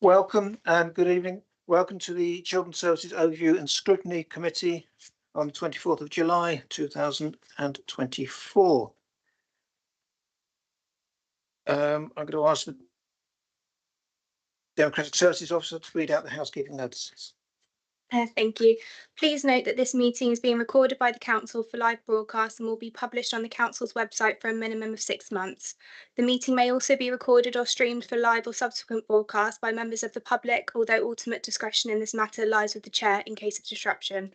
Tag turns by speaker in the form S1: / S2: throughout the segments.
S1: Welcome and good evening. Welcome to the Children's Services Overview and Scrutiny Committee on the 24th of July 2024. I'm going to ask the Democratic Services Officer to read out the housekeeping notices.
S2: Thank you. Please note that this meeting is being recorded by the Council for live broadcast and will be published on the Council's website for a minimum of 6 months. The meeting may also be recorded or streamed for live or subsequent broadcast by members of the public, although ultimate discretion in this matter lies with the Chair in case of disruption.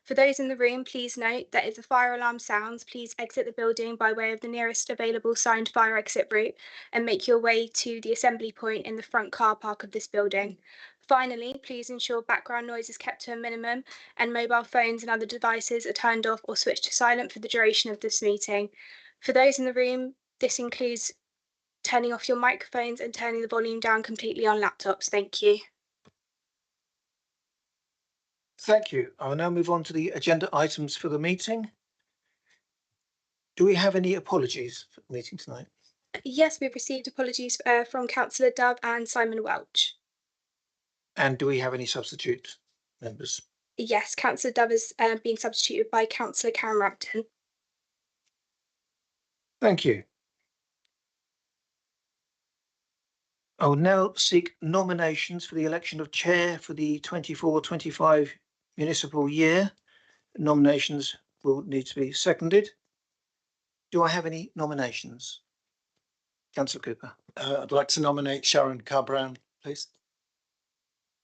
S2: For those in the room, please note that if the fire alarm sounds, please exit the building by way of the nearest available signed fire exit route and make your way to the assembly point in the front car park of this building. Finally, please ensure background noise is kept to a minimum and mobile phones and other devices are turned off or switched to silent for the duration of this meeting. For those in the room, this includes turning off your microphones and turning the volume down completely on laptops. Thank you.
S1: Thank you. I will now move on to the agenda items for the meeting. Do we have any apologies for the meeting tonight?
S2: Yes, we've received apologies from Councillor Dove and Simon Welch.
S1: And do we have any substitute members?
S2: Yes, Councillor Dove is being substituted by Councillor Karen Rampton.
S1: Thank you. I will now seek nominations for the election of chair for the 24-25 municipal year. Nominations will need to be seconded. Do I have any nominations? Councillor Cooper.
S3: I'd like to nominate Sharon Carr-Brown, please.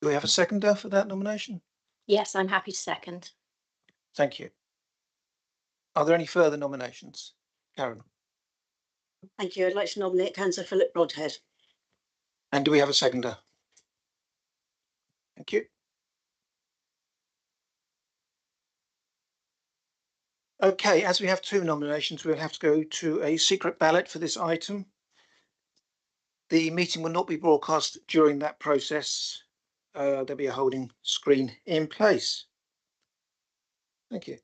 S1: Do we have a seconder for that nomination?
S4: Yes, I'm happy to second.
S1: Thank you. Are there any further nominations? Karen.
S5: Thank you. I'd like to nominate Councillor Philip Broadhead.
S1: And do we have a seconder? Thank you. Okay, as we have two nominations, we'll have to go to a secret ballot for this item. The meeting will not be broadcast during that process. There'll be a holding screen in place. Thank you.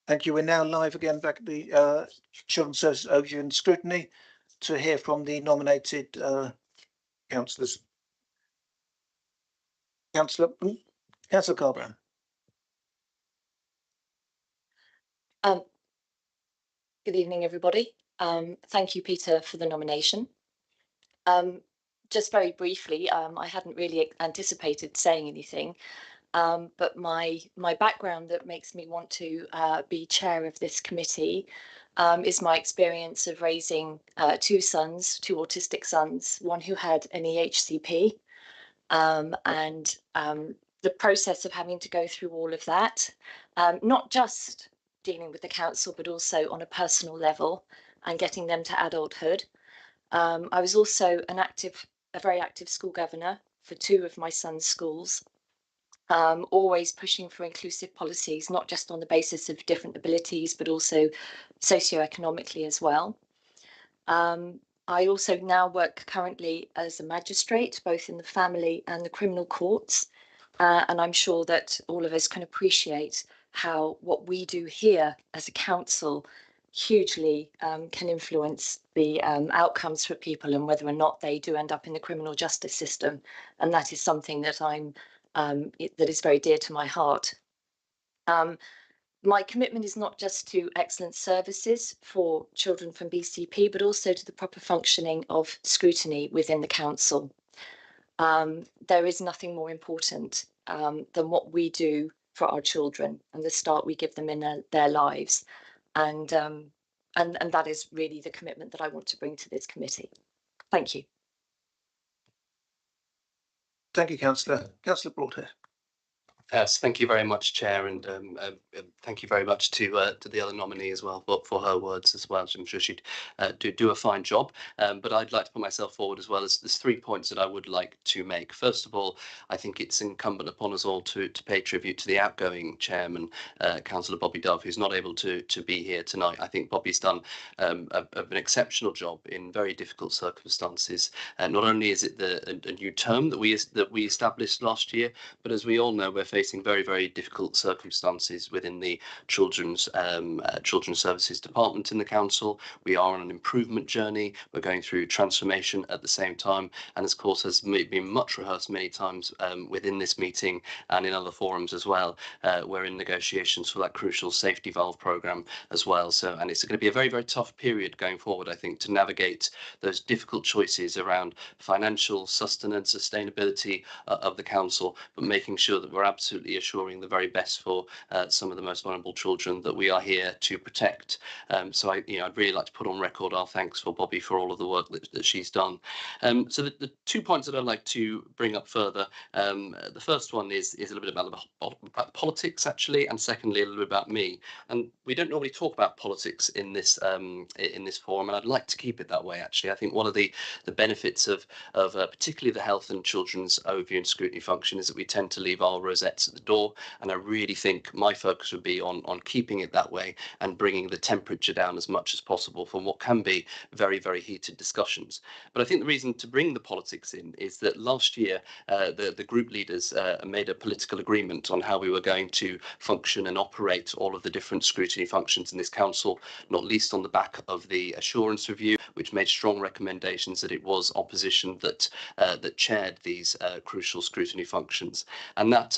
S1: Thank you. We're now live again back at the Children's Services Overview and Scrutiny to hear from the nominated councillors. Councillor Carr-Brown.
S4: Good evening, everybody. Thank you, Peter, for the nomination. Just very briefly, I hadn't really anticipated saying anything, but my background that makes me want to be chair of this committee is my experience of raising two autistic sons, one who had an EHCP, and the process of having to go through all of that, not just dealing with the council, but also on a personal level and getting them to adulthood. I was also a very active school governor for two of my son's schools, always pushing for inclusive policies, not just on the basis of different abilities, but also socioeconomically as well. I also now work currently as a magistrate, both in the family and the criminal courts. And I'm sure that all of us can appreciate how what we do here as a council hugely can influence the outcomes for people and whether or not they do end up in the criminal justice system. And that is something that that is very dear to my heart. My commitment is not just to excellent services for children from BCP, but also to the proper functioning of scrutiny within the council. There is nothing more important than what we do for our children and the start we give them in their lives. And that is really the commitment that I want to bring to this committee. Thank you.
S1: Thank you, Councillor. Councillor Broadhead.
S6: Yes, thank you very much, Chair, and thank you very much to the other nominee as well for her words as well. I'm sure she'd do a fine job. But I'd like to put myself forward as well. As there's 3 points that I would like to make. First of all, I think it's incumbent upon us all to pay tribute to the outgoing chairman, Councillor Bobby Dove, who's not able to be here tonight. I think Bobby's done an exceptional job in very difficult circumstances. Not only is it a new term that we established last year, but as we all know, we're facing very, very difficult circumstances within the children's services department in the council. We are on an improvement journey. We're going through transformation at the same time, and of course, has been much rehearsed many times within this meeting and in other forums as well. We're in negotiations for that crucial safety valve programme as well. So, and it's going to be a very, very tough period going forward, I think, to navigate those difficult choices around financial sustenance, sustainability of the council, but making sure that we're absolutely assuring the very best for some of the most vulnerable children that we are here to protect. So I'd really like to put on record our thanks for Bobby for all of the work that she's done. So the 2 points that I'd like to bring up further, the first one is a little bit about politics actually, and secondly a little bit about me. And we don't normally talk about politics in this forum, and I'd like to keep it that way actually. I think one of the benefits of particularly the health and children's overview and scrutiny function is that we tend to leave our rosettes at the door, and I really think my focus would be on keeping it that way and bringing the temperature down as much as possible from what can be very, very heated discussions. But I think the reason to bring the politics in is that last year the group leaders made a political agreement on how we were going to function and operate all of the different scrutiny functions in this council, not least on the back of the assurance review, which made strong recommendations that it was opposition that chaired these crucial scrutiny functions. And that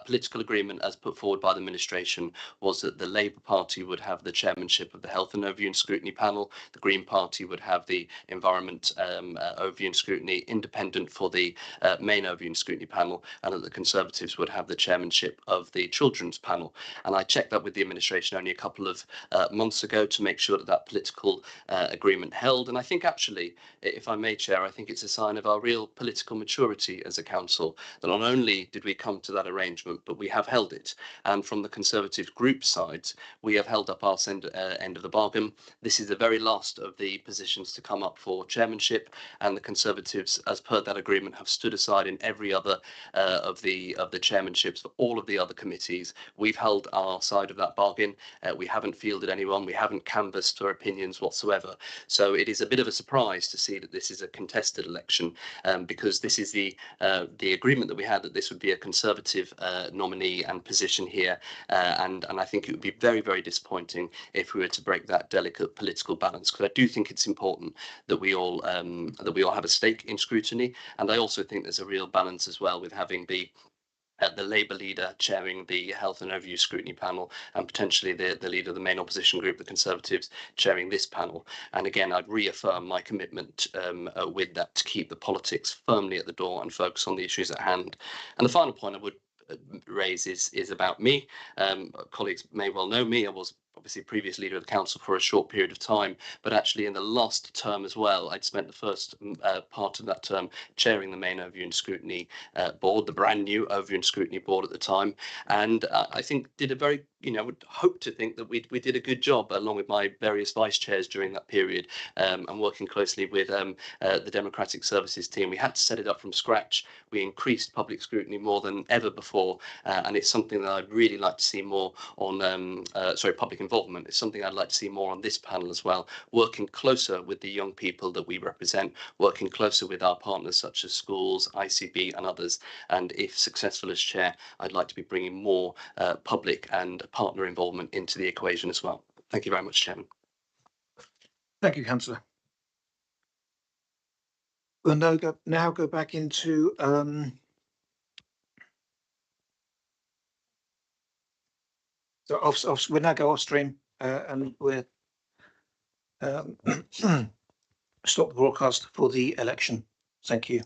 S6: political agreement, as put forward by the administration, was that the Labour Party would have the chairmanship of the Health and Overview and Scrutiny Panel, the Green Party would have the Environment Overview and Scrutiny, Independent for the Main Overview and Scrutiny Panel, and that the Conservatives would have the chairmanship of the Children's Panel. And I checked that with the administration only a couple of months ago to make sure that political agreement held. And I think actually, if I may, Chair, I think it's a sign of our real political maturity as a council that not only did we come to that arrangement, but we have held it. And from the Conservative group side, we have held up our end of the bargain. This is the very last of the positions to come up for chairmanship, and the Conservatives, as per that agreement, have stood aside in every other of the chairmanships for all of the other committees. We've held our side of that bargain. We haven't fielded anyone. We haven't canvassed for opinions whatsoever. So it is a bit of a surprise to see that this is a contested election, because this is the agreement that we had, that this would be a Conservative nominee and position here, and I think it would be very, very disappointing if we were to break that delicate political balance, because I do think it's important that we all have a stake in scrutiny, and I also think there's a real balance as well with having the Labour leader chairing the Health and Overview Scrutiny Panel, and potentially the leader of the main opposition group, the Conservatives, chairing this panel. And again, I'd reaffirm my commitment with that to keep the politics firmly at the door and focus on the issues at hand. And the final point I would raise is about me. Colleagues may well know me. I was obviously previous leader of the council for a short period of time, but actually in the last term as well, I'd spent the first part of that term chairing the main Overview and Scrutiny board, the brand new Overview and Scrutiny board at the time, and I think did a very, would hope to think that we did a good job along with my various vice chairs during that period, and working closely with the Democratic Services team. We had to set it up from scratch. We increased public scrutiny more than ever before, and it's something that I'd really like to see more on, public involvement. It's something I'd like to see more on this panel as well, working closer with the young people that we represent, working closer with our partners such as schools, ICB and others. And if successful as chair, I'd like to be bringing more public and partner involvement into the equation as well. Thank you very much, Chairman.
S1: Thank you, Councillor. We'll now go back into So we'll now go off stream and we'll stop the broadcast for the election. Thank you.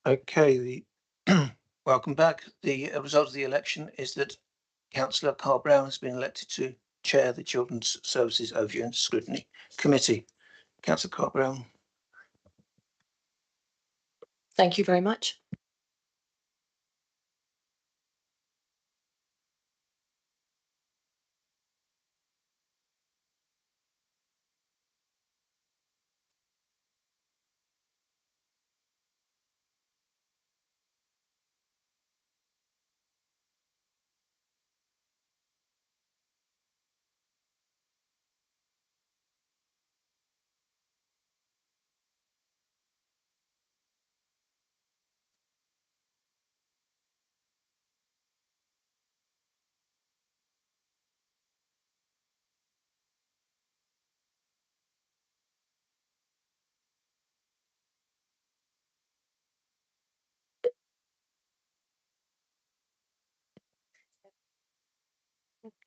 S1: Okay, welcome back. The result of the election is that Councillor Carl Brown has been elected to chair the Children's Services Overview and Scrutiny Committee. Councillor Carl Brown.
S4: Thank you very much.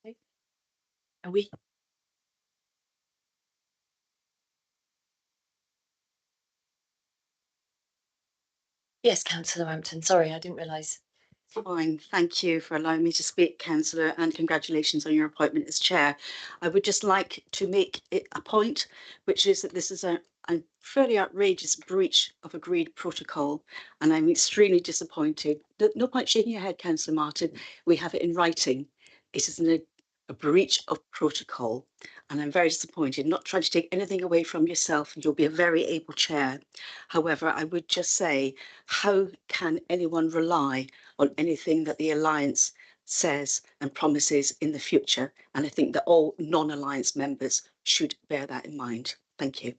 S4: Okay. Are we? Yes, Councillor Rampton. Sorry, I didn't realise.
S5: Fine, thank you for allowing me to speak, councillor, and congratulations on your appointment as chair. I would just like to make it a point, which is that this is a fairly outrageous breach of agreed protocol, and I'm extremely disappointed. No point shaking your head, Councillor Martin. We have it in writing. It is a breach of protocol, and I'm very disappointed. Not trying to take anything away from yourself, you'll be a very able chair. However, I would just say, how can anyone rely on anything that the Alliance says and promises in the future? And I think that all non-Alliance members should bear that in mind. Thank you.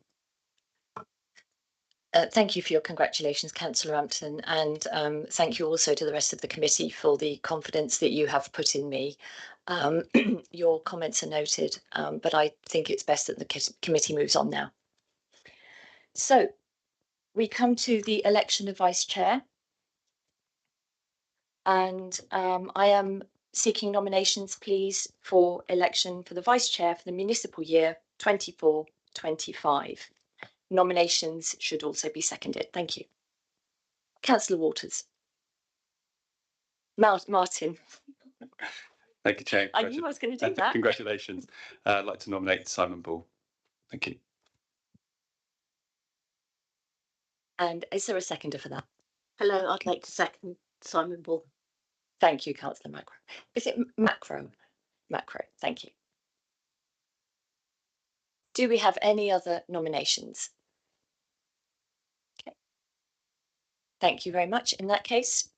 S4: Thank you for your congratulations, Councillor Ampton, and thank you also to the rest of the committee for the confidence that you have put in me. Your comments are noted, but I think it's best that the committee moves on now. So we come to the election of Vice Chair, and I am seeking nominations, please, for election for the Vice Chair for the municipal year 24-25. Nominations should also be seconded. Thank you. Councillor Waters. Martin.
S7: Thank you, Chair.
S4: I knew I was going to do that.
S7: Congratulations. I'd like to nominate Simon Ball. Thank you.
S4: And is there a seconder for that?
S5: Hello, I'd like to second Simon Ball.
S4: Thank you, Councillor Macro. Is it Macro? Macro, thank you. Do we have any other nominations? Okay. Thank you very much. In that case,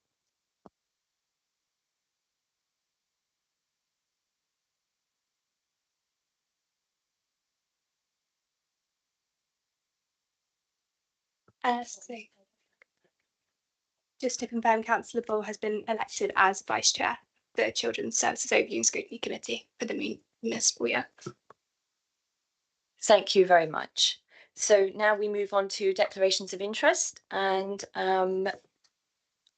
S2: Just to confirm, Councillor Ball has been elected as Vice Chair, the Children's Services Overview and Scrutiny Committee for the municipal year.
S4: thank you very much. So now we move on to declarations of interest. And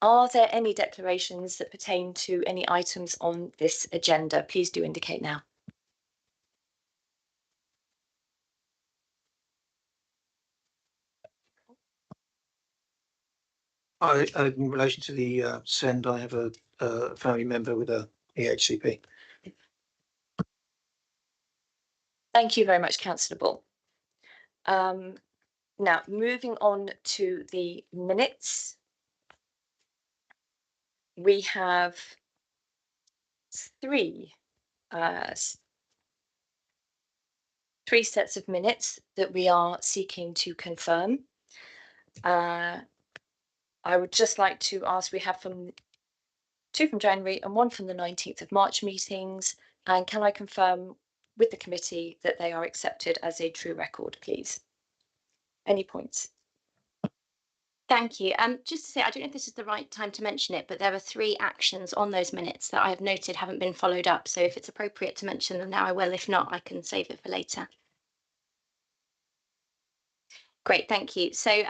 S4: are there any declarations that pertain to any items on this agenda? Please do indicate now.
S1: In relation to the send, I have a family member with a EHCP.
S4: Thank you very much, Councillor Ball. Now, moving on to the minutes, we have three sets of minutes that we are seeking to confirm. I would just like to ask, we have two from January and one from the 19th of March meetings. And can I confirm with the committee that they are accepted as a true record, please? Any points?
S8: Thank you. Just to say, I don't know if this is the right time to mention it, but there are 3 actions on those minutes that I have noted haven't been followed up. So if it's appropriate to mention them now, I will. If not, I can save it for later. Great, thank you. So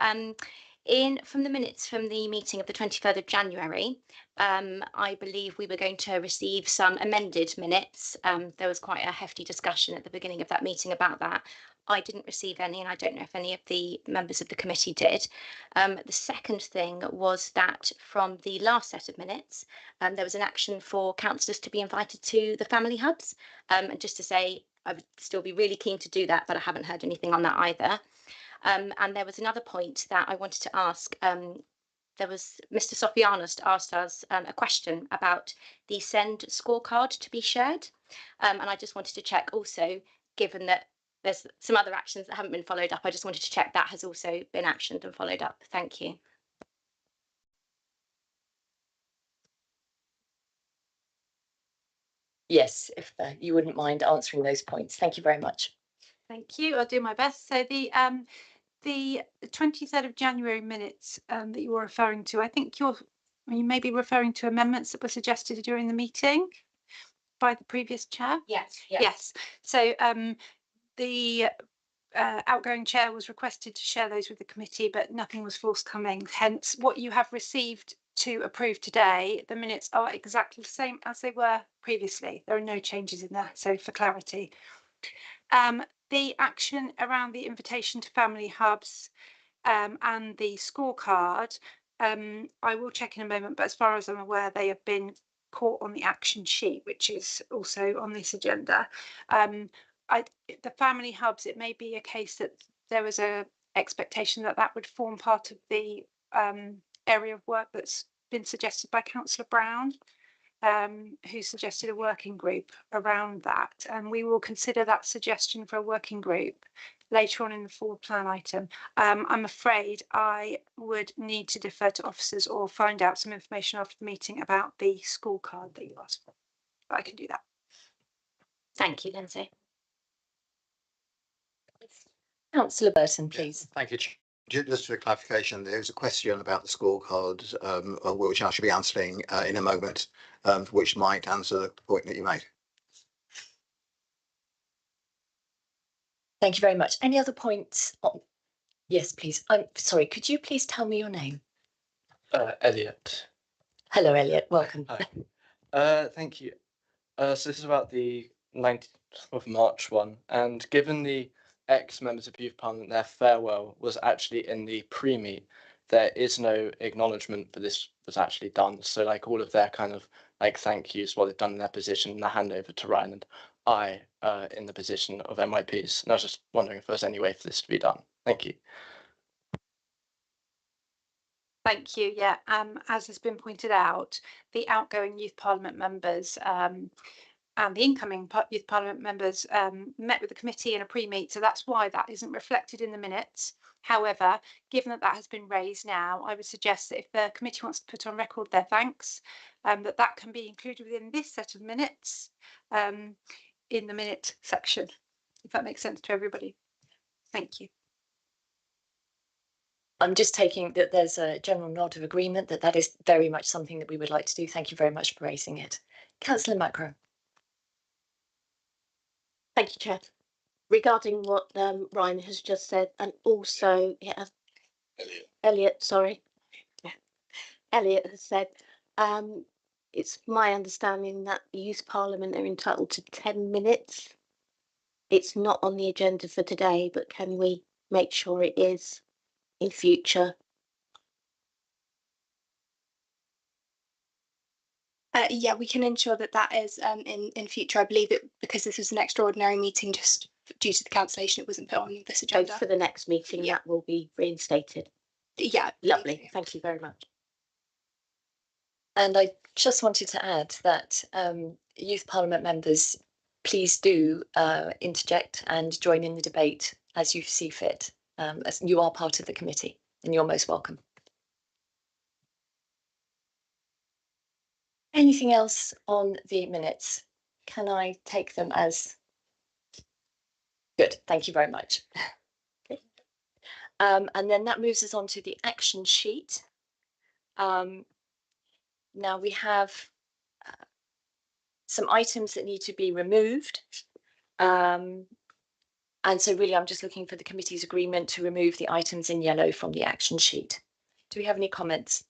S8: from the minutes from the meeting of the 23rd of January, I believe we were going to receive some amended minutes. There was quite a hefty discussion at the beginning of that meeting about that. I didn't receive any, and I don't know if any of the members of the committee did. The second thing was that from the last set of minutes, there was an action for councillors to be invited to the family hubs. And just to say, I would still be really keen to do that, but I haven't heard anything on that either. And there was another point that I wanted to ask. There was Mr. Sofianos asked us a question about the send scorecard to be shared. And I just wanted to check also, given that there's some other actions that haven't been followed up, I just wanted to check that has also been actioned and followed up. Thank you.
S4: Yes, if you wouldn't mind answering those points. Thank you very much.
S9: Thank you. I'll do my best. So the 23rd of January minutes that you were referring to, I think you may be referring to amendments that were suggested during the meeting by the previous chair.
S4: Yes.
S9: So the outgoing chair was requested to share those with the committee, but nothing was forthcoming. Hence, what you have received to approve today, the minutes are exactly the same as they were previously. There are no changes in there. So for clarity. The action around the invitation to family hubs and the scorecard, I will check in a moment, but as far as I'm aware, they have been caught on the action sheet, which is also on this agenda. The family hubs, it may be a case that there was a expectation that that would form part of the area of work that's been suggested by Councillor Brown. Who suggested a working group around that, and we will consider that suggestion for a working group later on in the forward plan item. I'm afraid I would need to defer to officers or find out some information after the meeting about the scorecard that you asked for. But I can do that.
S8: Thank you, Lindsay.
S4: Councillor Burton, please.
S6: Thank you,
S10: Just for clarification, there was a question about the scorecards, which I should be answering in a moment, which might answer the point that you made.
S4: Thank you very much. Any other points? Yes, please. I'm sorry, could you please tell me your name?
S11: Elliot.
S4: Hello, Elliot. Welcome.
S11: Hi. Thank you. So this is about the 19th of March one, and given the ex-members of Youth Parliament, their farewell was actually in the pre-meet, there is no acknowledgement that this was actually done. So like all of their kind of like thank yous, what they've done in their position, and the handover to Ryan and I in the position of MYPs. And I was just wondering if there's any way for this to be done. Thank you.
S9: Thank you. Yeah, as has been pointed out, the outgoing Youth Parliament members and the incoming Youth Parliament members met with the committee in a pre-meet, so that's why that isn't reflected in the minutes. However, given that that has been raised now, I would suggest that if the committee wants to put on record their thanks, that can be included within this set of minutes in the minute section, if that makes sense to everybody. Thank you.
S4: I'm just taking that there's a general nod of agreement that that is very much something that we would like to do. Thank you very much for raising it. Councillor Macro.
S12: Thank you, Chair. Regarding what Ryan has just said, and also Elliot, sorry. Yeah. Elliot has said, it's my understanding that the Youth Parliament are entitled to 10 minutes. It's not on the agenda for today, but can we make sure it is in future?
S2: Yeah, we can ensure that that is in future. I believe it because this was an extraordinary meeting, just due to the cancellation, it wasn't put on this agenda.
S12: So for the next meeting, yeah, that will be reinstated.
S2: Yeah,
S12: lovely. Thank you very much.
S4: And I just wanted to add that Youth Parliament members, please do interject and join in the debate as you see fit. As you are part of the committee, and you're most welcome. Anything else on the minutes? Can I take them as good? Thank you very much. Okay. And then that moves us on to the action sheet. Now we have some items that need to be removed. And so really I'm just looking for the committee's agreement to remove the items in yellow from the action sheet. Do we have any comments?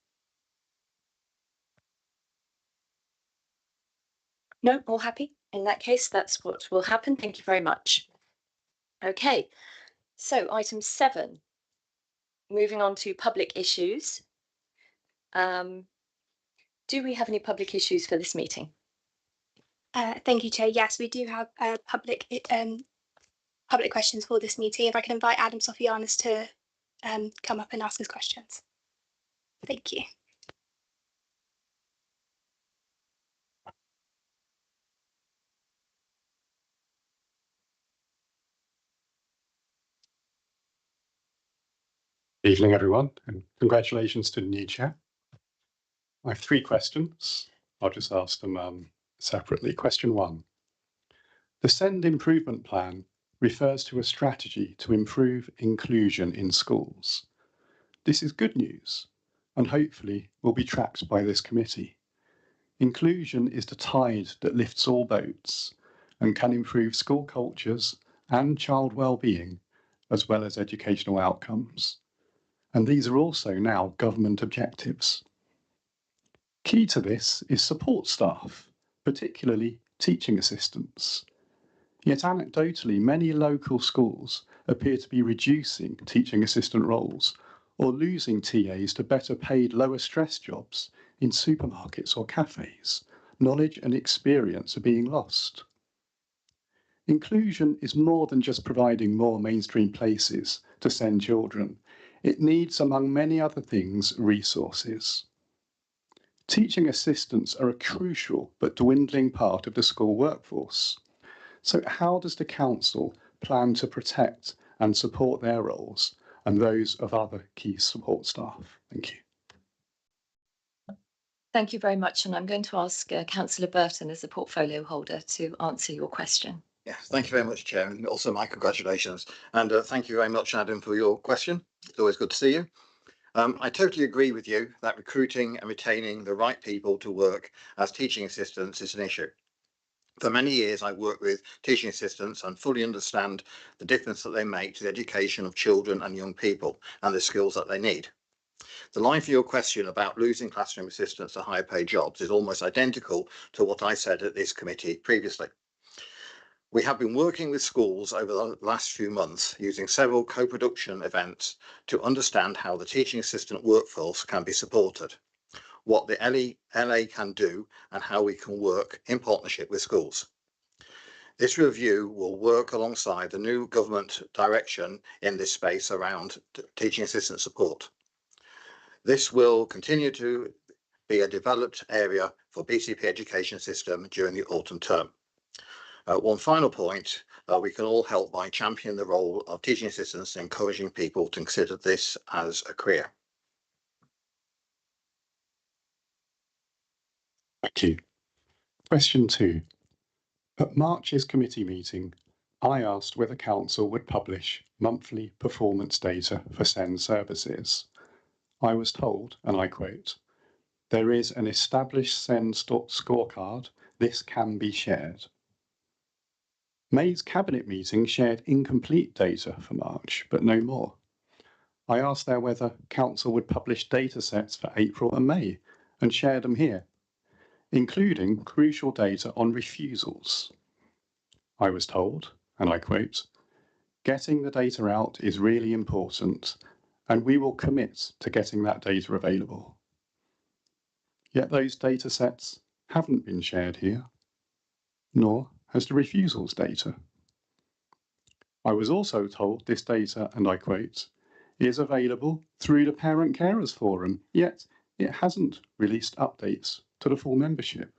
S4: No, all happy? In that case, that's what will happen. Thank you very much. Okay, so item 7, moving on to public issues. Do we have any public issues for this meeting?
S2: Thank you, Chair. Yes, we do have public questions for this meeting. If I can invite Adam Sofianis to come up and ask his questions. Thank you.
S7: Evening, everyone, and congratulations to the new chair. I have 3 questions. I'll just ask them separately. Question 1. The SEND improvement plan refers to a strategy to improve inclusion in schools. This is good news and hopefully will be tracked by this committee. Inclusion is the tide that lifts all boats and can improve school cultures and child well-being, as well as educational outcomes. And these are also now government objectives. Key to this is support staff, particularly teaching assistants. Yet anecdotally, many local schools appear to be reducing teaching assistant roles or losing TAs to better paid, lower stress jobs in supermarkets or cafes. Knowledge and experience are being lost. Inclusion is more than just providing more mainstream places to send children. It needs, among many other things, resources. Teaching assistants are a crucial but dwindling part of the school workforce. So how does the council plan to protect and support their roles and those of other key support staff? Thank you.
S4: Thank you very much. And I'm going to ask Councillor Burton as the portfolio holder to answer your question.
S10: Yeah, thank you very much, Chair, and also my congratulations. And thank you very much, Adam, for your question. It's always good to see you. I totally agree with you that recruiting and retaining the right people to work as teaching assistants is an issue. For many years, I worked with teaching assistants and fully understand the difference that they make to the education of children and young people and the skills that they need. The line for your question about losing classroom assistants to higher paid jobs is almost identical to what I said at this committee previously. We have been working with schools over the last few months using several co-production events to understand how the teaching assistant workforce can be supported, what the LA can do, and how we can work in partnership with schools. This review will work alongside the new government direction in this space around teaching assistant support. This will continue to be a developed area for BCP education system during the autumn term. One final point, we can all help by championing the role of teaching assistants and encouraging people to consider this as a career.
S7: Thank you. Question 2. At March's committee meeting, I asked whether Council would publish monthly performance data for SEND services. I was told, and I quote, "There is an established SEND scorecard. This can be shared." May's cabinet meeting shared incomplete data for March, but no more. I asked there whether Council would publish data sets for April and May and share them here, including crucial data on refusals. I was told, and I quote, "Getting the data out is really important, and we will commit to getting that data available." Yet those data sets haven't been shared here, nor has the refusals data. I was also told this data, and I quote, "is available through the Parent Carers Forum, yet it hasn't released updates to the full membership."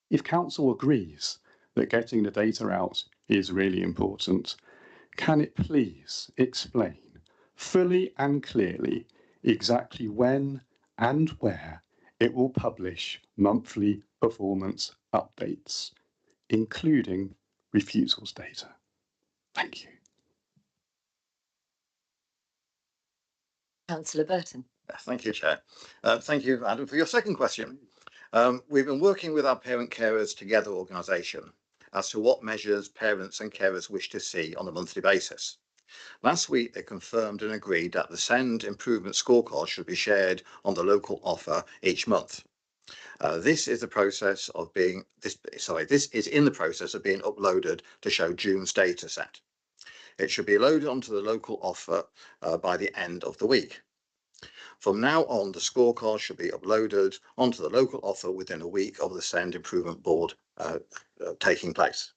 S7: If Council agrees that getting the data out is really important, can it please explain fully and clearly exactly when and where it will publish monthly performance updates, including refusals data? Thank you.
S4: Councillor Burton.
S10: Thank you, Chair. Thank you, Adam, for your second question. We've been working with our Parent Carers Together organisation as to what measures parents and carers wish to see on a monthly basis. Last week, they confirmed and agreed that the SEND improvement scorecard should be shared on the local offer each month. This is in the process of being uploaded to show June's data set. It should be loaded onto the local offer by the end of the week. From now on, the scorecard should be uploaded onto the local offer within a week of the SEND Improvement Board taking place.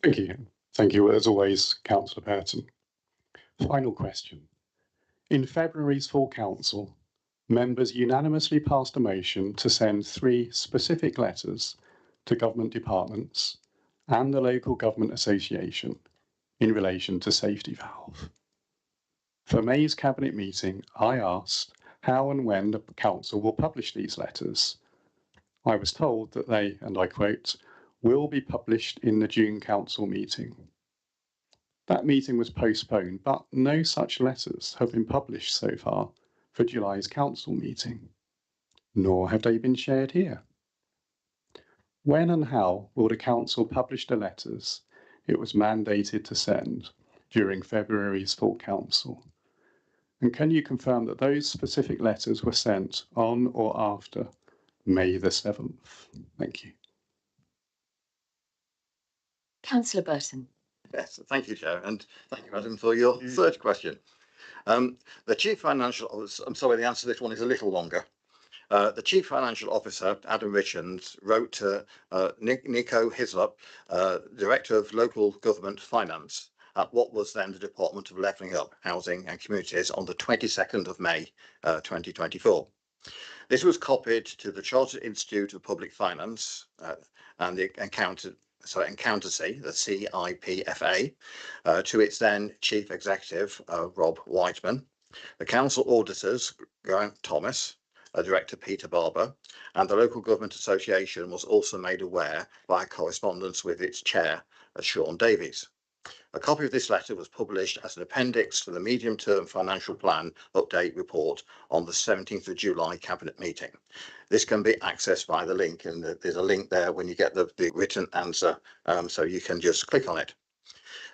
S7: Thank you. Thank you, as always, Councillor Burton. Final question. In February's full council, members unanimously passed a motion to send 3 specific letters to government departments and the local government association in relation to safety valve. For May's cabinet meeting, I asked how and when the council will publish these letters. I was told that they, and I quote, "will be published in the June council meeting." That meeting was postponed, but no such letters have been published so far for July's council meeting, nor have they been shared here. When and how will the council publish the letters it was mandated to send during February's full council? And can you confirm that those specific letters were sent on or after May the 7th? Thank you.
S4: Councillor Burton.
S10: Yes, thank you, Chair, and thank you, Adam, for your third question. The Chief Financial Officer, I'm sorry, the answer to this one is a little longer. The Chief Financial Officer, Adam Richards, wrote to Nico Hislop, Director of Local Government Finance, at what was then the Department of Levelling Up, Housing and Communities on the 22nd of May 2024. This was copied to the Chartered Institute of Public Finance and the accountancy, the CIPFA, to its then Chief Executive, Rob Whiteman, The council auditors, Grant Thomas, Director Peter Barber, and the Local Government Association was also made aware by correspondence with its chair, Sean Davies. A copy of this letter was published as an appendix to the medium-term financial plan update report on the 17th of July Cabinet meeting. This can be accessed by the link, and there's a link there when you get the written answer, so you can just click on it.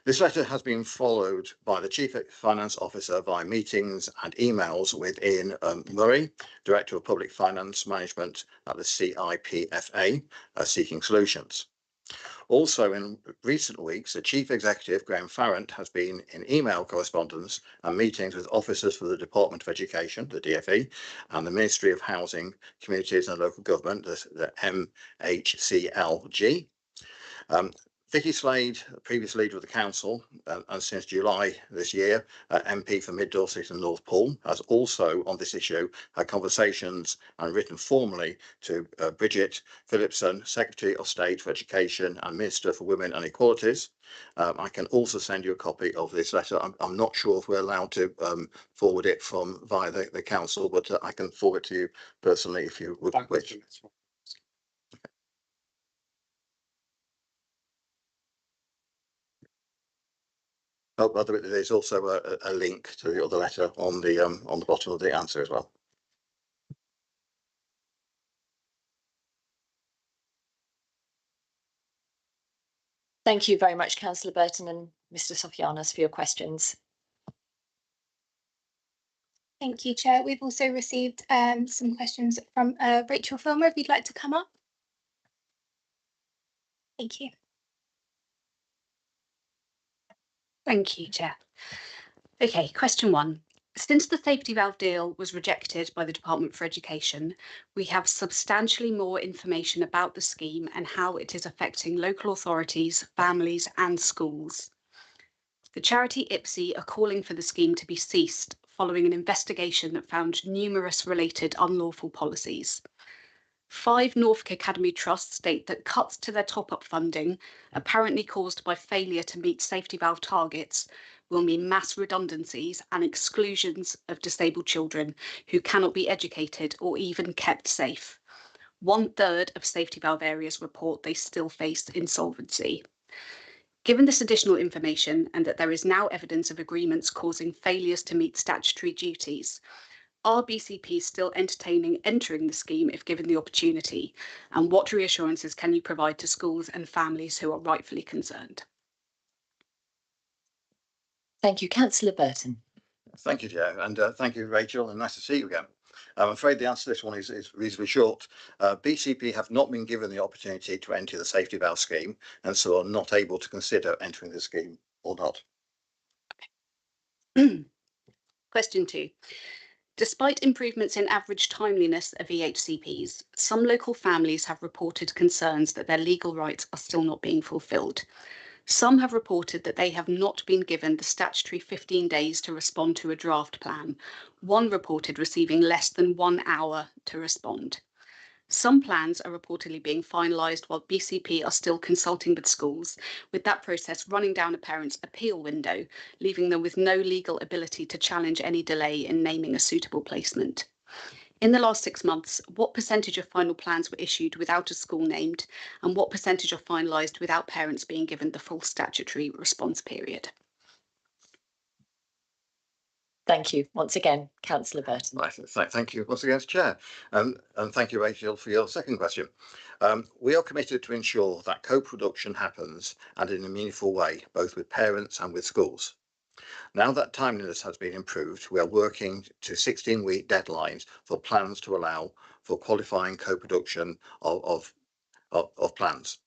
S10: This letter has been followed by the Chief Finance Officer via meetings and emails with Ian Murray, Director of Public Finance Management at the CIPFA, seeking solutions. Also, in recent weeks, the Chief Executive, Graham Farrant, has been in email correspondence and meetings with officers for the Department of Education, the DfE, and the Ministry of Housing, Communities and Local Government, the MHCLG. Vicky Slade, previous leader of the council, and since July this year, MP for Mid Dorset and North Poole, has also on this issue had conversations and written formally to Bridget Phillipson, Secretary of State for Education and Minister for Women and Equalities. I can also send you a copy of this letter. I'm not sure if we're allowed to forward it from via the council, but I can forward it to you personally if you would wish. Oh, by the way, there's also a link to the other letter on the bottom of the answer as well.
S4: Thank you very much, Councillor Burton and Mr. Sofianos, for your questions.
S2: Thank you, Chair. We've also received some questions from Rachel Filmer, if you'd like to come up. Thank you.
S13: Thank you, Chair. Okay, question 1. Since the safety valve deal was rejected by the Department for Education, we have substantially more information about the scheme and how it is affecting local authorities, families and schools. The charity IPSI are calling for the scheme to be ceased following an investigation that found numerous related unlawful policies. 5 Norfolk Academy trusts state that cuts to their top-up funding, apparently caused by failure to meet safety valve targets, will mean mass redundancies and exclusions of disabled children who cannot be educated or even kept safe. 1/3 of safety valve areas report they still face insolvency. Given this additional information and that there is now evidence of agreements causing failures to meet statutory duties, are BCP still entertaining entering the scheme if given the opportunity? And what reassurances can you provide to schools and families who are rightfully concerned?
S4: Thank you, Councillor Burton.
S10: Thank you, Chair, and thank you, Rachel, and nice to see you again. I'm afraid the answer to this one is reasonably short. BCP have not been given the opportunity to enter the safety valve scheme and so are not able to consider entering the scheme or not.
S13: Question 2. Despite improvements in average timeliness of EHCPs, some local families have reported concerns that their legal rights are still not being fulfilled. Some have reported that they have not been given the statutory 15 days to respond to a draft plan. One reported receiving less than 1 hour to respond. Some plans are reportedly being finalised while BCP are still consulting with schools, with that process running down a parent's appeal window, leaving them with no legal ability to challenge any delay in naming a suitable placement. In the last 6 months, what percentage of final plans were issued without a school named, and what percentage are finalised without parents being given the full statutory response period?
S4: Thank you once again, Councillor Burton.
S10: Right, thank you once again, Chair, and thank you, Rachel, for your second question. We are committed to ensure that co-production happens and in a meaningful way, both with parents and with schools. Now that timeliness has been improved, we are working to 16-week deadlines for plans to allow for qualifying co-production of plans.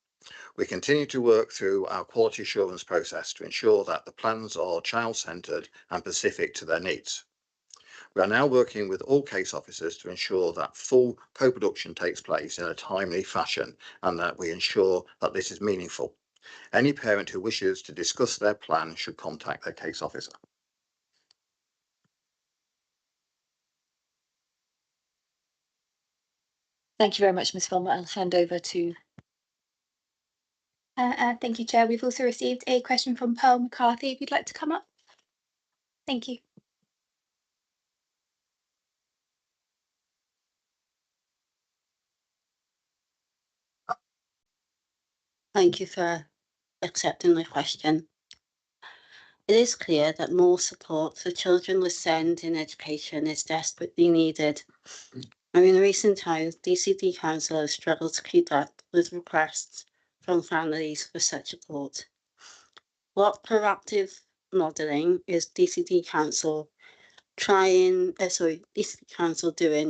S10: We continue to work through our quality assurance process to ensure that the plans are child-centred and specific to their needs. We are now working with all case officers to ensure that full co-production takes place in a timely fashion and that we ensure that this is meaningful. Any parent who wishes to discuss their plan should contact their case officer.
S4: Thank you very much, Ms. Filmer. I'll hand over to...
S2: Thank you, Chair. We've also received a question from Pearl McCarthy, if you'd like to come up. Thank you.
S12: Thank you for accepting the question. It is clear that more support for children with SEND in education is desperately needed. And in recent times, DCD Council has struggled to keep up with requests from families for such support. What proactive modelling is DCD Council doing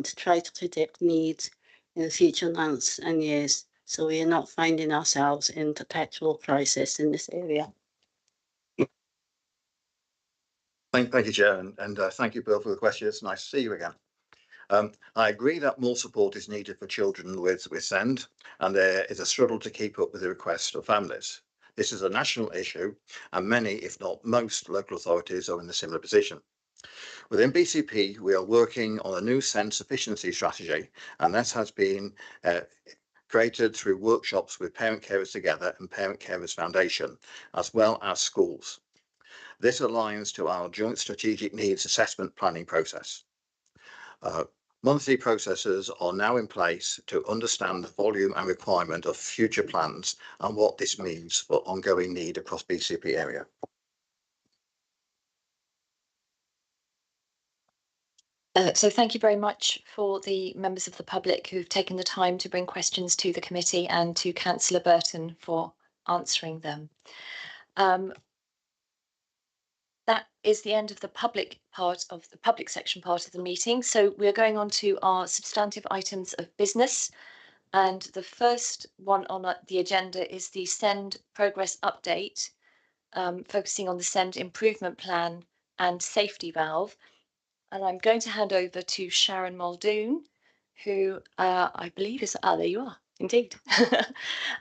S12: to try to predict needs in the future months and years, so we are not finding ourselves in perpetual crisis in this area?
S10: Thank you, Chair, and thank you, Bill, for the question. It's nice to see you again. I agree that more support is needed for children with SEND, and there is a struggle to keep up with the requests of families. This is a national issue, and many, if not most, local authorities are in a similar position. Within BCP, we are working on a new SEND sufficiency strategy, and that has been created through workshops with Parent Carers Together and Parent Carers Foundation, as well as schools. This aligns to our joint strategic needs assessment planning process. Monthly processes are now in place to understand the volume and requirement of future plans and what this means for ongoing need across BCP area.
S4: So thank you very much for the members of the public who've taken the time to bring questions to the committee, and to Councillor Burton for answering them. That is the end of the public section part of the meeting. So we're going on to our substantive items of business. And the first one on the agenda is the SEND progress update, focusing on the SEND improvement plan and safety valve. And I'm going to hand over to Sharon Muldoon, who I believe is, there you are, indeed,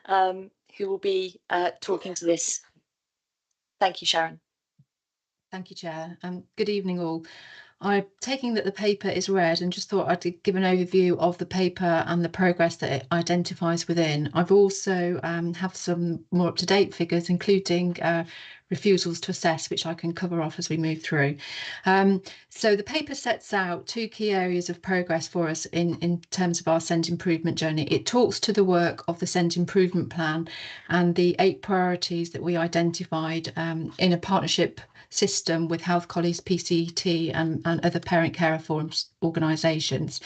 S4: who will be talking to this. Thank you, Sharon.
S14: Thank you, Chair. Good evening, all. I'm taking that the paper is read and just thought I'd give an overview of the paper and the progress that it identifies within. I've also have some more up-to-date figures, including refusals to assess, which I can cover off as we move through. So the paper sets out two key areas of progress for us in terms of our SEND improvement journey. It talks to the work of the SEND improvement plan and the 8 priorities that we identified in a partnership system with Health Colleagues, PCT and other parent carer forums organisations.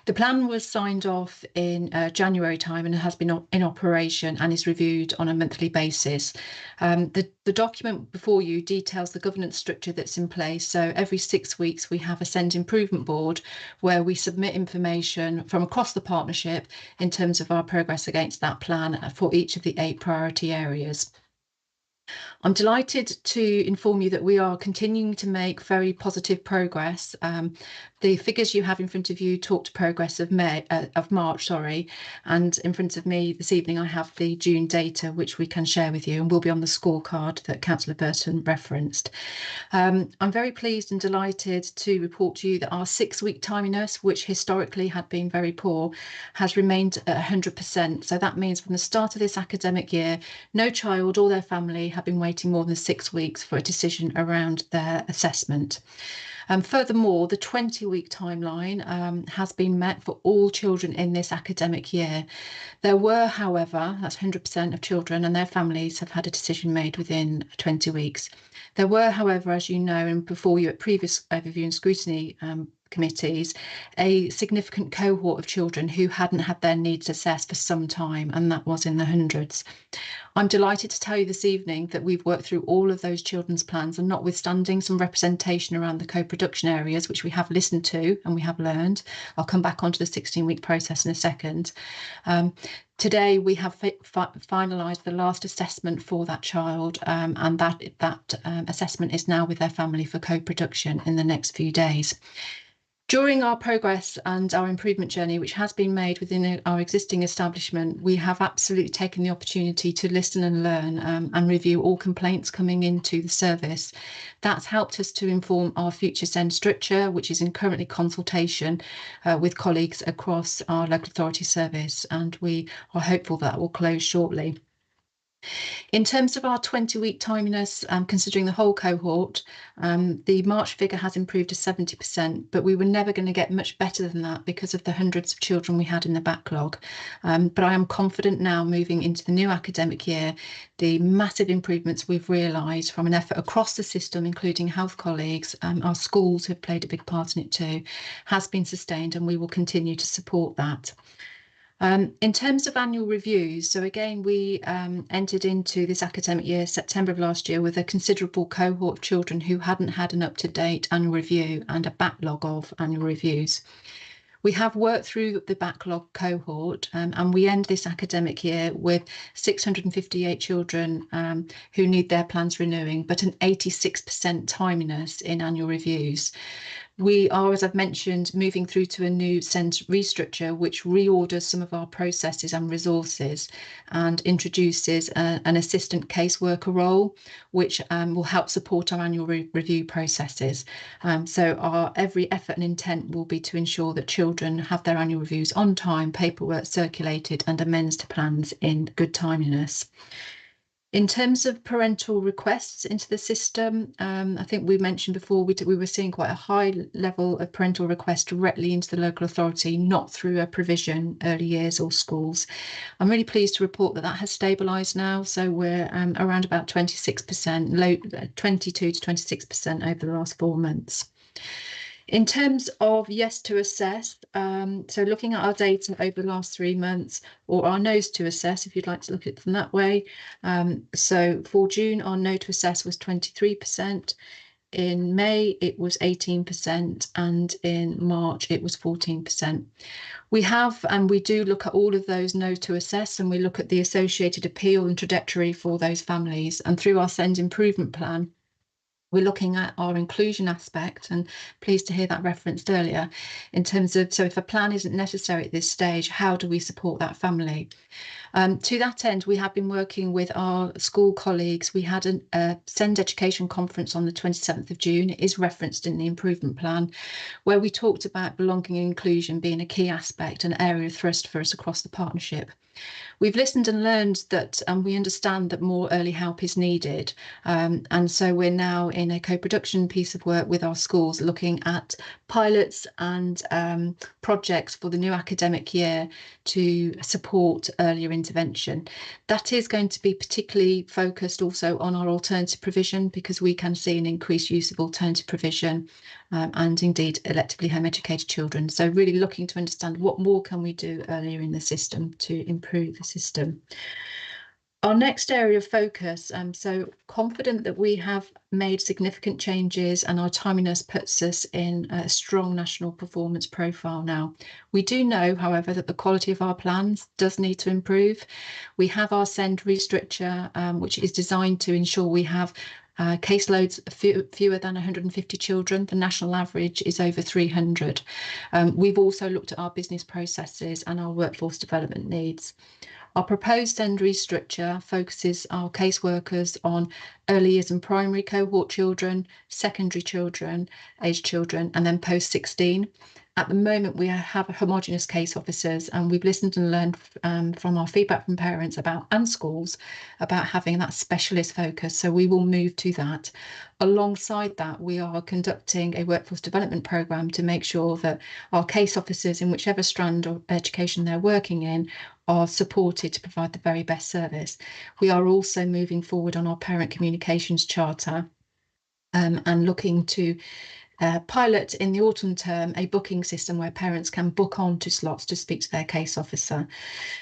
S14: The plan was signed off in January time and has been in operation and is reviewed on a monthly basis. The document before you details the governance structure that's in place. So every 6 weeks we have a SEND improvement board where we submit information from across the partnership in terms of our progress against that plan for each of the 8 priority areas. I'm delighted to inform you that we are continuing to make very positive progress. The figures you have in front of you talk to progress of March, and in front of me this evening I have the June data which we can share with you and will be on the scorecard that Councillor Burton referenced. I'm very pleased and delighted to report to you that our 6-week timeliness, which historically had been very poor, has remained at 100%. So that means from the start of this academic year, no child or their family have been waiting more than 6 weeks for a decision around their assessment. Furthermore, the 20-week timeline has been met for all children in this academic year. There were, however, that's 100% of children and their families have had a decision made within 20 weeks. There were, however, as you know, and before you at previous overview and scrutiny committees, a significant cohort of children who hadn't had their needs assessed for some time, and that was in the hundreds. I'm delighted to tell you this evening that we've worked through all of those children's plans, and notwithstanding some representation around the co-production areas, which we have listened to and we have learned. I'll come back onto the 16-week process in a second. Today we have finalised the last assessment for that child, and that assessment is now with their family for co-production in the next few days. During our progress and our improvement journey, which has been made within our existing establishment, we have absolutely taken the opportunity to listen and learn and review all complaints coming into the service. That's helped us to inform our future SEND structure, which is in currently consultation with colleagues across our local authority service, and we are hopeful that will close shortly. In terms of our 20-week timeliness, considering the whole cohort, the March figure has improved to 70%, but we were never going to get much better than that because of the hundreds of children we had in the backlog. But I am confident now, moving into the new academic year, the massive improvements we've realised from an effort across the system, including health colleagues, our schools have played a big part in it too, has been sustained, and we will continue to support that. In terms of annual reviews, so again, we entered into this academic year, September of last year, with a considerable cohort of children who hadn't had an up-to-date annual review and a backlog of annual reviews. We have worked through the backlog cohort, and we end this academic year with 658 children who need their plans renewing, but an 86% timeliness in annual reviews. We are, as I've mentioned, moving through to a new SEND restructure, which reorders some of our processes and resources and introduces an assistant caseworker role, which will help support our annual review processes. So our every effort and intent will be to ensure that children have their annual reviews on time, paperwork circulated, and amends to plans in good timeliness. In terms of parental requests into the system, I think we mentioned before we were seeing quite a high level of parental requests directly into the local authority, not through a provision, early years or schools. I'm really pleased to report that that has stabilised now, so we're around about 26%, 22 to 26% over the last 4 months. In terms of yes to assess, so looking at our data over the last 3 months, or our no's to assess, if you'd like to look at it from that way. So for June, our no to assess was 23%. In May, it was 18%, and in March, it was 14%. We have, and we do look at all of those no to assess, and we look at the associated appeal and trajectory for those families. And through our SEND improvement plan, we're looking at our inclusion aspect, and pleased to hear that referenced earlier, in terms of, so if a plan isn't necessary at this stage, how do we support that family? To that end, we have been working with our school colleagues. We had a SEND education conference on the 27th of June. It is referenced in the improvement plan, where we talked about belonging and inclusion being a key aspect, an area of thrust for us across the partnership. We've listened and learned that, and we understand that more early help is needed. And so we're now in a co-production piece of work with our schools, looking at pilots and projects for the new academic year to support earlier intervention. That is going to be particularly focused also on our alternative provision, because we can see an increased use of alternative provision and indeed electively home educated children. So really looking to understand what more can we do earlier in the system to improve the system. Our next area of focus, so confident that we have made significant changes, and our timeliness puts us in a strong national performance profile now. We do know, however, that the quality of our plans does need to improve. We have our SEND restructure, which is designed to ensure we have caseloads fewer than 150 children. The national average is over 300. We've also looked at our business processes and our workforce development needs. Our proposed SEND restructure focuses our caseworkers on early years and primary cohort children, secondary children, aged children, and then post 16. At the moment, we have homogenous case officers, and we've listened and learned from our feedback from parents and schools about having that specialist focus. So we will move to that. Alongside that, we are conducting a workforce development programme to make sure that our case officers, in whichever strand of education they're working in, are supported to provide the very best service. We are also moving forward on our parent communications charter and looking to pilot in the autumn term a booking system where parents can book on to slots to speak to their case officer.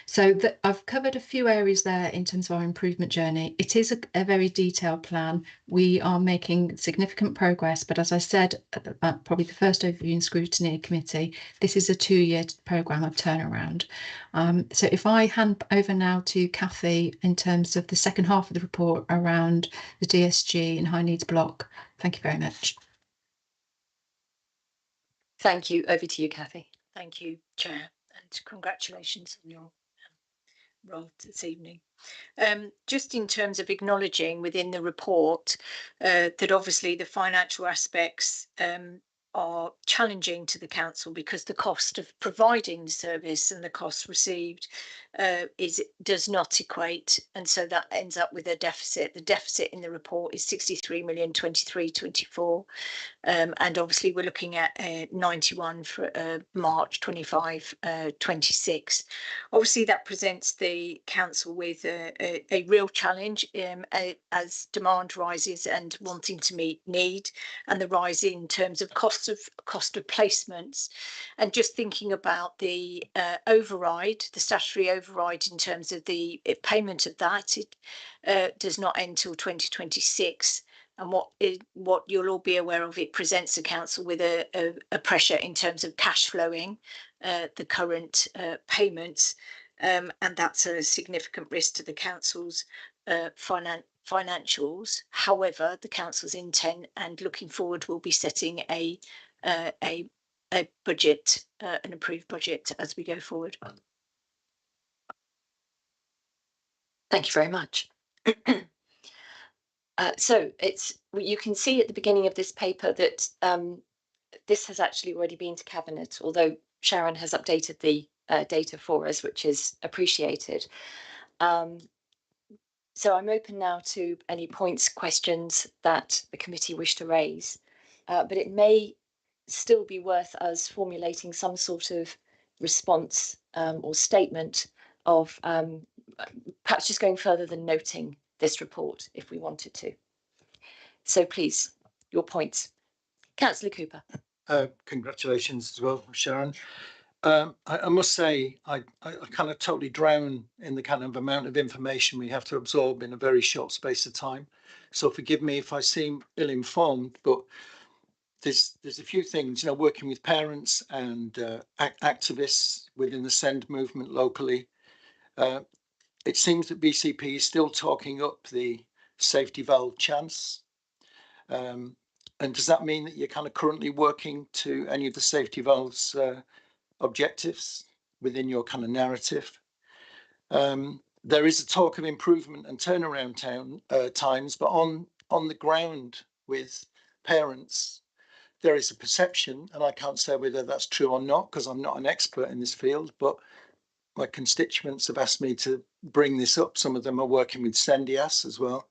S14: So I've covered a few areas there in terms of our improvement journey. It is a very detailed plan. We are making significant progress, but as I said at probably the first overview in Scrutiny Committee, this is a 2-year programme of turnaround. So if I hand over now to Kathy in terms of the second half of the report around the DSG and high needs block. Thank you very much.
S4: Thank you. Over to you, Kathy.
S15: Thank you, Chair, and congratulations on your role this evening. Just in terms of acknowledging within the report that obviously the financial aspects are challenging to the council because the cost of providing the service and the cost received does not equate, and so that ends up with a deficit. The deficit in the report is 63,023,24. And obviously we're looking at 91 for March 25-26. Obviously that presents the council with a real challenge as demand rises and wanting to meet need, and the rise in terms of cost of placements. And just thinking about the override, the statutory override in terms of the payment of that, it does not end till 2026. And what you'll all be aware of, it presents the council with a pressure in terms of cash flowing the current payments, and that's a significant risk to the council's financials. However, the council's intent and looking forward will be setting a budget, an approved budget as we go forward.
S4: Thank you very much. So you can see at the beginning of this paper that this has actually already been to Cabinet, although Sharon has updated the data for us, which is appreciated. So I'm open now to any points, questions that the committee wish to raise, but it may still be worth us formulating some sort of response or statement of perhaps just going further than noting this report if we wanted to. So please, your points. Councillor Cooper.
S3: Congratulations as well, Sharon. I must say, I kind of totally drown in the kind of amount of information we have to absorb in a very short space of time. So forgive me if I seem ill-informed, but there's a few things, you know, working with parents and activists within the SEND movement locally. It seems that BCP is still talking up the safety valve chance. And does that mean that you're kind of currently working to any of the safety valves objectives within your kind of narrative? There is a talk of improvement and turnaround times, but on the ground with parents, there is a perception, and I can't say whether that's true or not because I'm not an expert in this field, but my constituents have asked me to bring this up. Some of them are working with Sendias as well,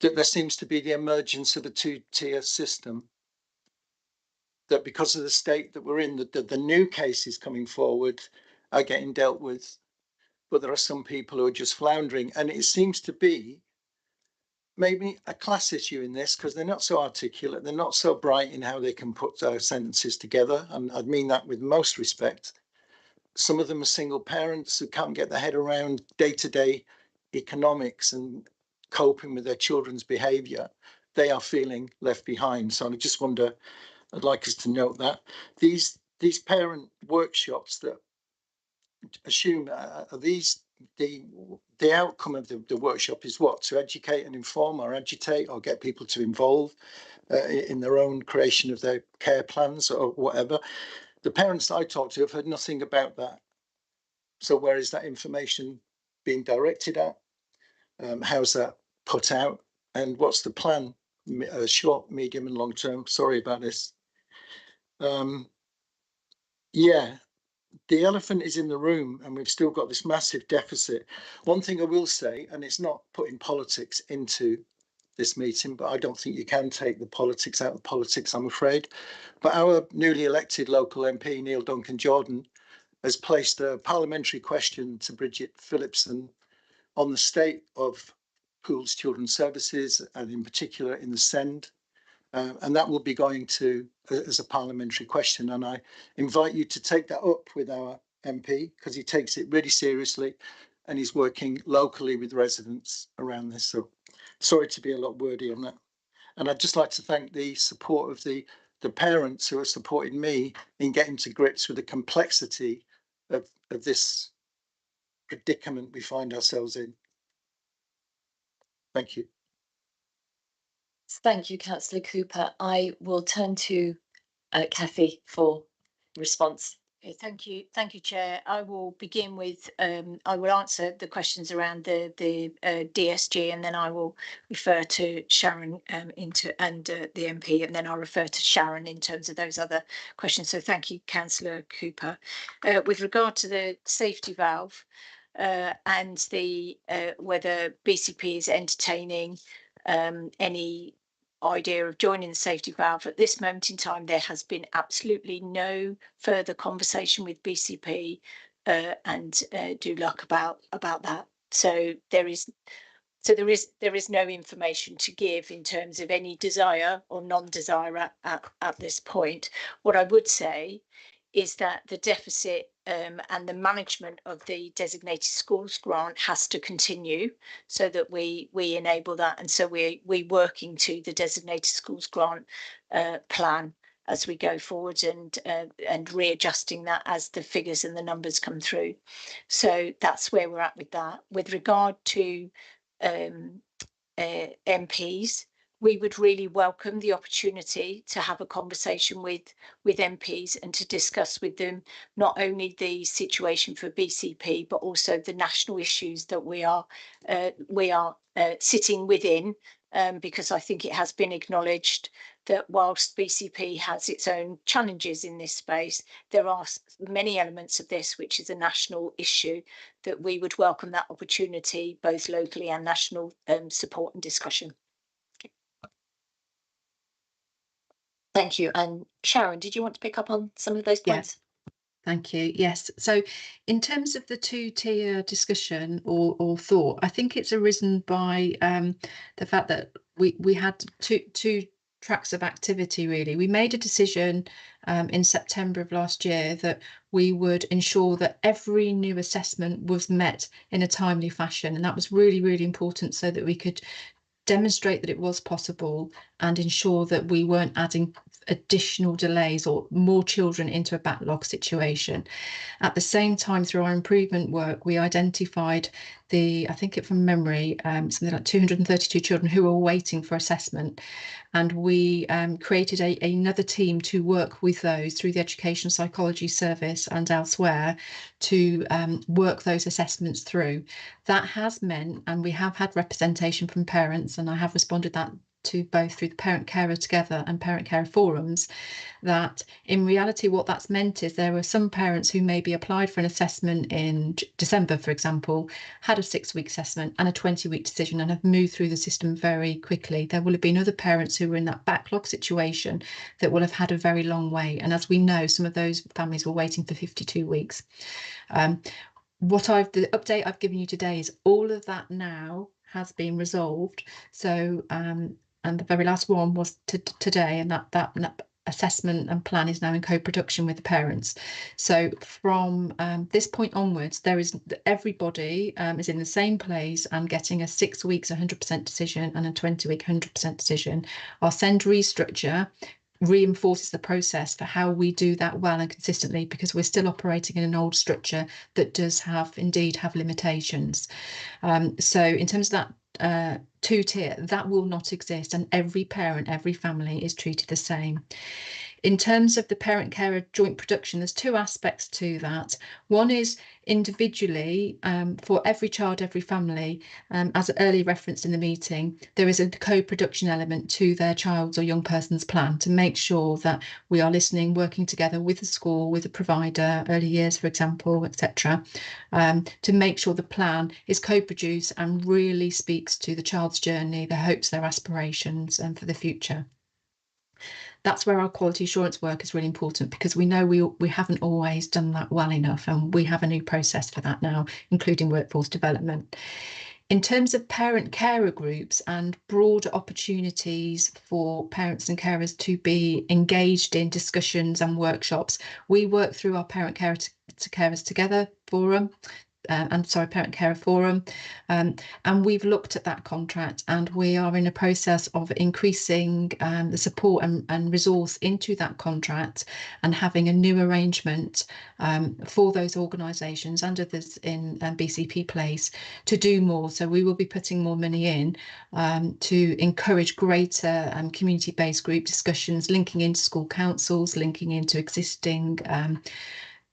S3: that there seems to be the emergence of a two-tier system, that because of the state that we're in, the new cases coming forward are getting dealt with, but there are some people who are just floundering. And it seems to be maybe a class issue in this because they're not so articulate, they're not so bright in how they can put sentences together. And I'd mean that with most respect. Some of them are single parents who can't get their head around day-to-day economics and coping with their children's behaviour. They are feeling left behind. So I just wonder, I'd like us to note that these parent workshops that assume are these the outcome of the workshop is what? To educate and inform or agitate or get people to involve in their own creation of their care plans or whatever. The parents that I talk to have heard nothing about that. So where is that information being directed at? How's that put out? And what's the plan? Short, medium and long term. Sorry about this. Yeah, the elephant is in the room and we've still got this massive deficit. One thing I will say, and it's not putting politics into this meeting, but I don't think you can take the politics out of politics, I'm afraid. But our newly elected local MP, Neil Duncan-Jordan, has placed a parliamentary question to Bridget Phillipson on the state of Pools Children's Services and in particular in the SEND. And that will be going to as a parliamentary question. And I invite you to take that up with our MP because he takes it really seriously and he's working locally with residents around this. So sorry to be a lot wordy on that. And I'd just like to thank the support of the parents who are supporting me in getting to grips with the complexity of this predicament we find ourselves in. Thank you.
S4: Thank you, Councillor Cooper. I will turn to Kathy for response.
S15: Okay, thank you, Chair. I will begin with, I will answer the questions around the DSG, and then I will refer to Sharon and the MP, and then I'll refer to Sharon in terms of those other questions. So thank you, Councillor Cooper. With regard to the safety valve and the whether BCP is entertaining any idea of joining the safety valve, at this moment in time there has been absolutely no further conversation with BCP and do luck about that. So there is no information to give in terms of any desire or non-desire at this point. What I would say is that the deficit and the management of the designated schools grant has to continue so that we enable that. And so we're working to the designated schools grant plan as we go forward and readjusting that as the figures and the numbers come through. So that's where we're at with that. With regard to MPs, we would really welcome the opportunity to have a conversation with MPs and to discuss with them not only the situation for BCP but also the national issues that we are sitting within, because I think it has been acknowledged that whilst BCP has its own challenges in this space, there are many elements of this which is a national issue that we would welcome that opportunity, both locally and national support and discussion. Thank you. And Sharon, did you want to pick up on some of those points?
S14: Thank you. Yes. So in terms of the two-tier discussion or thought, I think it's arisen by the fact that we had two tracks of activity, really. We made a decision in September of last year that we would ensure that every new assessment was met in a timely fashion. And that was really, really important so that we could demonstrate that it was possible and ensure that we weren't adding additional delays or more children into a backlog situation. At the same time, through our improvement work, we identified I think it from memory, something like 232 children who were waiting for assessment. And we created another team to work with those through the Education Psychology Service and elsewhere to work those assessments through. That has meant, and we have had representation from parents, and I have responded that to both through the Parent Carer Together and Parent Carer Forums, that in reality what that's meant is there were some parents who maybe applied for an assessment in December, for example, had a 6-week assessment and a 20-week decision and have moved through the system very quickly. There will have been other parents who were in that backlog situation that will have had a very long wait. And as we know, some of those families were waiting for 52 weeks. The update I've given you today is all of that now has been resolved. So and the very last one was today, and that assessment and plan is now in co-production with the parents. So from this point onwards, everybody is in the same place and getting a 6 weeks 100% decision and a 20-week 100% decision. Our send restructure reinforces the process for how we do that well and consistently, because we're still operating in an old structure that does indeed have limitations. So in terms of that two-tier, that will not exist, and every parent, every family is treated the same. In terms of the parent-carer joint production, there's two aspects to that. One is individually, for every child, every family, as early referenced in the meeting, there is a co-production element to their child's or young person's plan to make sure that we are listening, working together with the school, with the provider, early years, for example, etc., to make sure the plan is co-produced and really speaks to the child's journey, their hopes, their aspirations, and for the future. That's where our quality assurance work is really important, because we know we haven't always done that well enough, and we have a new process for that now, including workforce development. In terms of parent carer groups and broader opportunities for parents and carers to be engaged in discussions and workshops, we work through our Parent Carers Together forum. Parent Carer Forum, and we've looked at that contract, and we are in a process of increasing the support and resource into that contract and having a new arrangement for those organisations and others in BCP Place to do more. So we will be putting more money in to encourage greater community-based group discussions, linking into school councils, linking into existing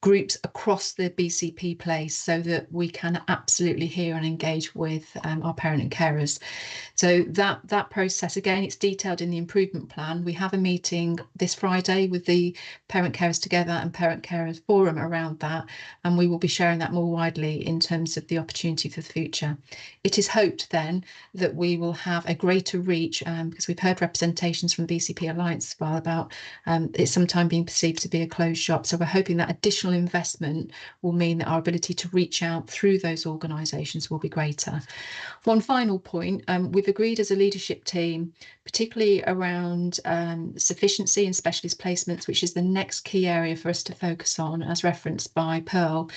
S14: groups across the BCP place so that we can absolutely hear and engage with our parent and carers. So that process, again, it's detailed in the improvement plan. We have a meeting this Friday with the Parent Carers Together and Parent Carers Forum around that, and we will be sharing that more widely in terms of the opportunity for the future. It is hoped then that we will have a greater reach, because we've heard representations from the BCP Alliance as well about it sometimes being perceived to be a closed shop. So we're hoping that additional investment will mean that our ability to reach out through those organisations will be greater. One final point, we've agreed as a leadership team, particularly around sufficiency and specialist placements, which is the next key area for us to focus on, as referenced by Pearl.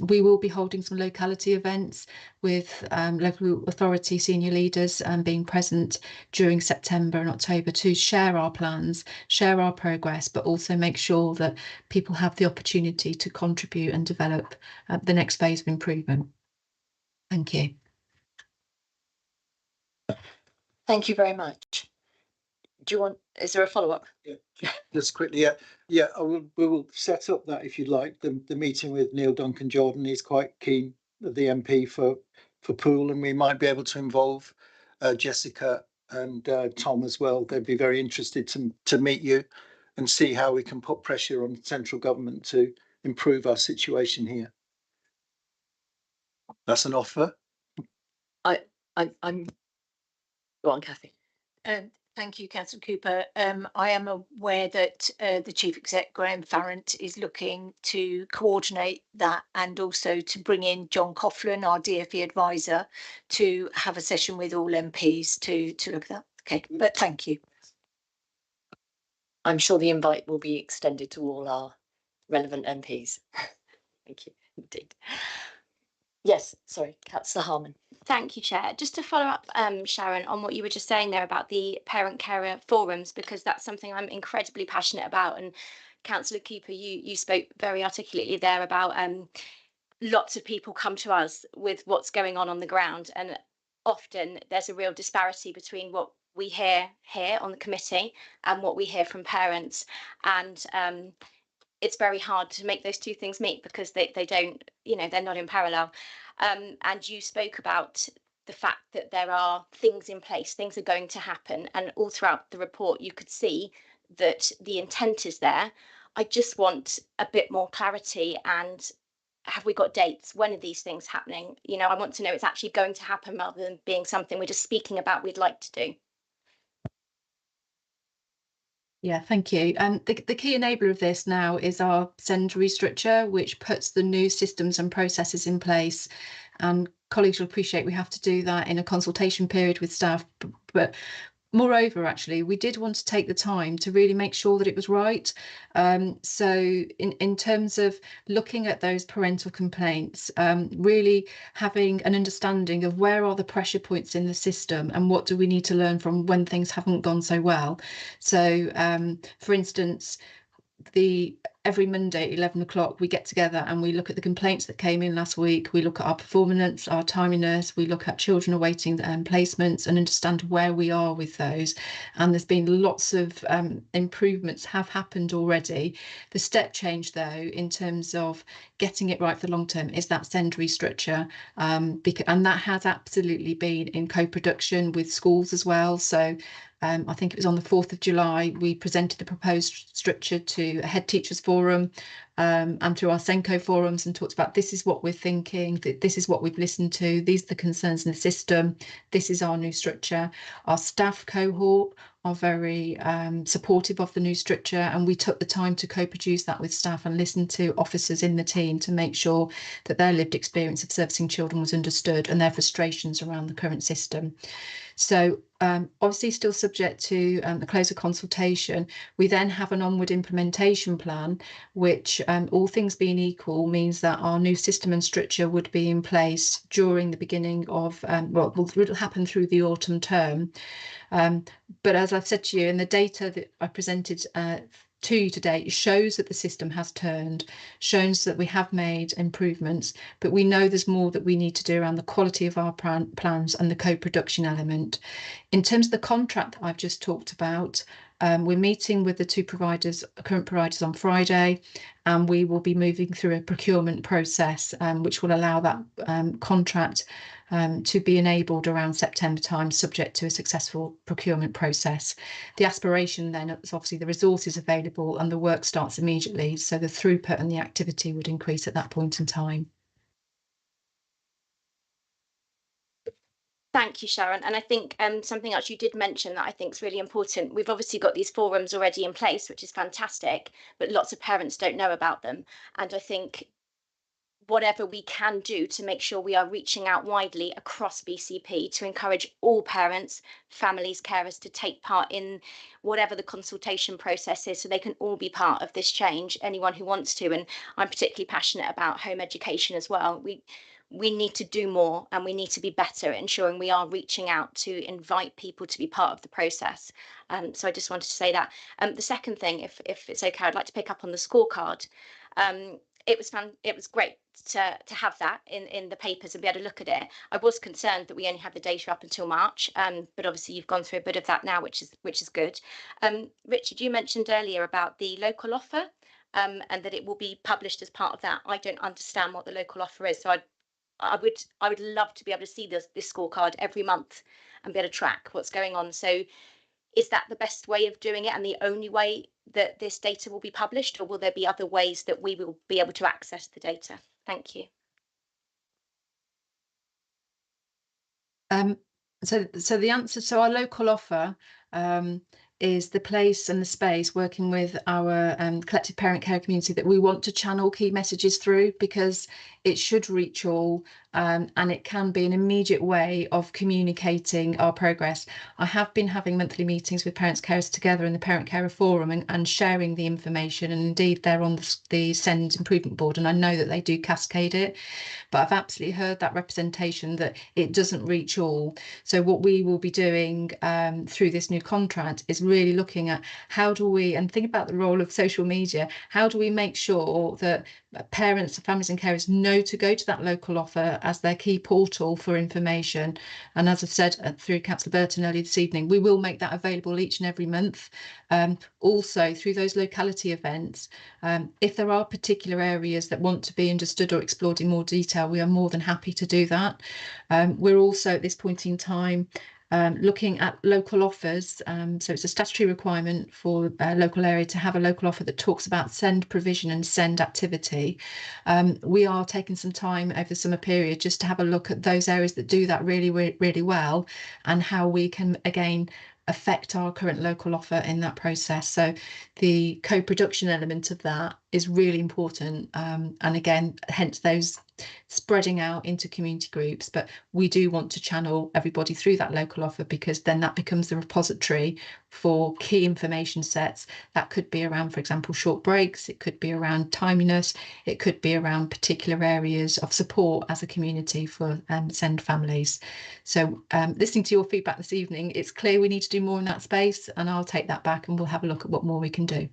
S14: We will be holding some locality events with local authority senior leaders being present during September and October to share our plans, share our progress, but also make sure that people have the opportunity to contribute and develop the next phase of improvement. Thank you.
S15: Thank you very much. Is there a follow-up?
S3: Yeah, just quickly, we will set up that, if you'd like, the meeting with Neil Duncan Jordan. He's quite keen, the MP for Poole, and we might be able to involve Jessica and Tom as well. They'd be very interested to meet you and see how we can put pressure on central government to improve our situation here. That's an offer.
S15: I'm go on, Kathy. Thank you, Councillor Cooper. I am aware that the Chief Exec, Graham Farrant, is looking to coordinate that and also to bring in John Coughlin, our DfE advisor, to have a session with all MPs to look at that. Okay, but thank you.
S4: I'm sure the invite will be extended to all our relevant MPs. Thank you, indeed. Yes, sorry, Councillor Harman.
S8: Thank you, Chair. Just to follow up, Sharon, on what you were just saying there about the parent carer forums, because that's something I'm incredibly passionate about. And Councillor Cooper, you spoke very articulately there about lots of people come to us with what's going on the ground, and often there's a real disparity between what we hear here on the committee and what we hear from parents, and it's very hard to make those two things meet because they don't, they're not in parallel. And you spoke about the fact that there are things in place, things are going to happen, and all throughout the report you could see that the intent is there. I just want a bit more clarity, and have we got dates? When are these things happening? I want to know it's actually going to happen rather than being something we're just speaking about we'd like to do.
S14: Yeah, thank you. The key enabler of this now is our SEND restructure, which puts the new systems and processes in place. And colleagues will appreciate we have to do that in a consultation period with staff. But moreover, actually, we did want to take the time to really make sure that it was right. So in terms of looking at those parental complaints, really having an understanding of where are the pressure points in the system and what do we need to learn from when things haven't gone so well. So, for instance, every Monday at 11 o'clock we get together and we look at the complaints that came in last week. We look at our performance, our timeliness, we look at children awaiting placements and understand where we are with those. And there's been lots of improvements have happened already. The step change though in terms of getting it right for the long term is that SEND restructure, and that has absolutely been in co-production with schools as well. So I think it was on the 4th of July, we presented the proposed structure to a head teachers forum and through our Senko forums and talked about this is what we're thinking, this is what we've listened to, these are the concerns in the system, this is our new structure. Our staff cohort are very supportive of the new structure, and we took the time to co-produce that with staff and listen to officers in the team to make sure that their lived experience of servicing children was understood and their frustrations around the current system. So obviously still subject to the close of consultation. We then have an onward implementation plan, which all things being equal means that our new system and structure would be in place during the beginning of, it'll happen through the autumn term. But as I've said to you, in the data that I presented to you today, shows that the system has turned, shows that we have made improvements, but we know there's more that we need to do around the quality of our plans and the co-production element. In terms of the contract that I've just talked about, We're meeting with the two providers, current providers, on Friday, and we will be moving through a procurement process, which will allow that contract to be enabled around September time, subject to a successful procurement process. The aspiration then is obviously the resources available and the work starts immediately, so the throughput and the activity would increase at that point in time.
S8: Thank you, Sharon. And I think something else you did mention that I think is really important. We've obviously got these forums already in place, which is fantastic, but lots of parents don't know about them. And I think whatever we can do to make sure we are reaching out widely across BCP to encourage all parents, families, carers to take part in whatever the consultation process is, so they can all be part of this change, anyone who wants to. And I'm particularly passionate about home education as well. We need to do more, and we need to be better at ensuring we are reaching out to invite people to be part of the process. So I just wanted to say that. The second thing, if it's okay, I'd like to pick up on the scorecard. It was great to have that in the papers and be able to look at it. I was concerned that we only had the data up until March, but obviously you've gone through a bit of that now, which is good. Richard, you mentioned earlier about the local offer, and that it will be published as part of that. I don't understand what the local offer is, so I would love to be able to see this scorecard every month and be able to track what's going on. So is that the best way of doing it and the only way that this data will be published, or will there be other ways that we will be able to access the data? Thank you.
S14: So the answer to our local offer is the place and the space working with our collective parent care community that we want to channel key messages through, because it should reach all, and it can be an immediate way of communicating our progress. I have been having monthly meetings with parents carers together in the Parent Carer Forum and sharing the information, and indeed they're on the SEND improvement board, and I know that they do cascade it, but I've absolutely heard that representation that it doesn't reach all. So what we will be doing through this new contract is really looking at how do we, and think about the role of social media, how do we make sure that parents, families and carers know to go to that local offer as their key portal for information. And as I said through Councillor Burton earlier this evening, we will make that available each and every month. Also through those locality events, if there are particular areas that want to be understood or explored in more detail, we are more than happy to do that. We're also at this point in time looking at local offers. So it's a statutory requirement for a local area to have a local offer that talks about SEND provision and SEND activity. We are taking some time over the summer period just to have a look at those areas that do that really well, and how we can again affect our current local offer in that process. So the co-production element of that is really important, and again, hence those spreading out into community groups. But we do want to channel everybody through that local offer, because then that becomes the repository for key information sets. That could be around, for example, short breaks, it could be around timeliness, it could be around particular areas of support as a community for SEND families. So listening to your feedback this evening, it's clear we need to do more in that space, and I'll take that back and we'll have a look at what more we can do.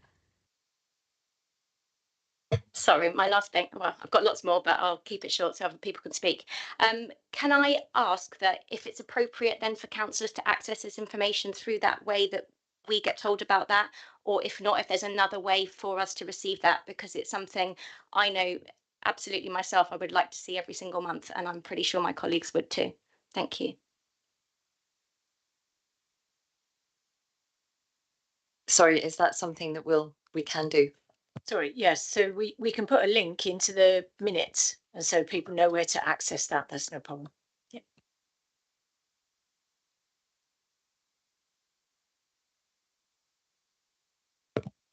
S8: Sorry, my last thing, well, I've got lots more, but I'll keep it short so other people can speak. Can I ask that if it's appropriate then for councillors to access this information through that way that we get told about that, or if not, if there's another way for us to receive that, because it's something I know absolutely myself I would like to see every single month, and I'm pretty sure my colleagues would too. Thank you.
S4: Sorry, is that something that we can do?
S15: Sorry, yes, so we can put a link into the minutes, and so people know where to access that. That's no problem. Yeah.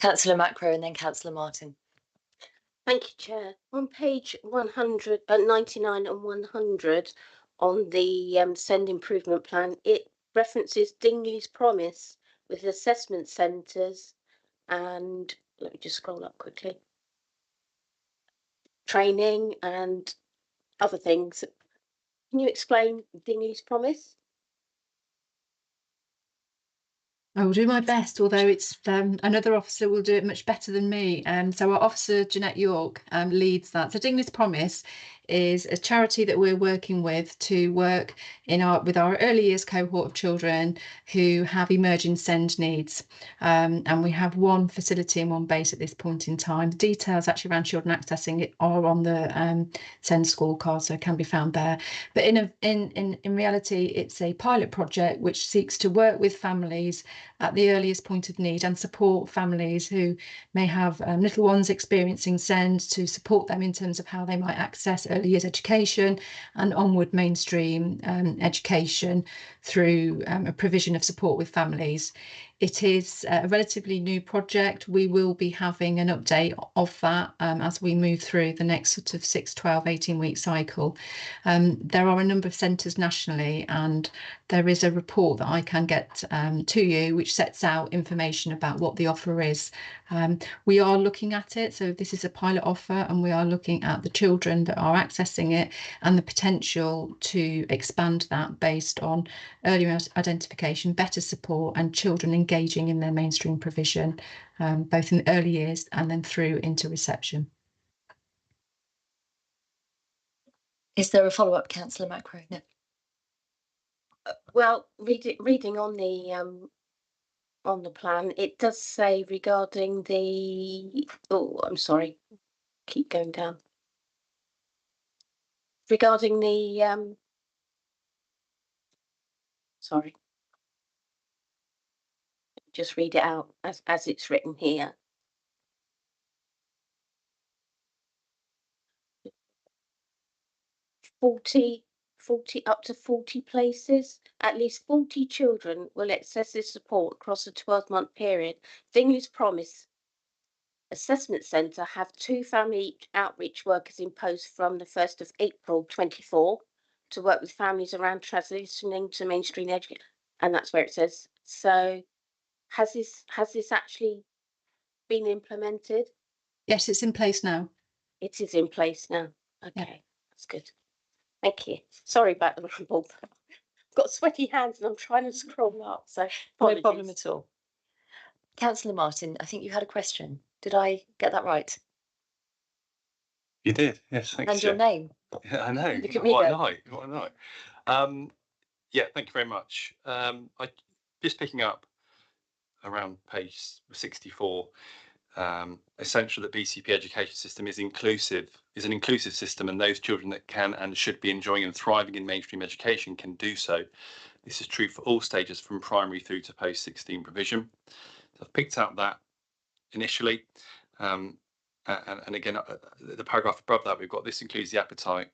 S4: Councillor Macro and then Councillor Martin.
S12: Thank you, Chair. On page 99 and 100 on the SEND improvement plan, it references Dingley's promise with assessment centres, and let me just scroll up quickly. Training and other things. Can you explain Dingley's promise?
S14: I will do my best, although it's another officer will do it much better than me. So our officer, Jeanette York, leads that. So Dingley's promise is a charity that we're working with to work with our early years cohort of children who have emerging SEND needs. And we have one facility and one base at this point in time. The details actually around children accessing it are on the SEND scorecard, so it can be found there. But in reality, it's a pilot project which seeks to work with families at the earliest point of need and support families who may have little ones experiencing SEND, to support them in terms of how they might access early years education and onward mainstream education through a provision of support with families. It is a relatively new project. We will be having an update of that as we move through the next sort of 6, 12, 18-week cycle. There are a number of centres nationally, and there is a report that I can get to you which sets out information about what the offer is. We are looking at it, so this is a pilot offer, and we are looking at the children that are accessing it and the potential to expand that based on earlier identification, better support, and children engaging in their mainstream provision, both in the early years and then through into reception.
S4: Is there a follow-up, Councillor Macro? No.
S12: Well, reading on the plan, it does say regarding the, oh, I'm sorry, keep going down. Regarding the, sorry, just read it out as it's written here. Up to 40 places, at least 40 children will access this support across a 12-month period. Fingers Promise Assessment Centre have 2 family outreach workers in post from the 1st of April 24 to work with families around transitioning to mainstream education, and that's where it says. So has this actually been implemented?
S14: Yes, it's in place now.
S12: It is in place now. Okay,
S14: yeah.
S12: That's good. Thank you. Sorry about the rumble. I've got sweaty hands and I'm trying to scroll up, so
S4: no problem at all. Councillor Martin, I think you had a question. Did I get that right?
S16: You did, yes, thanks.
S4: And your name?
S16: Yeah, I know.
S4: Look at me go.
S16: What a night. Yeah, thank you very much. I just picking up around page 64. Essential that BCP education system is an inclusive system, and those children that can and should be enjoying and thriving in mainstream education can do so. This is true for all stages from primary through to post-16 provision. So I've picked out that initially, and again, the paragraph above that, we've got this includes the appetite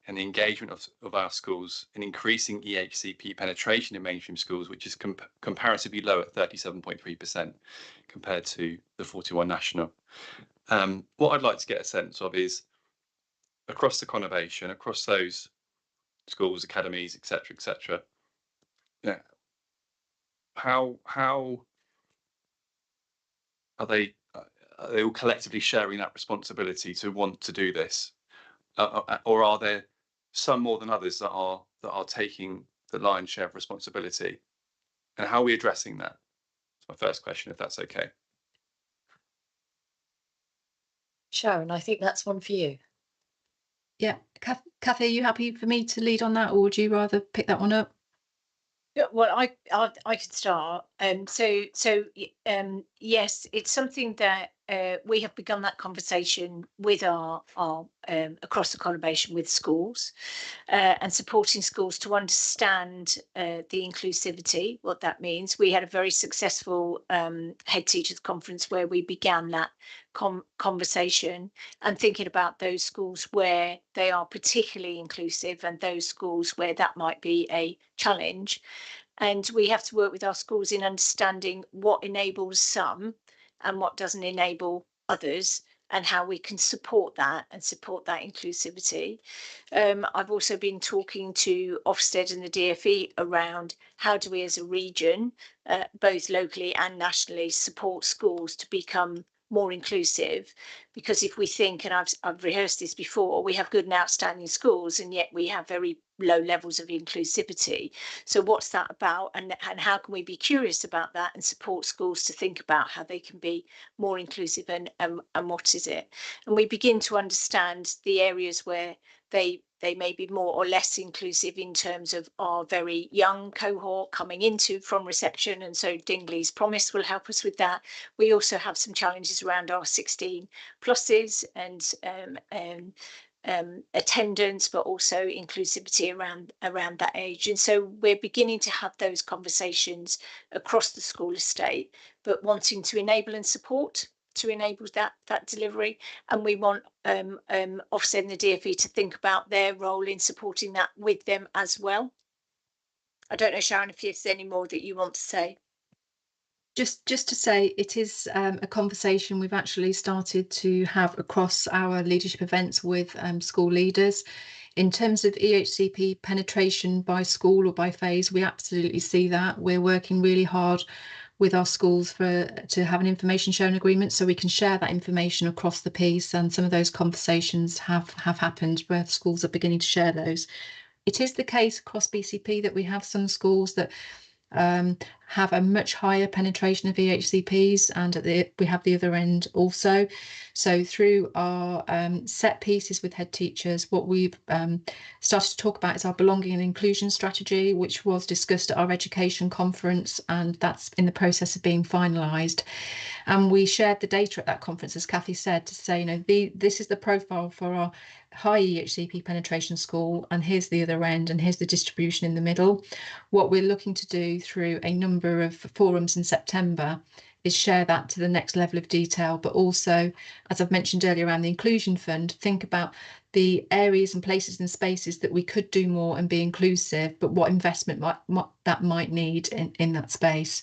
S16: and the engagement of our schools in increasing EHCP penetration in mainstream schools, which is comparatively low at 37.3% compared to the 41 national. What I'd like to get a sense of is, across the conurbation, across those schools, academies, etc., yeah, how are they all collectively sharing that responsibility to want to do this, or are there some more than others that are taking the lion's share of responsibility, and how are we addressing that? That's my first question, if that's okay.
S4: Sharon, I think that's one for you.
S14: Yeah, Kathy, are you happy for me to lead on that, or would you rather pick that one up?
S15: Yeah, well, I could start. Yes, it's something that we have begun that conversation with our across the conurbation with schools, and supporting schools to understand the inclusivity, what that means. We had a very successful head teachers conference where we began that conversation and thinking about those schools where they are particularly inclusive and those schools where that might be a challenge. And we have to work with our schools in understanding what enables some and what doesn't enable others, and how we can support that and support that inclusivity. I've also been talking to Ofsted and the DfE around how do we as a region, both locally and nationally, support schools to become more inclusive, because if we think, and I've rehearsed this before, we have good and outstanding schools and yet we have very low levels of inclusivity. So what's that about, and how can we be curious about that and support schools to think about how they can be more inclusive, and what is it? And we begin to understand the areas where they may be more or less inclusive in terms of our very young cohort coming into from reception, and so Dingley's Promise will help us with that. We also have some challenges around our 16 pluses and attendance, but also inclusivity around that age. And so we're beginning to have those conversations across the school estate, but wanting to enable and support to enable that delivery. And we want Ofsted and the DfE to think about their role in supporting that with them as well. I don't know, Sharon, if there's any more that you want to say.
S14: Just to say, it is a conversation we've actually started to have across our leadership events with school leaders. In terms of EHCP penetration by school or by phase, we absolutely see that. We're working really hard with our schools to have an information sharing agreement so we can share that information across the piece, and some of those conversations have happened where schools are beginning to share those. It is the case across BCP that we have some schools that have a much higher penetration of EHCPs, and we have the other end also. So through our set pieces with head teachers, what we've started to talk about is our belonging and inclusion strategy, which was discussed at our education conference, and that's in the process of being finalised. And we shared the data at that conference, as Kathy said, to say, you know, this is the profile for our high EHCP penetration school, and here's the other end, and here's the distribution in the middle. What we're looking to do through a number of forums in September is share that to the next level of detail, but also, as I've mentioned earlier around the Inclusion Fund, think about the areas and places and spaces that we could do more and be inclusive, but what investment that might need in that space.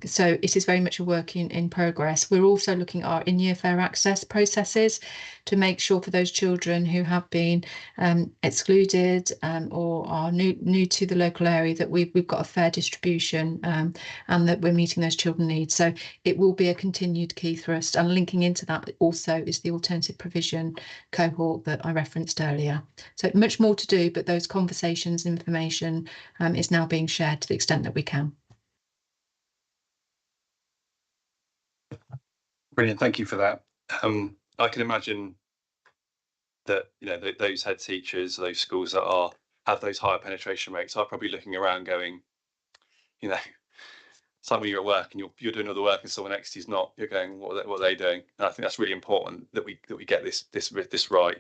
S14: So it is very much a work in progress. We're also looking at our in-year fair access processes to make sure for those children who have been excluded or are new to the local area that we've got a fair distribution and that we're meeting those children's needs. So it will be a continued key thrust, and linking into that also is the alternative provision cohort that I referenced earlier. So much more to do, but those conversations and information is now being shared to the extent that we can.
S16: Brilliant, thank you for that. I can imagine that, you know, those head teachers, those schools that have those higher penetration rates are probably looking around going, you know, it's like when you're at work and you're doing all the work and someone next to you's not, you're going, what are they doing? And I think that's really important that we get this right.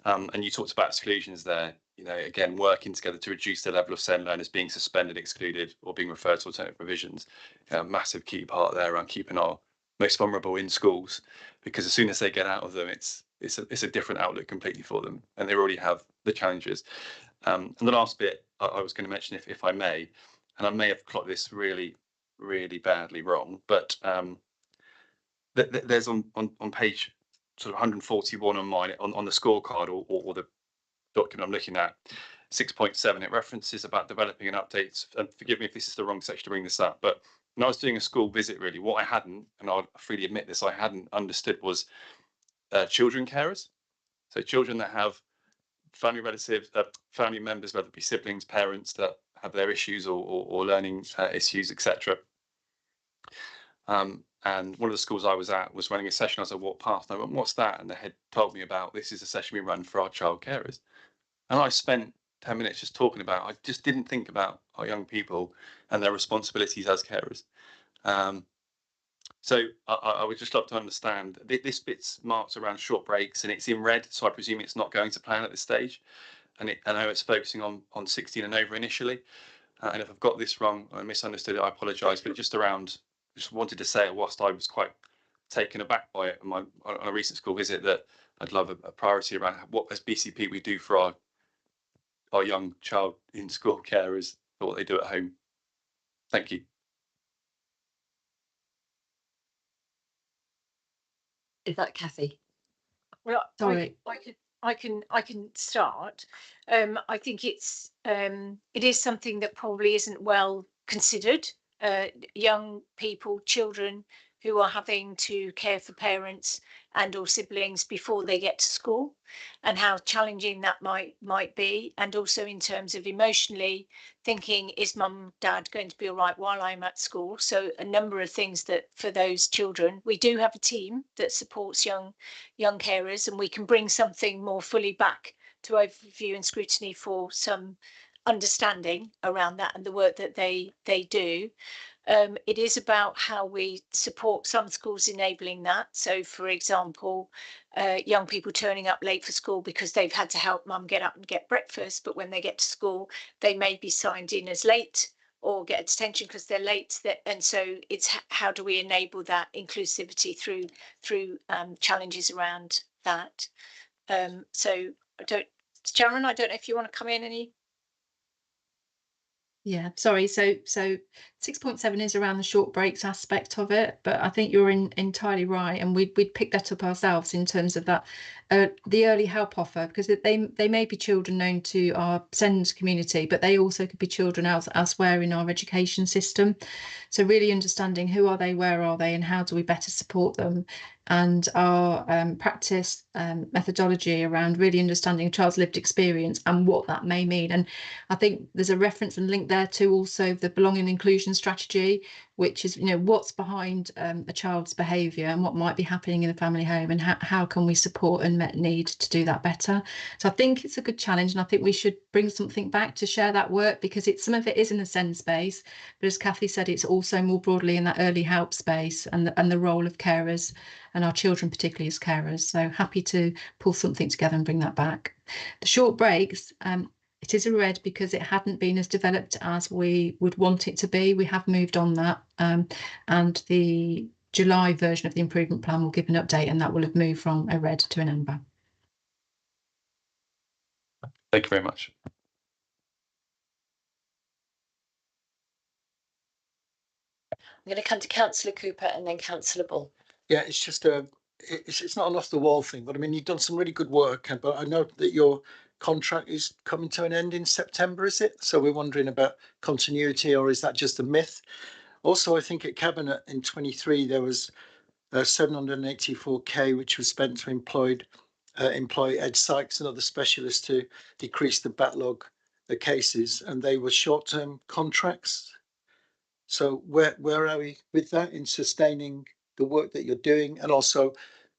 S16: And you talked about exclusions there, you know, again, working together to reduce the level of SEND learners being suspended, excluded, or being referred to alternative provisions. A massive key part there around keeping our most vulnerable in schools, because as soon as they get out of them, it's a different outlook completely for them, and they already have the challenges. And the last bit I was going to mention, if I may, and I may have clocked this really badly wrong, but there's on page sort of 141 on mine on the scorecard or the document I'm looking at, 6.7, it references about developing and updates, and forgive me if this is the wrong section to bring this up, but when I was doing a school visit, really what I hadn't, and I'll freely admit this, I hadn't understood was children carers. So children that have family relatives, family members, whether it be siblings, parents that have their issues or learning issues, etc. And one of the schools I was at was running a session. I was like, what path? And I went, what's that? And the head told me about, this is a session we run for our child carers. And I spent 10 minutes just talking about, I just didn't think about our young people and their responsibilities as carers. So I would just love to understand, this bit's marked around short breaks and it's in red, so I presume it's not going to plan at this stage. And I know it's focusing on 16 and over initially. And if I've got this wrong, I misunderstood it, I apologise, but just wanted to say, whilst I was quite taken aback by it on a recent school visit, that I'd love a priority around what as BCP we do for our young child in school carers for what they do at home. Thank you.
S13: Is that Kathy?
S15: Well,
S13: sorry,
S15: I can start. I think it is something that probably isn't well considered. Young people, children who are having to care for parents and or siblings before they get to school, and how challenging that might be, and also in terms of emotionally thinking, is mum, dad going to be all right while I'm at school? So a number of things that for those children, we do have a team that supports young carers, and we can bring something more fully back Overview and Scrutiny for some understanding around that and the work that they do. It is about how we support some schools enabling that. So, for example, young people turning up late for school because they've had to help mum get up and get breakfast, but when they get to school, they may be signed in as late or get a detention because they're late. And so it's how do we enable that inclusivity through challenges around that. So Sharon, I don't know if you want to come in any.
S14: Yeah, sorry. So 6.7 is around the short breaks aspect of it, but I think you're entirely right, and we'd pick that up ourselves in terms of that the early help offer, because they may be children known to our SEND community, but they also could be children elsewhere in our education system. So really understanding who are they, where are they, and how do we better support them. And our practice methodology around really understanding a child's lived experience and what that may mean. And I think there's a reference and link there to also the belonging and inclusion strategy, which is, what's behind a child's behaviour and what might be happening in the family home, and how can we support unmet need to do that better. So I think it's a good challenge, and I think we should bring something back to share that work, because some of it is in the SEND space, but as Kathy said, it's also more broadly in that early help space and the role of carers and our children, particularly as carers. So happy to pull something together and bring that back. The short breaks, it is a red because it hadn't been as developed as we would want it to be. We have moved on that, and the July version of the improvement plan will give an update, and that will have moved from a red to an amber.
S16: Thank you very much.
S4: I'm going to come to Councillor Cooper and then Councillor Bull.
S3: Yeah, it's just it's not an off the wall thing, but I mean, you've done some really good work, but I know that your contract is coming to an end in September, is it? So we're wondering about continuity, or is that just a myth? Also, I think at Cabinet in 23 there was 784k which was spent to employ Ed Sykes and other specialists to decrease the backlog of cases, and they were short-term contracts. So where are we with that in sustaining the work that you're doing? And also,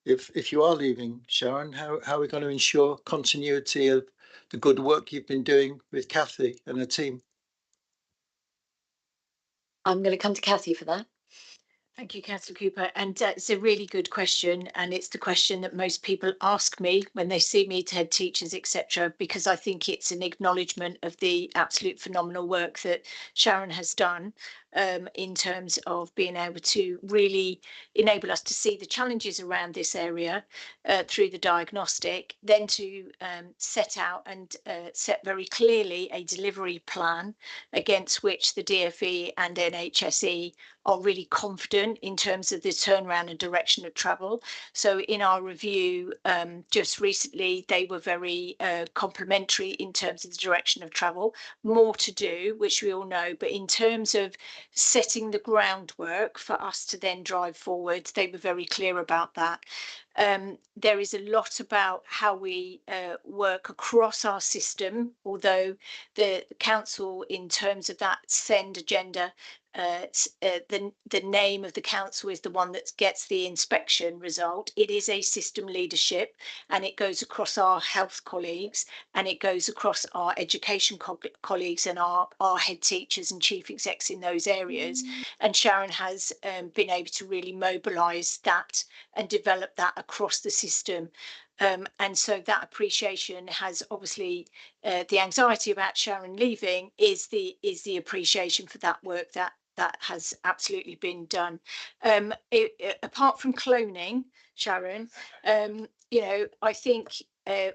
S3: if you are leaving, Sharon, how are we going to ensure continuity of the good work you've been doing with Kathy and her team?
S4: I'm going to come to Kathy for that.
S15: Thank you, Councillor Cooper. And it's a really good question. And it's the question that most people ask me when they see me, head teachers, etc., because I think it's an acknowledgement of the absolute phenomenal work that Sharon has done in terms of being able to really enable us to see the challenges around this area through the diagnostic, then to set out and set very clearly a delivery plan against which the DfE and NHSE are really confident in terms of the turnaround and direction of travel. So in our review just recently, they were very complimentary in terms of the direction of travel. More to do, which we all know, but in terms of setting the groundwork for us to then drive forward, they were very clear about that. There is a lot about how we work across our system, although the council, in terms of that SEND agenda, the name of the council is the one that gets the inspection result. It is a system leadership, and it goes across our health colleagues, and it goes across our education colleagues and our head teachers and chief execs in those areas. And Sharon has been able to really mobilise that and develop that across the system. And so that appreciation has obviously the anxiety about Sharon leaving is the appreciation for that work that has absolutely been done. Apart from cloning, Sharon, I think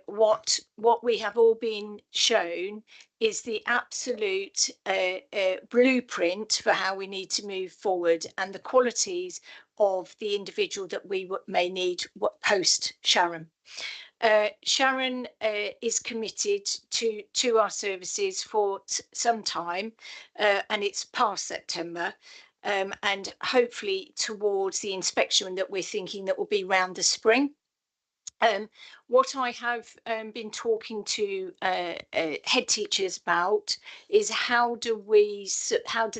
S15: what we have all been shown is the absolute blueprint for how we need to move forward, and the qualities of the individual that we may need post Sharon. Sharon is committed to our services for some time, and it's past September, and hopefully towards the inspection that we're thinking that will be around the spring. What I have been talking to head teachers about is how do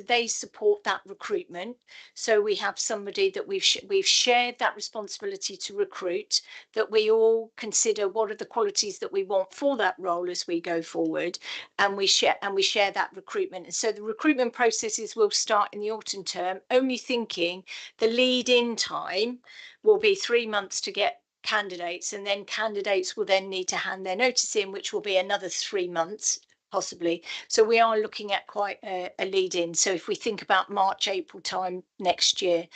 S15: they support that recruitment? So we have somebody that we've shared that responsibility to recruit, that we all consider what are the qualities that we want for that role as we go forward, and we share that recruitment. And so the recruitment processes will start in the autumn term, only thinking the lead-in time will be 3 months to get candidates, and then candidates will then need to hand their notice in, which will be another 3 months possibly. So we are looking at quite a lead in. So if we think about March, April time next year,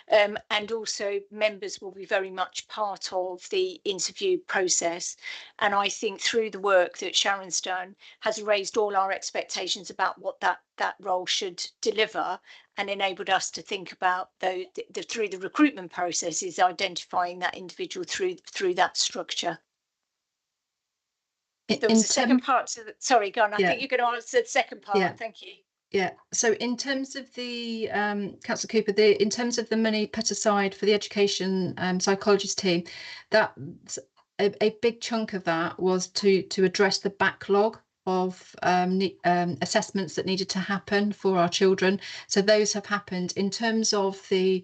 S15: and also members will be very much part of the interview process. And I think through the work that Sharon's done has raised all our expectations about what that role should deliver, and enabled us to think about through the recruitment process is identifying that individual through that structure. There was a second part to the, sorry, go on. I think you're going to answer the second part. Yeah. Thank you.
S14: Yeah. So in terms of the Councillor Cooper, in terms of the money put aside for the education psychologist team, that a big chunk of that was to address the backlog of assessments that needed to happen for our children. So those have happened. In terms of the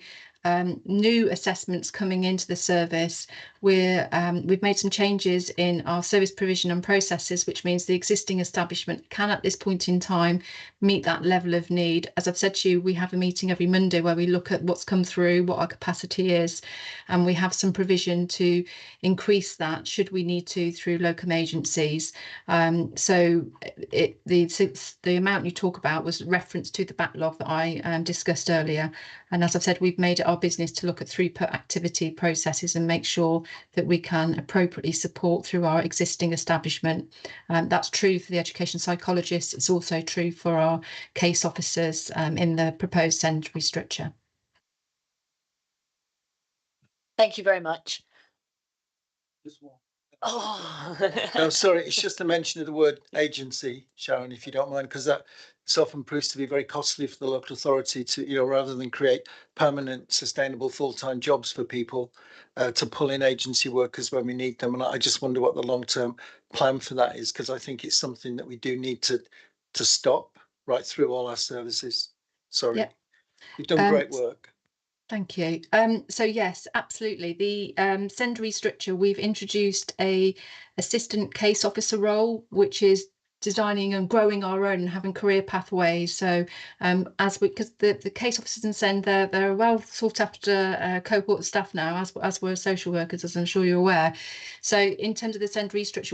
S14: new assessments coming into the service, we've made some changes in our service provision and processes, which means the existing establishment can at this point in time meet that level of need. As I've said to you, we have a meeting every Monday where we look at what's come through, what our capacity is, and we have some provision to increase that should we need to through locum agencies. So the amount you talk about was reference to the backlog that I discussed earlier. And as I've said, we've made it our business to look at throughput activity processes and make sure that we can appropriately support through our existing establishment. That's true for the education psychologists. It's also true for our case officers in the proposed secondary structure.
S15: Thank you very much. Oh,
S3: no, sorry, it's just a mention of the word agency, Sharon, if you don't mind, because that often proves to be very costly for the local authority to, rather than create permanent, sustainable full-time jobs for people, to pull in agency workers when we need them. And I just wonder what the long-term plan for that is, because I think it's something that we do need to stop right through all our services. Sorry, yep. You've done great work.
S14: Thank you. So yes, absolutely. The secondary structure, we've introduced a assistant case officer role, which is designing and growing our own and having career pathways. So because the case officers in SEND, they're a well sought after cohort of staff now, as were social workers, as I'm sure you're aware. So in terms of the SEND restructure,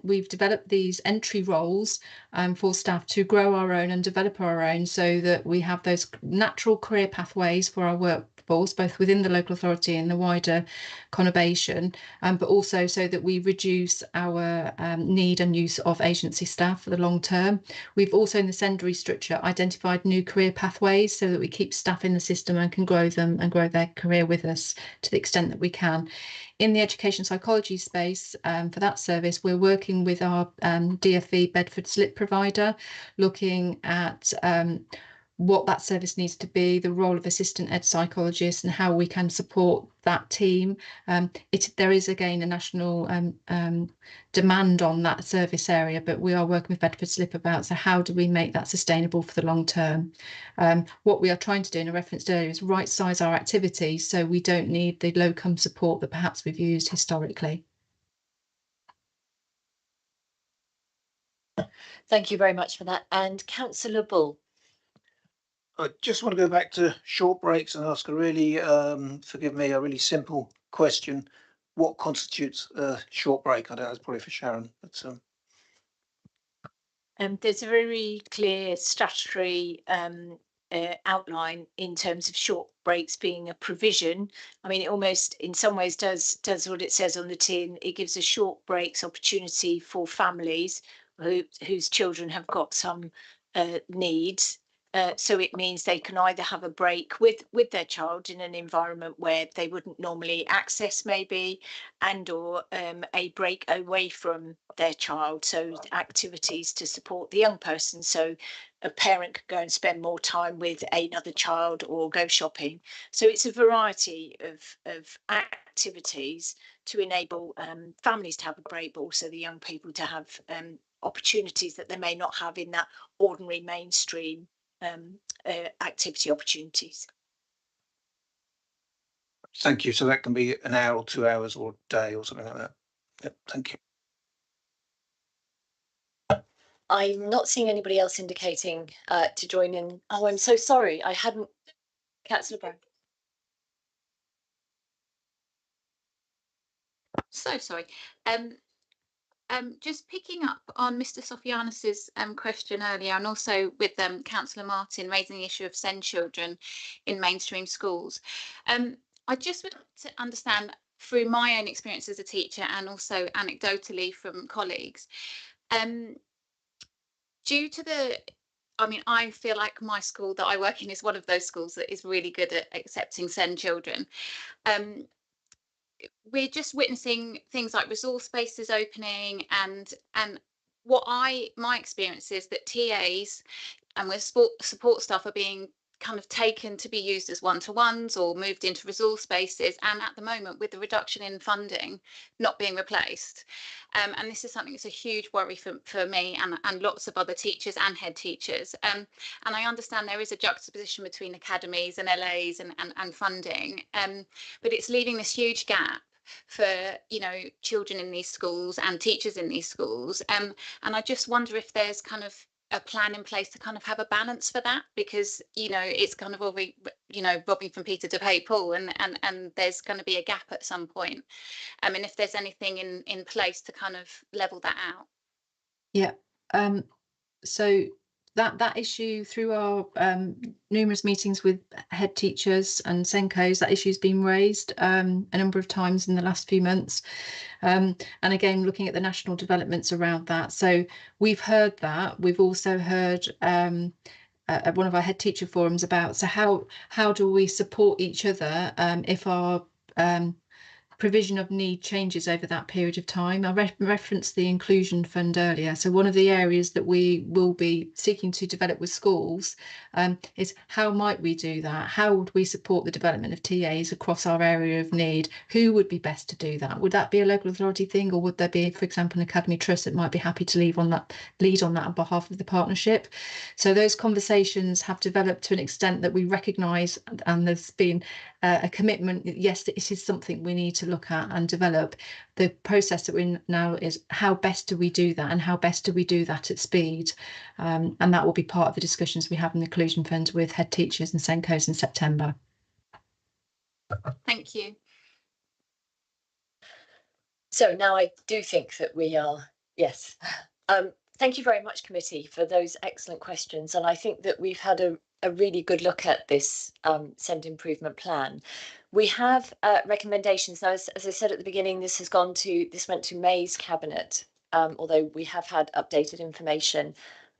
S14: we've developed these entry roles for staff to grow our own and develop our own, so that we have those natural career pathways for our workforce, both within the local authority and the wider conurbation, but also so that we reduce our need and use of agency staff for the long term. We've also in the secondary structure identified new career pathways so that we keep staff in the system and can grow them and grow their career with us to the extent that we can. In the education psychology space, for that service, we're working with our DFE Bedford SLIP provider, looking at what that service needs to be, the role of assistant ed psychologists and how we can support that team. There is again a national demand on that service area, but we are working with Bedford SLIP about, so how do we make that sustainable for the long term? What we are trying to do, and I referenced earlier, is right size our activities so we don't need the locum support that perhaps we've used historically.
S15: Thank you very much for that. And Councillor Bull.
S1: I just want to go back to short breaks and ask a really, forgive me, a really simple question. What constitutes a short break? I don't know, it's probably for Sharon. But,
S15: there's a very clear statutory outline in terms of short breaks being a provision. I mean, it almost in some ways does what it says on the tin. It gives a short breaks opportunity for families whose children have got some needs. So it means they can either have a break with their child in an environment where they wouldn't normally access maybe, and or a break away from their child. So activities to support the young person. So a parent could go and spend more time with another child or go shopping. So it's a variety of activities to enable families to have a break, but also the young people to have opportunities that they may not have in that ordinary mainstream activity opportunities.
S1: Thank you. So that can be an hour or 2 hours or a day or something like that. Yep, thank you.
S4: I'm not seeing anybody else indicating to join in. Oh, I'm so sorry. I hadn't. Councillor Brown.
S8: So sorry. Just picking up on Mr. Sofianas's question earlier, and also with Councillor Martin raising the issue of SEND children in mainstream schools. I just would like to understand through my own experience as a teacher and also anecdotally from colleagues, due to the, I mean, I feel like my school that I work in is one of those schools that is really good at accepting SEND children. We're just witnessing things like resource spaces opening, and what my experience is that TAs and with support staff are being kind of taken to be used as one-to-ones or moved into resource spaces, and at the moment with the reduction in funding not being replaced, and this is something that's a huge worry for me and lots of other teachers and head teachers, and I understand there is a juxtaposition between academies and LAs and funding, but it's leaving this huge gap for, you know, children in these schools and teachers in these schools, and I just wonder if there's kind of a plan in place to kind of have a balance for that, because, you know, it's kind of already, you know, robbing from Peter to pay Paul, and there's going to be a gap at some point. I mean, if there's anything in place to kind of level that out.
S14: Yeah. So that issue, through our numerous meetings with head teachers and Senkos, that issue's been raised a number of times in the last few months, and again looking at the national developments around that. So we've heard that. We've also heard at one of our head teacher forums about, so how do we support each other if our provision of need changes over that period of time. I referenced the inclusion fund earlier. So one of the areas that we will be seeking to develop with schools is how might we do that? How would we support the development of TAs across our area of need? Who would be best to do that? Would that be a local authority thing, or would there be, for example, an academy trust that might be happy to lead on that on behalf of the partnership? So those conversations have developed to an extent that we recognise, and there's been a commitment, yes, that it is something we need to look at and develop. The process that we're in now is how best do we do that, and how best do we do that at speed, and that will be part of the discussions we have in the Inclusion Fund with head teachers and Senkos in September.
S8: Thank you.
S4: So now I do think that we are, yes. Thank you very much, committee, for those excellent questions, and I think that we've had a really good look at this SEND improvement plan. We have recommendations. Now, as I said at the beginning, this went to May's cabinet, although we have had updated information.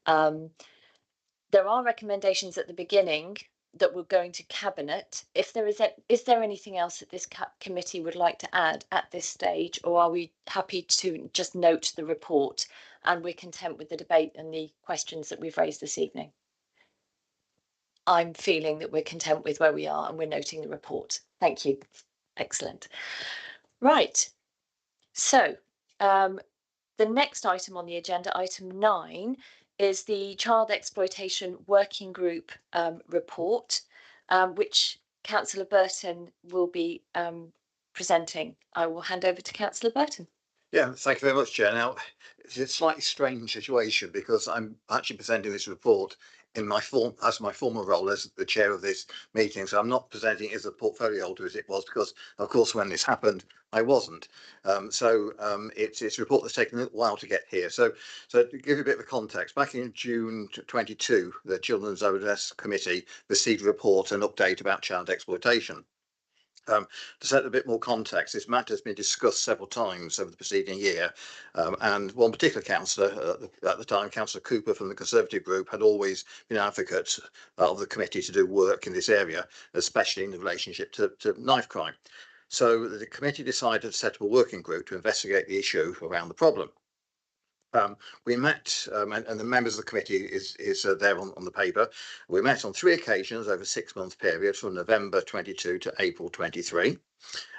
S4: There are recommendations at the beginning that were going to cabinet. If there is there anything else that this committee would like to add at this stage, or are we happy to just note the report and we're content with the debate and the questions that we've raised this evening? I'm feeling that we're content with where we are and we're noting the report. Thank you. Excellent. Right. So the next item on the agenda, item 9, is the Child Exploitation Working Group report, which Councillor Burton will be presenting. I will hand over to Councillor Burton.
S10: Yeah, thank you very much, Chair. Now, it's a slightly strange situation because I'm actually presenting this report in my former role as the chair of this meeting. So I'm not presenting as a portfolio holder as it was, because of course when this happened I wasn't. It's a report that's taken a little while to get here. So to give you a bit of context, back in June 22, the Children's OS Committee received a report and update about child exploitation. To set a bit more context, this matter has been discussed several times over the preceding year, and one particular councillor at the time, Councillor Cooper from the Conservative group, had always been an advocate of the committee to do work in this area, especially in relationship to knife crime. So the committee decided to set up a working group to investigate the issue around the problem. We met, and the members of the committee is there on the paper. We met on 3 occasions over a 6-month period from November 22 to April 23.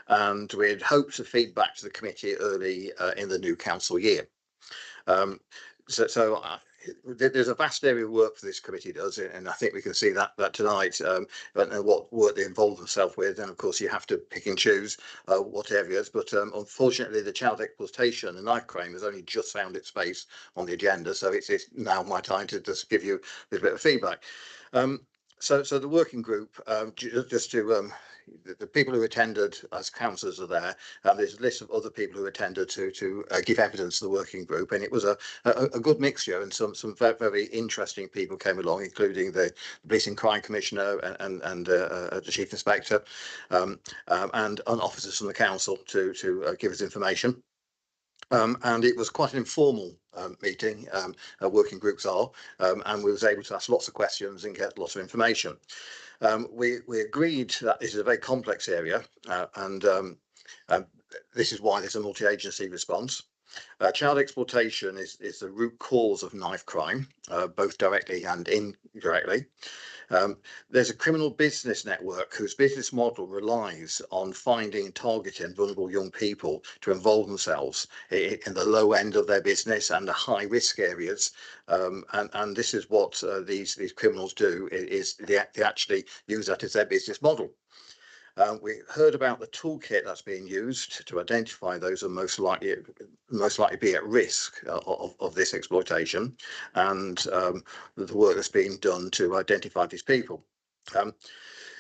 S10: And we had hopes of feedback to the committee early in the new council year. There's a vast area of work for this committee does, and I think we can see that tonight, and what work they involve themselves with. And of course, you have to pick and choose what areas. But unfortunately, the child exploitation and knife crime has only just found its space on the agenda. So it's now my time to just give you a little bit of feedback. So the working group, just to the people who attended as councillors are there. There's a list of other people who attended to give evidence to the working group, and it was a good mixture, and some very, very interesting people came along, including the Police and Crime Commissioner and the Chief Inspector, and officers from the council to give us information. And it was quite an informal meeting, working groups are, and we was able to ask lots of questions and get lots of information. We agreed that this is a very complex area, and this is why there's a multi-agency response. Child exploitation is the root cause of knife crime, both directly and indirectly. There's a criminal business network whose business model relies on finding and targeting vulnerable young people to involve themselves in the low end of their business and the high risk areas. And this is what these criminals do, is they actually use that as their business model. We heard about the toolkit that's being used to identify those who are most likely be at risk of this exploitation, and the work that's being done to identify these people.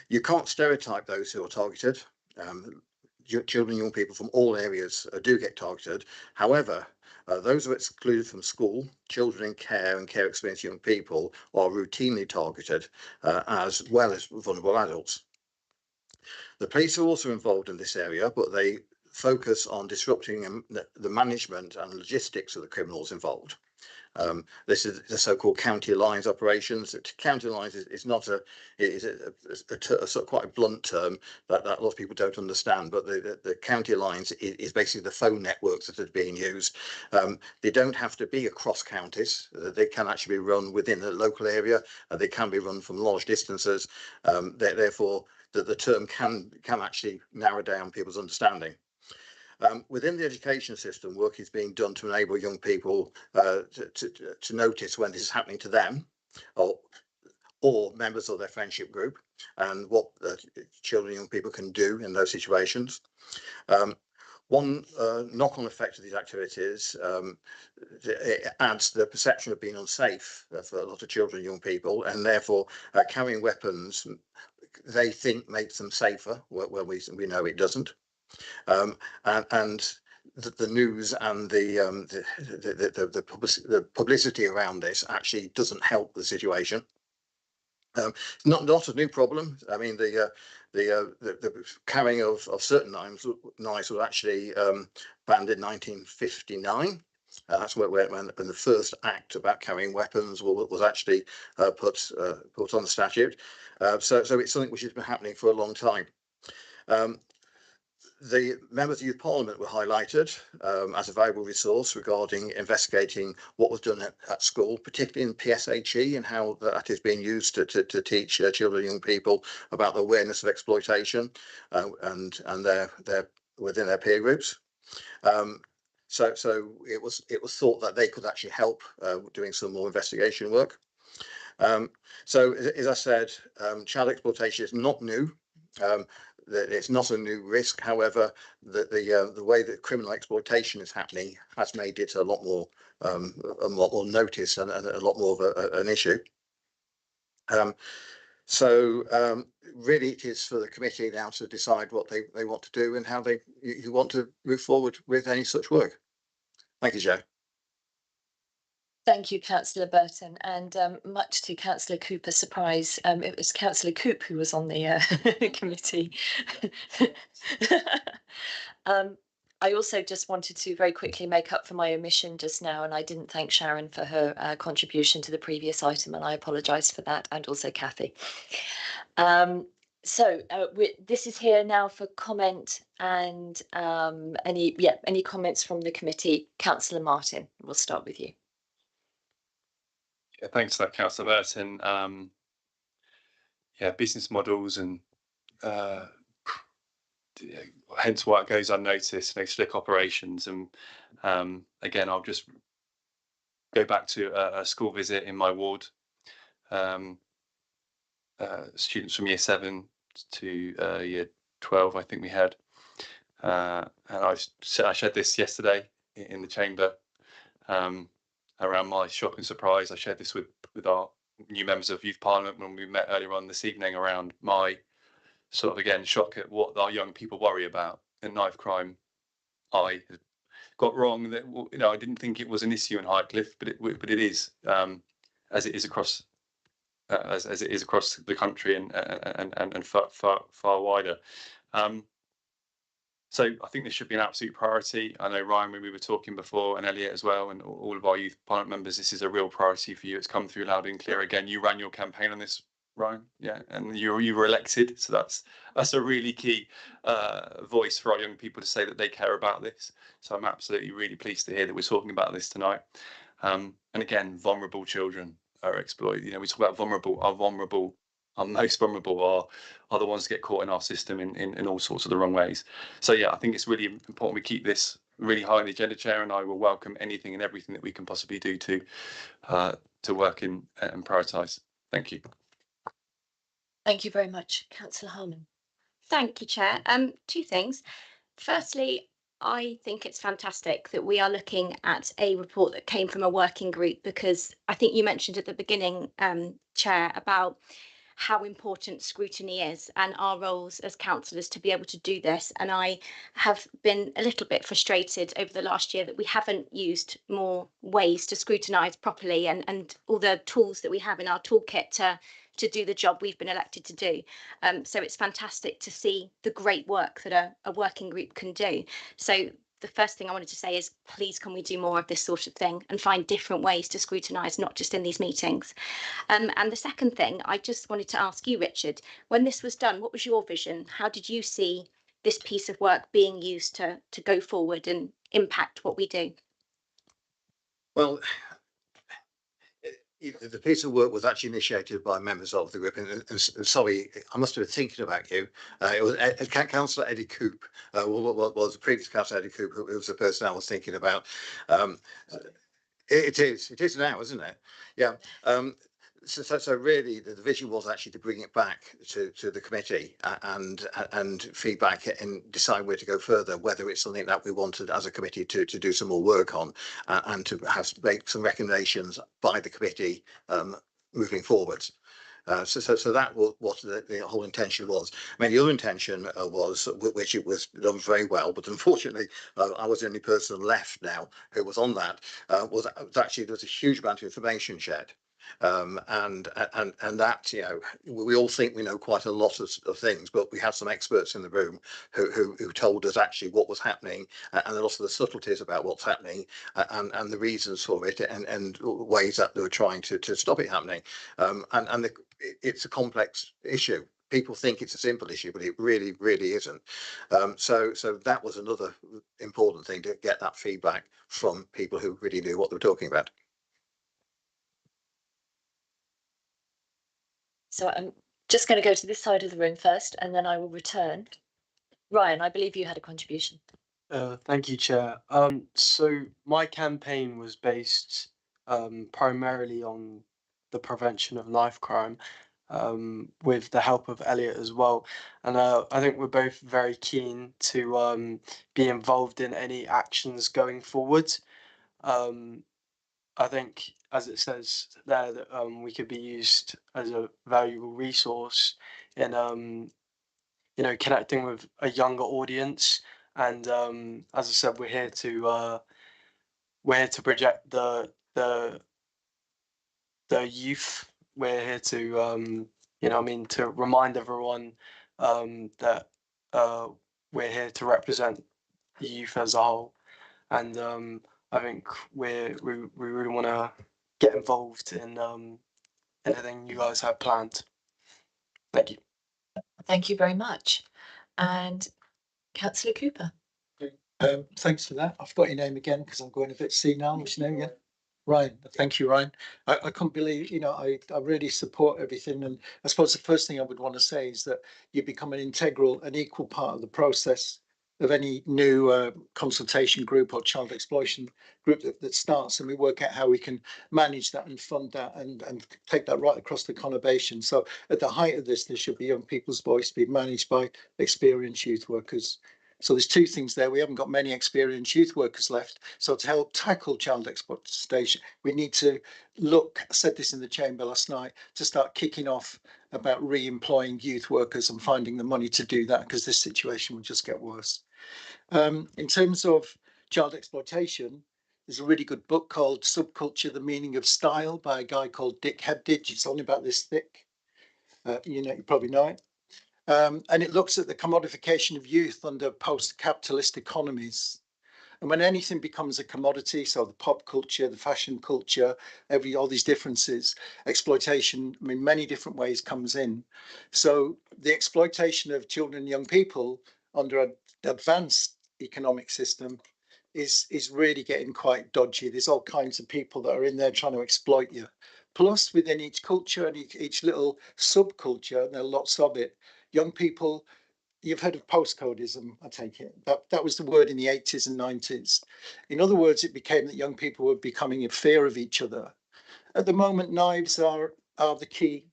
S10: You can't stereotype those who are targeted. Children and young people from all areas do get targeted. However, those who are excluded from school, children in care and care experienced young people are routinely targeted, as well as vulnerable adults. The police are also involved in this area, but they focus on disrupting the management and logistics of the criminals involved. This is the so-called county lines operations. County lines is not a sort of quite a blunt term that a lot of people don't understand, but the county lines is basically the phone networks that are being used. They don't have to be across counties. They can actually be run within the local area. They can be run from large distances. Therefore, the term can actually narrow down people's understanding. Within the education system, work is being done to enable young people to notice when this is happening to them or members of their friendship group, and what children and young people can do in those situations. One knock-on effect of these activities, it adds the perception of being unsafe for a lot of children and young people, and therefore carrying weapons they think makes them safer, where we know it doesn't. And the news and the publicity around this actually doesn't help the situation. Not a new problem. I mean, the carrying of certain knives was actually banned in 1959. That's when the first act about carrying weapons was actually put on the statute. So it's something which has been happening for a long time. The members of Youth Parliament were highlighted as a valuable resource regarding investigating what was done at school, particularly in PSHE, and how that is being used to teach children and young people about the awareness of exploitation and their within their peer groups. So it was thought that they could actually help doing some more investigation work. So as I said, child exploitation is not new. It's not a new risk. However, the way that criminal exploitation is happening has made it a lot more notice and a lot more of an issue. Really, it is for the committee now to decide what they want to do and how you want to move forward with any such work. Thank you, Joe.
S4: Thank you, Councillor Burton, and much to Councillor Cooper's surprise, it was Councillor Coop who was on the committee. I also just wanted to very quickly make up for my omission just now, and I didn't thank Sharon for her contribution to the previous item, and I apologise for that, and also Kathy. So this is here now for comment and any comments from the committee. Councillor Martin, we'll start with you.
S16: Yeah, thanks for that, Councillor Burton. Yeah, business models and hence why it goes unnoticed, slick operations. And again, I'll just go back to a school visit in my ward. Students from year 7 to year 12, I think we had. And I shared this yesterday in the chamber around my shock and surprise. I shared this with our new members of Youth Parliament when we met earlier on this evening around my sort of, again, shock at what our young people worry about. And knife crime, I got wrong that, you know, I didn't think it was an issue in Highcliffe, but it is, as it is across as it is across the country and far wider. So I think this should be an absolute priority. I know, Ryan, when we were talking before, and Elliot as well, and all of our Youth Parliament members, this is a real priority for you. It's come through loud and clear. Again, you ran your campaign on this, Ryan, yeah, and you were elected. So that's a really key voice for our young people to say that they care about this. So I'm absolutely really pleased to hear that we're talking about this tonight. And again, vulnerable children are exploited. You know, we talk about our most vulnerable are the ones that get caught in our system in all sorts of the wrong ways. So yeah, I think it's really important we keep this really high on the agenda, Chair, and I will welcome anything and everything that we can possibly do to work in and prioritise. Thank you.
S4: Thank you very much, Councillor Harman.
S8: Thank you, Chair. Two things. Firstly, I think it's fantastic that we are looking at a report that came from a working group, because I think you mentioned at the beginning, Chair, about how important scrutiny is and our roles as councillors to be able to do this. And I have been a little bit frustrated over the last year that we haven't used more ways to scrutinise properly and all the tools that we have in our toolkit to do the job we've been elected to do. So it's fantastic to see the great work that a working group can do. So the first thing I wanted to say is, please, can we do more of this sort of thing and find different ways to scrutinise, not just in these meetings? And the second thing, I just wanted to ask you, Richard, when this was done, what was your vision? How did you see this piece of work being used to go forward and impact what we do?
S10: Well, the piece of work was actually initiated by members of the group, and sorry, I must have been thinking about you. It was Councillor Eddie Coop, was the previous Councillor Eddie Coop, who was the person I was thinking about. It is now, isn't it? Yeah. So really, the vision was actually to bring it back to the committee and feedback and decide where to go further, whether it's something that we wanted as a committee to do some more work on and to make some recommendations by the committee moving forwards. So that was what the whole intention was. I mean, the other intention was, which it was done very well, but unfortunately, I was the only person left now who was on that. Was actually there was a huge amount of information shared. And that, you know, we all think we know quite a lot of things, but we had some experts in the room who told us actually what was happening and also the subtleties about what's happening and the reasons for it and ways that they were trying to stop it happening. It's a complex issue. People think it's a simple issue, but it really, really isn't. So that was another important thing, to get that feedback from people who really knew what they were talking about.
S4: So I'm just going to go to this side of the room first, and then I will return. Ryan, I believe you had a contribution.
S11: Thank you, Chair. So my campaign was based primarily on the prevention of knife crime, with the help of Elliot as well. And I think we're both very keen to be involved in any actions going forward. I think, as it says there, that we could be used as a valuable resource in you know, connecting with a younger audience. And as I said, we're here to project the youth. We're here to you know, I mean, to remind everyone that we're here to represent the youth as a whole. And I think we really want to get involved in anything you guys have planned. Thank you.
S15: Thank you very much. And Councillor Cooper.
S3: Thanks for that. I've got your name again because I'm going a bit senile. What's your name again? Ryan. Thank you, Ryan. I couldn't believe, I really support everything. And I suppose the first thing I would want to say is that you become an integral and equal part of the process of any new consultation group or child exploitation group that starts, and we work out how we can manage that and fund that and take that right across the conurbation. So at the height of this, there should be young people's voice being managed by experienced youth workers. So there's two things there. We haven't got many experienced youth workers left. So to help tackle child exploitation, we need to look, I said this in the chamber last night, to start kicking off about re-employing youth workers and finding the money to do that, because this situation will just get worse. In terms of child exploitation, there's a really good book called Subculture, The Meaning of Style by a guy called Dick Hebdige. It's only about this thick. You probably know it. And it looks at the commodification of youth under post-capitalist economies. And when anything becomes a commodity, so the pop culture, the fashion culture, all these differences, exploitation, many different ways comes in. So the exploitation of children and young people under an advanced economic system is really getting quite dodgy. There's all kinds of people that are in there trying to exploit you. Plus, within each culture and each little subculture, and there are lots of it, young people, you've heard of postcodism, I take it. That was the word in the 80s and 90s. In other words, it became that young people were becoming in fear of each other. At the moment, knives are the key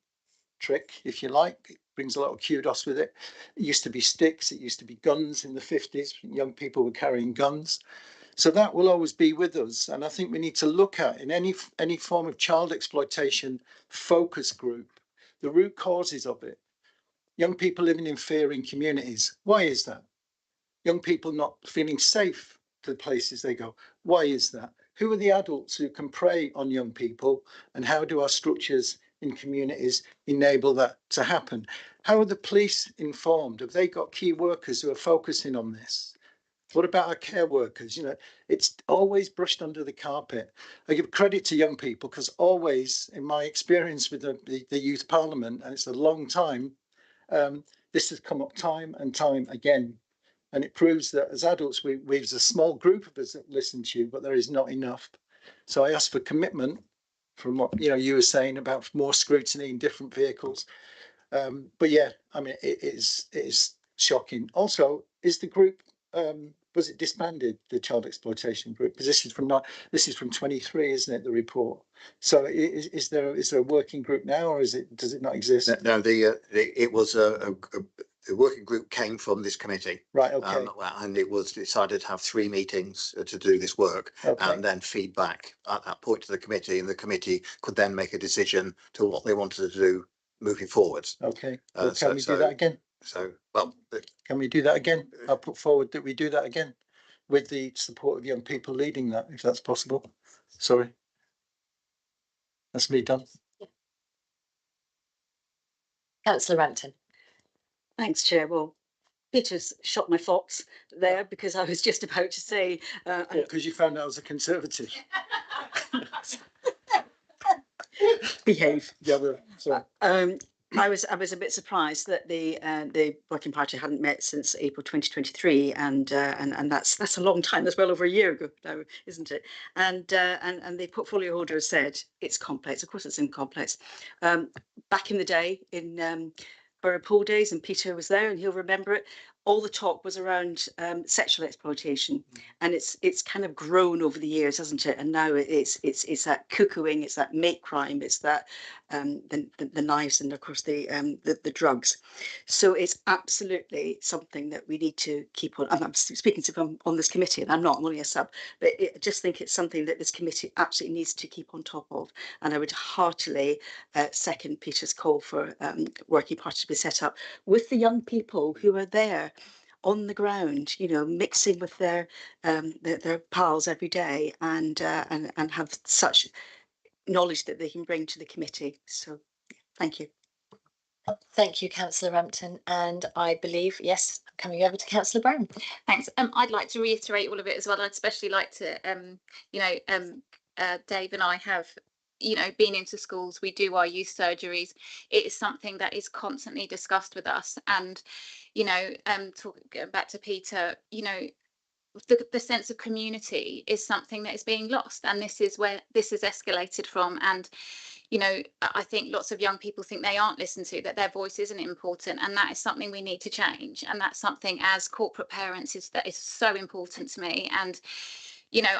S3: trick, if you like. It brings a lot of kudos with it. It used to be sticks, it used to be guns in the 50s. Young people were carrying guns. So that will always be with us. And I think we need to look at, in any form of child exploitation focus group, the root causes of it. Young people living in fear in communities. Why is that? Young people not feeling safe to the places they go. Why is that? Who are the adults who can prey on young people? And how do our structures in communities enable that to happen? How are the police informed? Have they got key workers who are focusing on this? What about our care workers? It's always brushed under the carpet. I give credit to young people because always, in my experience with the youth parliament, and it's a long time, this has come up time and time again. And it proves that as adults, there's a small group of us that listen to you, but there is not enough. So I ask for commitment from what you were saying about more scrutiny in different vehicles. But yeah, it is shocking. Also, is the group was it disbanded, the child exploitation group? Because this is from 23, isn't it? The report. So is there a working group now, or does it not exist?
S10: No, it was a working group came from this committee.
S3: Right. Okay.
S10: And it was decided to have 3 meetings to do this work, and then feedback at that point to the committee, and the committee could then make a decision to what they wanted to do moving forwards.
S3: Okay. Well, can we do that again?
S10: Can
S3: we do that again? I'll put forward that we do that again with the support of young people leading that, if that's possible. Sorry. That's me done.
S15: Councillor Rampton.
S5: Thanks, Chair. Well, Peter's shot my fox there because I was just about to say.
S3: Because you found out I was a Conservative.
S5: Behave.
S3: Yeah, we're sorry.
S5: I was a bit surprised that the Working Party hadn't met since April 2023, and that's a long time. That's well over a year ago now, isn't it? And the portfolio holder has said it's complex. Of course, it's complex. Back in the day, in Borough Pool days, and Peter was there, and he'll remember it. All the talk was around sexual exploitation, and it's kind of grown over the years, hasn't it? And now it's that cuckooing, it's that mate crime, it's that the knives, and of course the drugs. So it's absolutely something that we need to keep on. I'm speaking to on this committee, and I'm only a sub, but I just think it's something that this committee absolutely needs to keep on top of. And I would heartily second Peter's call for Working Party to be set up with the young people who are there on the ground, mixing with their pals every day, and have such knowledge that they can bring to the committee. So thank you.
S15: Thank you, Councillor Rampton. And I believe, yes, coming over to Councillor Brown.
S8: Thanks. I'd like to reiterate all of it as well. I'd especially like to, Dave and I have been into schools, we do our youth surgeries. It is something that is constantly discussed with us. And, going back to Peter, the sense of community is something that is being lost, and this is where this is escalated from. And I think lots of young people think they aren't listened to, that their voice isn't important, and that is something we need to change. And that's something, as corporate parents, that is so important to me. And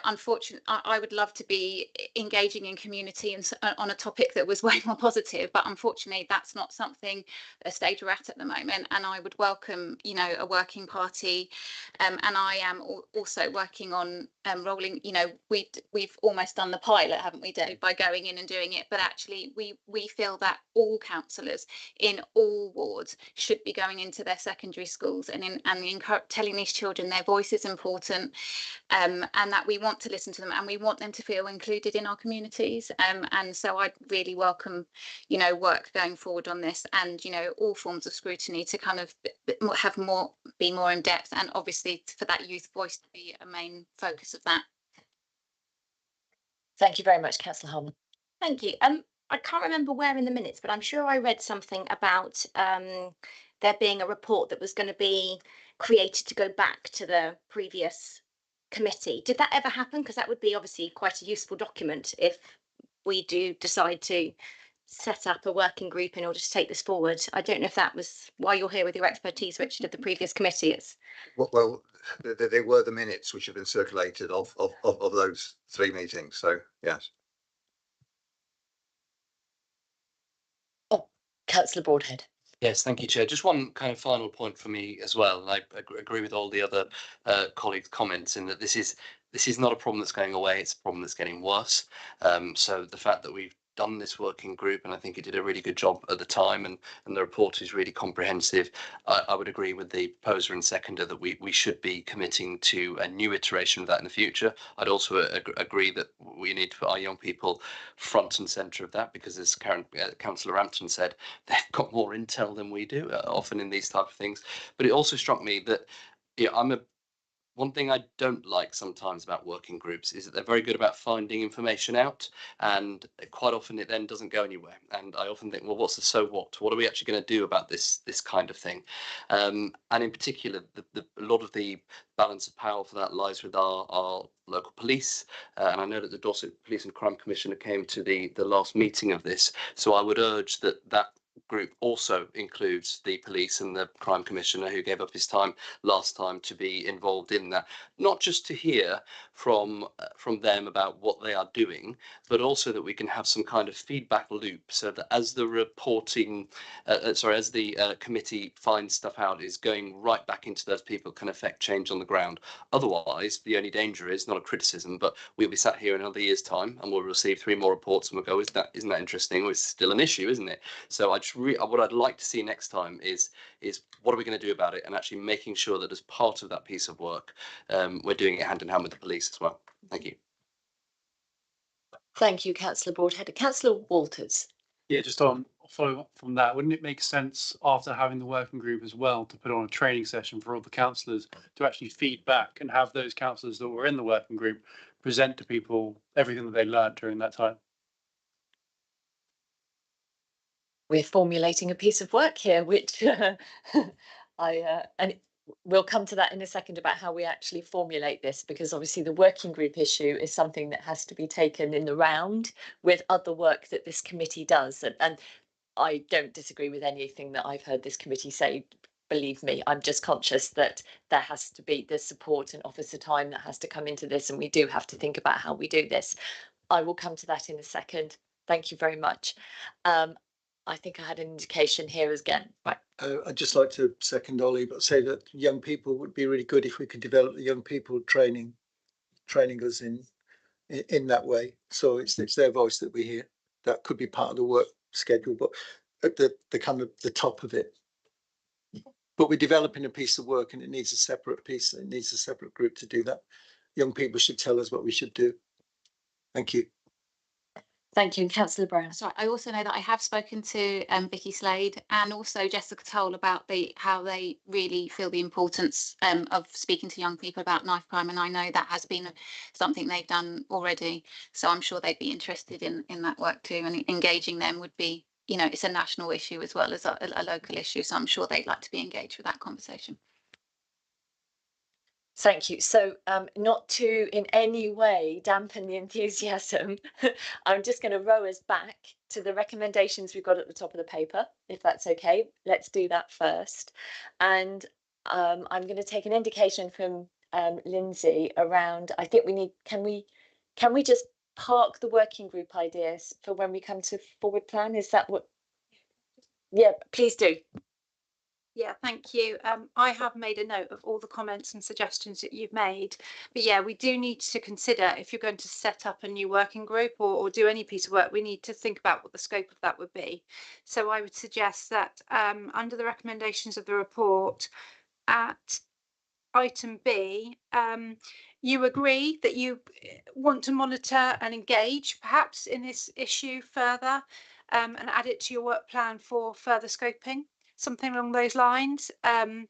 S8: unfortunately, I would love to be engaging in community and on a topic that was way more positive, but unfortunately, that's not something a stage we're at the moment. And I would welcome, a working party, and I am also working on rolling. We've almost done the pilot, haven't we, Dave, by going in and doing it? But actually, we feel that all councillors in all wards should be going into their secondary schools and telling these children their voice is important. And that we want to listen to them and we want them to feel included in our communities. And so I'd really welcome, work going forward on this, and, all forms of scrutiny to kind of be more in depth, and obviously for that youth voice to be a main focus of that.
S4: Thank you very much, Councillor Harman.
S8: Thank you. I can't remember where in the minutes, but I'm sure I read something about there being a report that was going to be created to go back to the previous committee. Did that ever happen? Because that would be obviously quite a useful document if we do decide to set up a working group in order to take this forward. I don't know if that was why you're here with your expertise, Richard, of the previous committee.
S10: Well, there were the minutes which have been circulated of those 3 meetings. So yes.
S4: Oh, Councillor Broadhead.
S6: Yes, thank you, Chair. Just one kind of final point for me as well. And I agree with all the other colleagues' comments in that this is not a problem that's going away. It's a problem that's getting worse. So the fact that we've done this working group, and I think it did a really good job at the time, and the report is really comprehensive. I would agree with the proposer and seconder that we should be committing to a new iteration of that in the future. I'd also agree that we need to put our young people front and centre of that, because as Councillor Rampton said, they've got more intel than we do, often in these type of things. But it also struck me that one thing I don't like sometimes about working groups is that they're very good about finding information out, and quite often it then doesn't go anywhere. And I often think, well, what's the so what? What are we actually going to do about this kind of thing? And in particular, a lot of the balance of power for that lies with our local police. And I know that the Dorset Police and Crime Commissioner came to the last meeting of this. So I would urge that group also includes the police and the crime commissioner, who gave up his time last time, to be involved in that, not just to hear from them about what they are doing, but also that we can have some kind of feedback loop, so that as the reporting as the committee finds stuff out, is going right back into those people, can affect change on the ground. Otherwise, the only danger is not a criticism, but we'll be sat here in another year's time and we'll receive 3 more reports and we'll go, isn't that interesting? Well, it's still an issue, isn't it? So what I'd like to see next time is what are we going to do about it, and actually making sure that as part of that piece of work, we're doing it hand in hand with the police as well. Thank you.
S4: Thank you, Councillor Broadhead. Councillor Walters.
S17: Yeah, just on follow up from that, wouldn't it make sense, after having the working group as well, to put on a training session for all the councillors to actually feed back, and have those councillors that were in the working group present to people everything that they learned during that time?
S4: We're formulating a piece of work here, which and we'll come to that in a second about how we actually formulate this, because obviously the working group issue is something that has to be taken in the round with other work that this committee does. And I don't disagree with anything that I've heard this committee say. Believe me, I'm just conscious that there has to be the support and officer time that has to come into this, and we do have to think about how we do this. I will come to that in a second. Thank you very much. I think I had an indication here again. Right.
S3: I'd just like to second Ollie, but say that young people would be really good if we could develop the young people training us in that way. So it's their voice that we hear. That could be part of the work schedule, but at the kind of the top of it. But we're developing a piece of work, and it needs a separate piece. It needs a separate group to do that. Young people should tell us what we should do. Thank you.
S4: Thank you, Councillor Brown.
S8: So I also know that I have spoken to Vicky Slade and also Jessica Toll about how they really feel the importance of speaking to young people about knife crime, and I know that has been something they've done already. So I'm sure they'd be interested in that work too, and engaging them would be, you know, it's a national issue as well as a local issue. So I'm sure they'd like to be engaged with that conversation.
S4: Thank you. So not to in any way dampen the enthusiasm, I'm just going to row us back to the recommendations we've got at the top of the paper, if that's okay. Let's do that first. And I'm going to take an indication from Lindsay around, I think we need, can we just park the working group ideas for when we come to forward plan? Is that what? Yeah, please do.
S9: Yeah, thank you. I have made a note of all the comments and suggestions that you've made, but yeah, we do need to consider if you're going to set up a new working group or do any piece of work, we need to think about what the scope of that would be. So I would suggest that under the recommendations of the report at item B, you agree that you want to monitor and engage perhaps in this issue further and add it to your work plan for further scoping. Something along those lines, and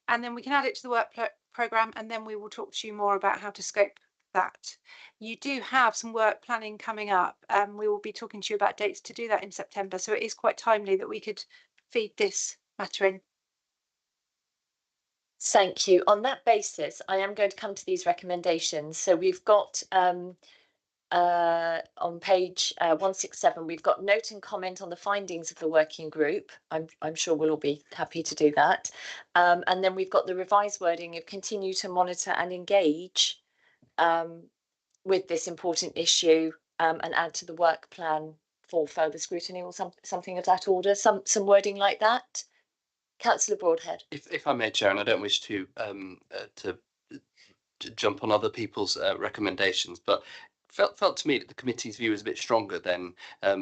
S9: then we can add it to the work programme, and then we will talk to you more about how to scope that. You do have some work planning coming up, and we will be talking to you about dates to do that in September, so it is quite timely that we could feed this matter in.
S4: Thank you. On that basis, I am going to come to these recommendations. So we've got on page 167, we've got note and comment on the findings of the working group. I'm sure we'll all be happy to do that. And then we've got the revised wording of continue to monitor and engage with this important issue and add to the work plan for further scrutiny or something of that order, some wording like that. Councillor Broadhead.
S6: If I may, Chair, and I don't wish to jump on other people's recommendations, but felt to me that the committee's view is a bit stronger than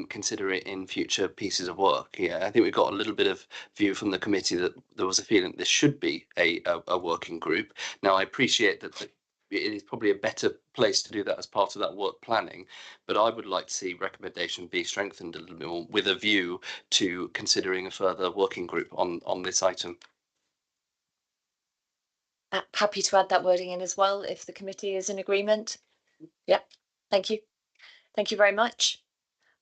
S6: consider it in future pieces of work. Yeah, I think we've got a little bit of view from the committee that there was a feeling that this should be a working group. Now, I appreciate that it is probably a better place to do that as part of that work planning, but I would like to see recommendation be strengthened a little bit more with a view to considering a further working group on this item.
S4: Happy to add that wording in as well if the committee is in agreement. Yeah, thank you. Thank you very much.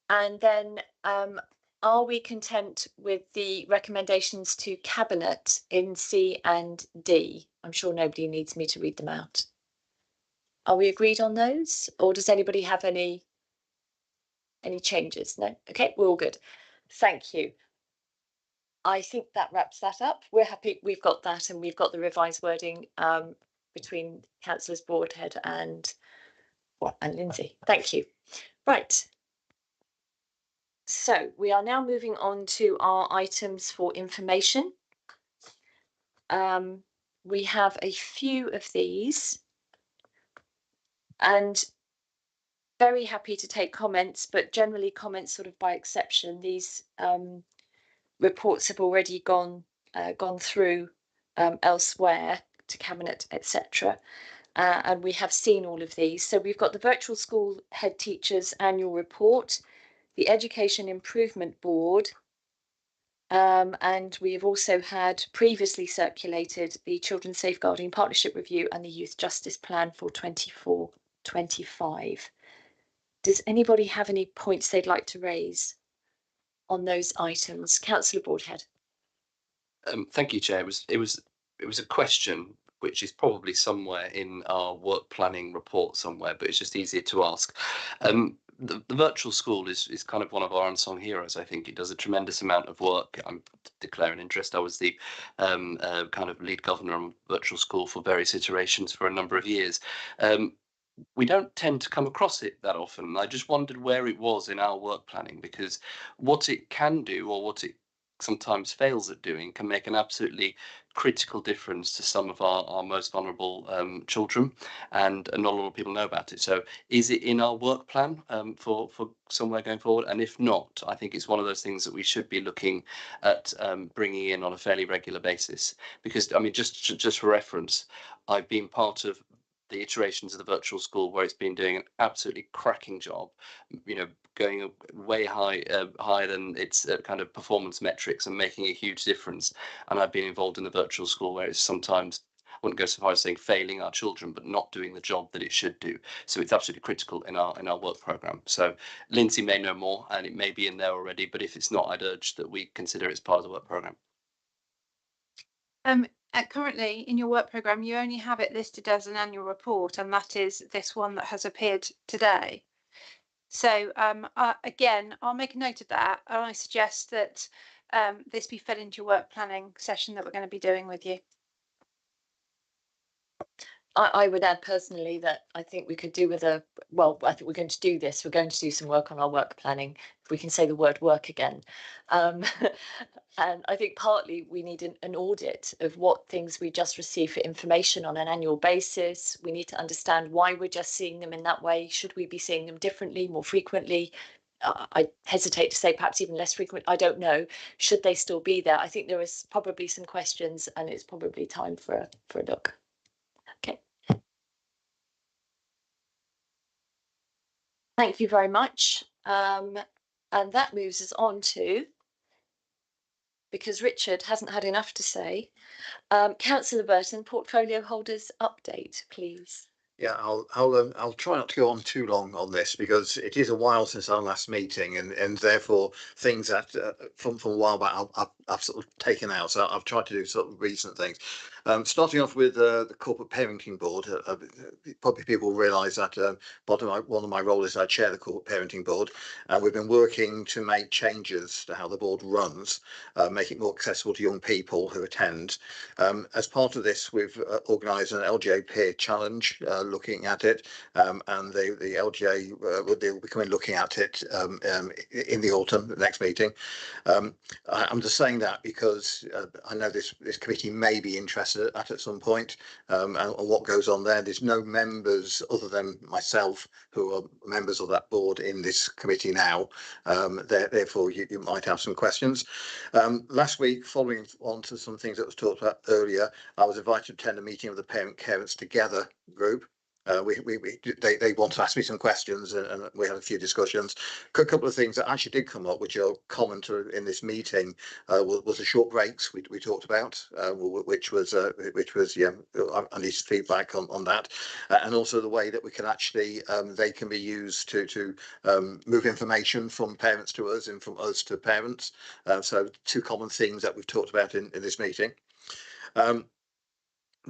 S4: And then are we content with the recommendations to Cabinet in C and D? I'm sure nobody needs me to read them out. Are we agreed on those, or does anybody have any changes? No? Okay, we're all good. Thank you. I think that wraps that up. We're happy we've got that, and we've got the revised wording between Councillors Broadhead and Lindsay. Thank you. Right. So we are now moving on to our items for information. We have a few of these, and very happy to take comments, but generally comments sort of by exception. These reports have already gone through elsewhere to Cabinet, etc. And we have seen all of these. So we've got the Virtual School Head Teachers Annual Report, the Education Improvement Board, and we've also had previously circulated the Children's Safeguarding Partnership Review and the Youth Justice Plan for 24-25. Does anybody have any points they'd like to raise on those items? Councillor Broadhead.
S6: Thank you, Chair. It was a question which is probably somewhere in our work planning report somewhere, but it's just easier to ask. The virtual school is kind of one of our unsung heroes. I think it does a tremendous amount of work. I'm declaring interest. I was the kind of lead governor on virtual school for various iterations for a number of years. We don't tend to come across it that often. I just wondered where it was in our work planning, because what it can do, or what it sometimes fails at doing, can make an absolutely critical difference to some of our most vulnerable children, and not a lot of people know about it. So is it in our work plan for somewhere going forward? And if not, I think it's one of those things that we should be looking at bringing in on a fairly regular basis, because I mean, just for reference, I've been part of the iterations of the virtual school where it's been doing an absolutely cracking job, you know, going way higher than its kind of performance metrics and making a huge difference. And I've been involved in the virtual school where it's sometimes, I wouldn't go so far as saying failing our children, but not doing the job that it should do. So it's absolutely critical in our work programme. So Lindsay may know more, and it may be in there already, but if it's not, I'd urge that we consider it as part of the work programme.
S9: Currently in your work programme, you only have it listed as an annual report, and that is this one that has appeared today. So again, I'll make a note of that, and I suggest that this be fed into your work planning session that we're going to be doing with you.
S4: I would add personally that I think we could do with I think we're going to do this. We're going to do some work on our work planning, if we can say the word work again. And I think partly we need an audit of what things we just receive for information on an annual basis. We need to understand why we're just seeing them in that way. Should we be seeing them differently, more frequently? I hesitate to say perhaps even less frequent. I don't know. Should they still be there? I think there is probably some questions, and it's probably time for a look. Okay. Thank you very much. And that moves us on to, because Richard hasn't had enough to say, Councillor Burton, portfolio holders update, please.
S10: Yeah, I'll try not to go on too long on this because it is a while since our last meeting, and therefore things that from a while back I've sort of taken out. So I've tried to do sort of recent things. Starting off with the corporate parenting board, probably people realise that one of my roles is I chair the corporate parenting board, and we've been working to make changes to how the board runs, make it more accessible to young people who attend. As part of this, we've organised an LGA peer challenge looking at it, and the LGA will be coming looking at it in the autumn, the next meeting. I'm just saying that because I know this committee may be interested at some point, and what goes on there. There's no members other than myself who are members of that board in this committee now. Therefore, you might have some questions. Last week, following on to some things that was talked about earlier, I was invited to attend a meeting of the Parent Carers Together group. They want to ask me some questions, and we had a few discussions. A couple of things that actually did come up, which are common to in this meeting, was the short breaks we talked about, which was yeah, I need feedback on that, and also the way that we can actually they can be used to move information from parents to us and from us to parents. So two common themes that we've talked about in this meeting.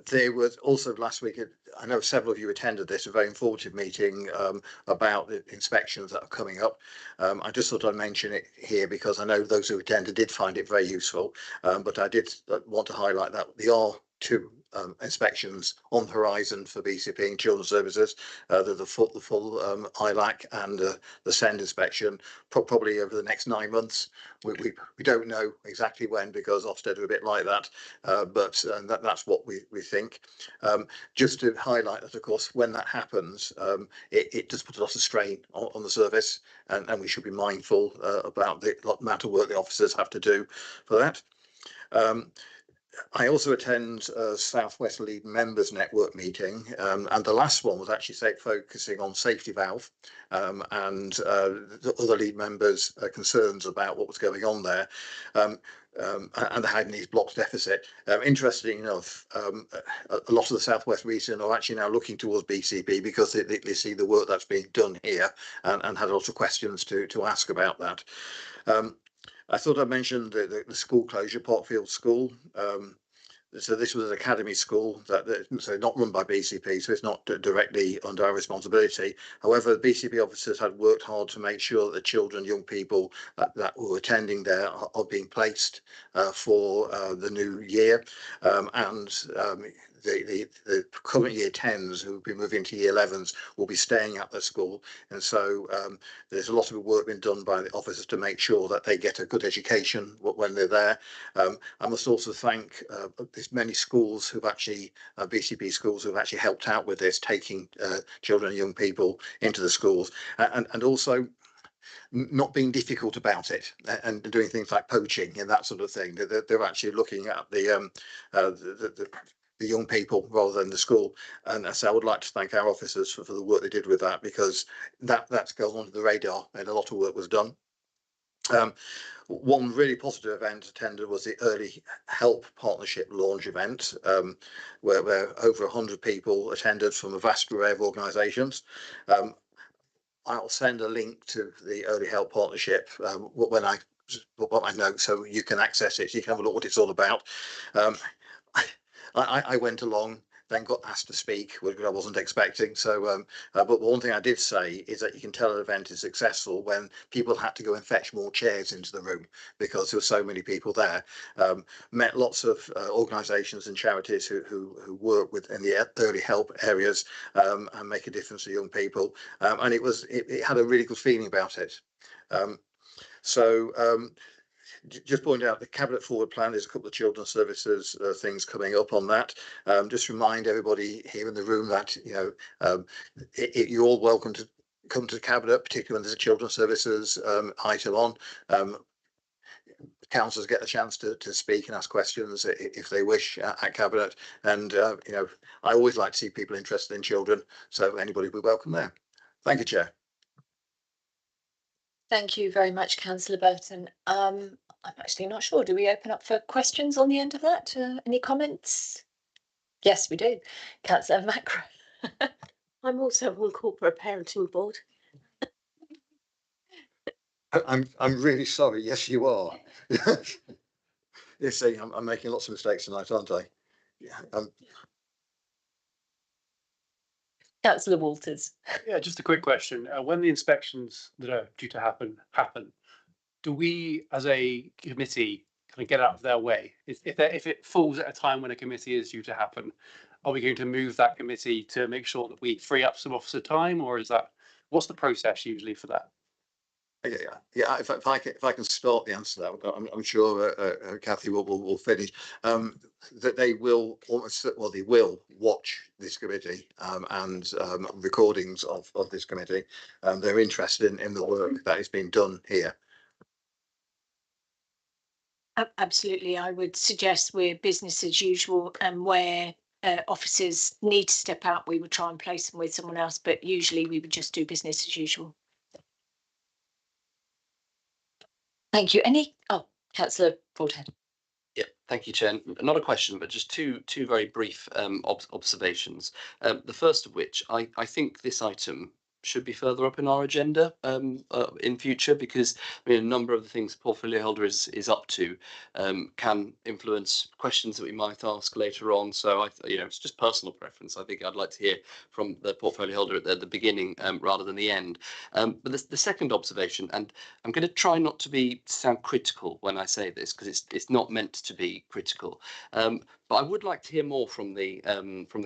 S10: There was also last week, I know several of you attended this, a very informative meeting about the inspections that are coming up. I just thought I'd mention it here because I know those who attended did find it very useful, but I did want to highlight that there are two inspections on the horizon for BCP and Children's Services, the full ILAC and the SEND inspection, probably over the next 9 months. We don't know exactly when because Ofsted are a bit like that, but that's what we think. Just to highlight that, of course, when that happens, it does put a lot of strain on the service, and we should be mindful about the amount of work the officers have to do for that. I also attend a South West Lead Members Network meeting, and the last one was actually focusing on safety valve and the other lead members' concerns about what was going on there. And the Hagney's blocks deficit. Interesting enough, a lot of the Southwest region are actually now looking towards BCP because they see the work that's being done here, and had a lot of questions to ask about that. I thought I mentioned the school closure, Portfield School. So this was an academy school so not run by BCP, so it's not directly under our responsibility. However, the BCP officers had worked hard to make sure that the children, young people that were attending there are being placed for the new year, and the current year 10s who've been moving to year 11s will be staying at the school, and so there's a lot of work being done by the officers to make sure that they get a good education when they're there. I must also thank there's many schools who've actually BCP schools who've actually helped out with this, taking children and young people into the schools, and also not being difficult about it and doing things like poaching and that sort of thing. They're actually looking at the the young people rather than the school. And so I would like to thank our officers for the work they did with that, because that's gone under the radar and a lot of work was done. One really positive event attended was the Early Help Partnership launch event, where over 100 people attended from a vast array of organisations. I'll send a link to the Early Help Partnership when I know, so you can access it. So you can have a look what it's all about. I went along, then got asked to speak, which I wasn't expecting. So, but one thing I did say is that you can tell an event is successful when people had to go and fetch more chairs into the room because there were so many people there. Met lots of organisations and charities who work in the early help areas and make a difference to young people, and it had a really good feeling about it. Just point out the Cabinet Forward Plan, there's a couple of children's services things coming up on that. Just remind everybody here in the room that you're all welcome to come to the Cabinet, particularly when there's a children's services item on. Councillors get a chance to speak and ask questions if they wish at Cabinet, and I always like to see people interested in children, so anybody will be welcome there. Thank you, Chair.
S4: Thank you very much, Councillor Burton. I'm actually not sure. Do we open up for questions on the end of that? Any comments? Yes, we do. Councillor Macro.
S12: I'm also on corporate parenting board.
S10: I'm really sorry. Yes, you are. You see, I'm making lots of mistakes tonight, aren't I? Yeah.
S4: Councillor Walters.
S17: Yeah, just a quick question. When the inspections that are due to happen, do we as a committee kind of get out of their way? If it falls at a time when a committee is due to happen, are we going to move that committee to make sure that we free up some officer time, or what's the process usually for that?
S10: Yeah. If I can start the answer to that, I'm sure Kathy will finish. That they will they will watch this committee and recordings of this committee. They're interested in the work that is being done here.
S15: Absolutely, I would suggest we're business as usual, and where officers need to step out, we would try and place them with someone else, but usually we would just do business as usual. Thank you. Councillor Broadhead.
S6: Yeah, thank you, Chair. Not a question, but just two very brief observations. The first of which, I think this item should be further up in our agenda in future, because a number of the things the portfolio holder is up to can influence questions that we might ask later on. So it's just personal preference. I think I'd like to hear from the portfolio holder at the beginning rather than the end. But the second observation, and I'm going to try not to sound critical when I say this, because it's not meant to be critical. But I would like to hear more from the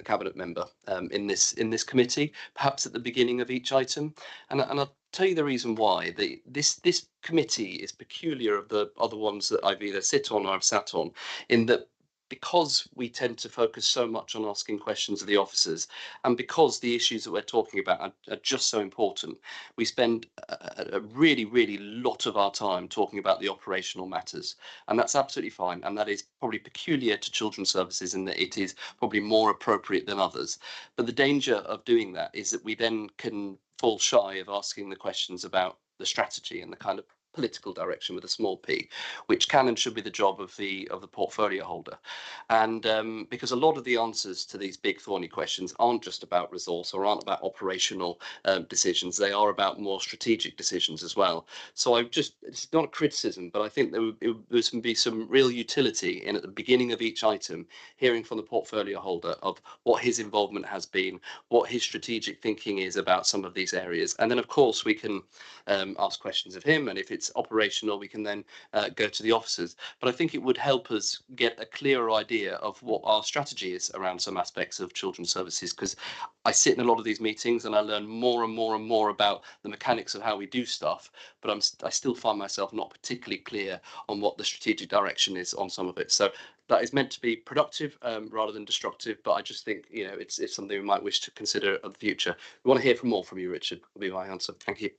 S6: cabinet member in this committee, perhaps at the beginning of each item, and I'll tell you the reason why. This committee is peculiar of the other ones that I've either sit on or I've sat on, in that because we tend to focus so much on asking questions of the officers, and because the issues that we're talking about are just so important, we spend a really lot of our time talking about the operational matters, and that's absolutely fine, and that is probably peculiar to children's services in that it is probably more appropriate than others. But the danger of doing that is that we then can fall shy of asking the questions about the strategy and the kind of political direction with a small p, which can and should be the job of the portfolio holder. And because a lot of the answers to these big thorny questions aren't just about resource or aren't about operational decisions, they are about more strategic decisions as well. So it's not a criticism, but I think there would be some real utility in, at the beginning of each item, hearing from the portfolio holder of what his involvement has been, what his strategic thinking is about some of these areas. And then of course we can ask questions of him, and if it's operational we can then go to the officers. But I think it would help us get a clearer idea of what our strategy is around some aspects of children's services, because I sit in a lot of these meetings and I learn more and more about the mechanics of how we do stuff, but I still find myself not particularly clear on what the strategic direction is on some of it. So that is meant to be productive rather than destructive, but I just think it's something we might wish to consider in the future. We want to hear more from you, Richard, will be my answer. Thank you.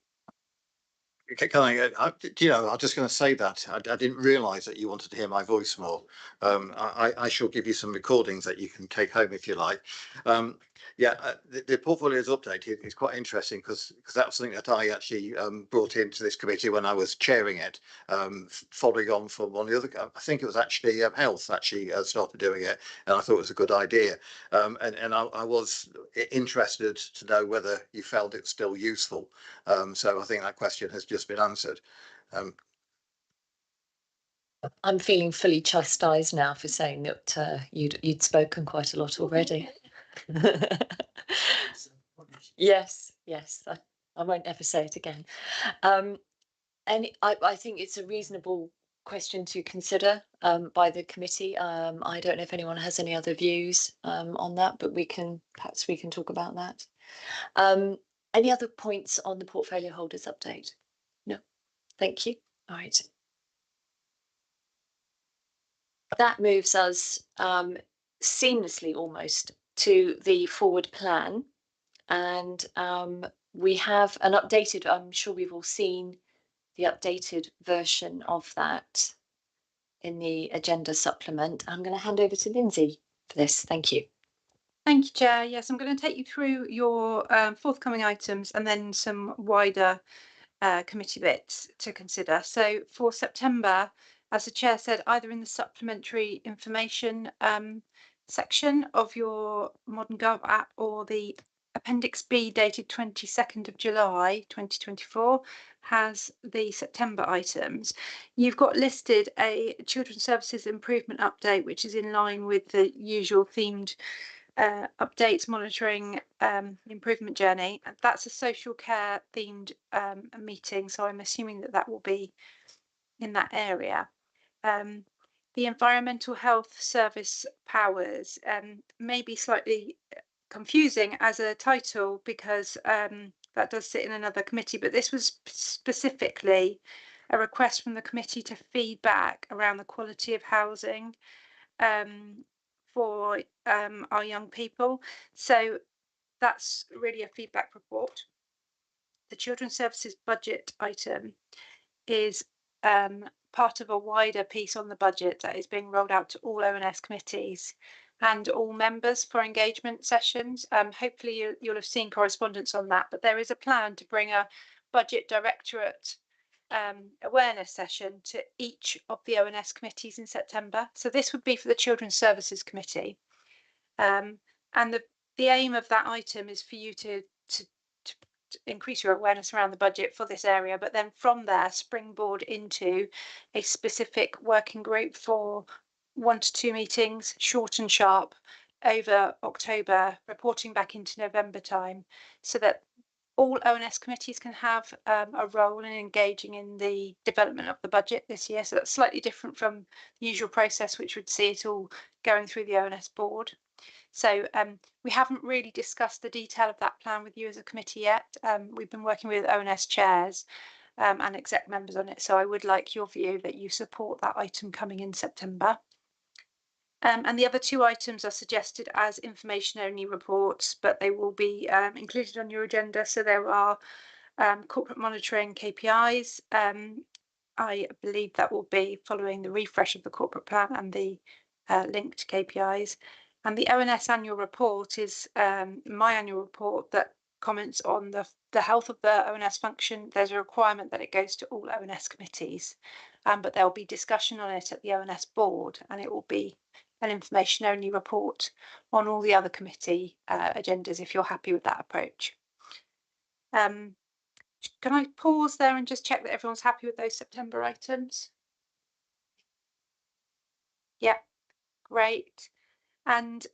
S10: Can I was just going to say that I didn't realise that you wanted to hear my voice more. I shall give you some recordings that you can take home if you like. The portfolios update is quite interesting because that was something that I actually brought into this committee when I was chairing it, following on from one of the other. I think it was actually Health actually started doing it, and I thought it was a good idea. And I was interested to know whether you felt it's still useful. So I think that question has just been answered.
S4: I'm feeling fully chastised now for saying that you'd spoken quite a lot already. Yes, I won't ever say it again. And I think it's a reasonable question to consider by the committee. I don't know if anyone has any other views on that, but perhaps we can talk about that. Any other points on the portfolio holders update? No, thank you. All right. That moves us seamlessly almost to the forward plan. And we have an updated, I'm sure we've all seen the updated version of that in the agenda supplement. I'm going to hand over to Lindsay for this. Thank you.
S9: Thank you, Chair. Yes, I'm going to take you through your forthcoming items and then some wider committee bits to consider. So for September, as the Chair said, either in the supplementary information section of your Modern Gov app or the Appendix B dated 22nd of July 2024 has the September items. You've got listed a Children's Services Improvement Update, which is in line with the usual themed updates monitoring improvement journey. That's a social care themed meeting, so I'm assuming that will be in that area. The environmental health service powers may be slightly confusing as a title because that does sit in another committee, but this was specifically a request from the committee to feedback around the quality of housing for our young people. So that's really a feedback report. The Children's Services budget item is part of a wider piece on the budget that is being rolled out to all ONS committees and all members for engagement sessions. Hopefully you'll have seen correspondence on that, but there is a plan to bring a budget directorate awareness session to each of the ONS committees in September. So this would be for the Children's Services Committee. And the aim of that item is for you to increase your awareness around the budget for this area, but then from there springboard into a specific working group for 1 to 2 meetings, short and sharp, over October, reporting back into November time, so that all ONS committees can have a role in engaging in the development of the budget this year. So that's slightly different from the usual process, which would see it all going through the ONS board. So we haven't really discussed the detail of that plan with you as a committee yet. We've been working with ONS chairs and exec members on it. So I would like your view that you support that item coming in September. And the other 2 items are suggested as information only reports, but they will be included on your agenda. So there are corporate monitoring KPIs. I believe that will be following the refresh of the corporate plan and the linked KPIs. And the ONS annual report is my annual report that comments on the health of the ONS function. There's a requirement that it goes to all ONS committees, but there'll be discussion on it at the ONS board, and it will be an information only report on all the other committee agendas if you're happy with that approach. Can I pause there and just check that everyone's happy with those September items? Yeah, great. And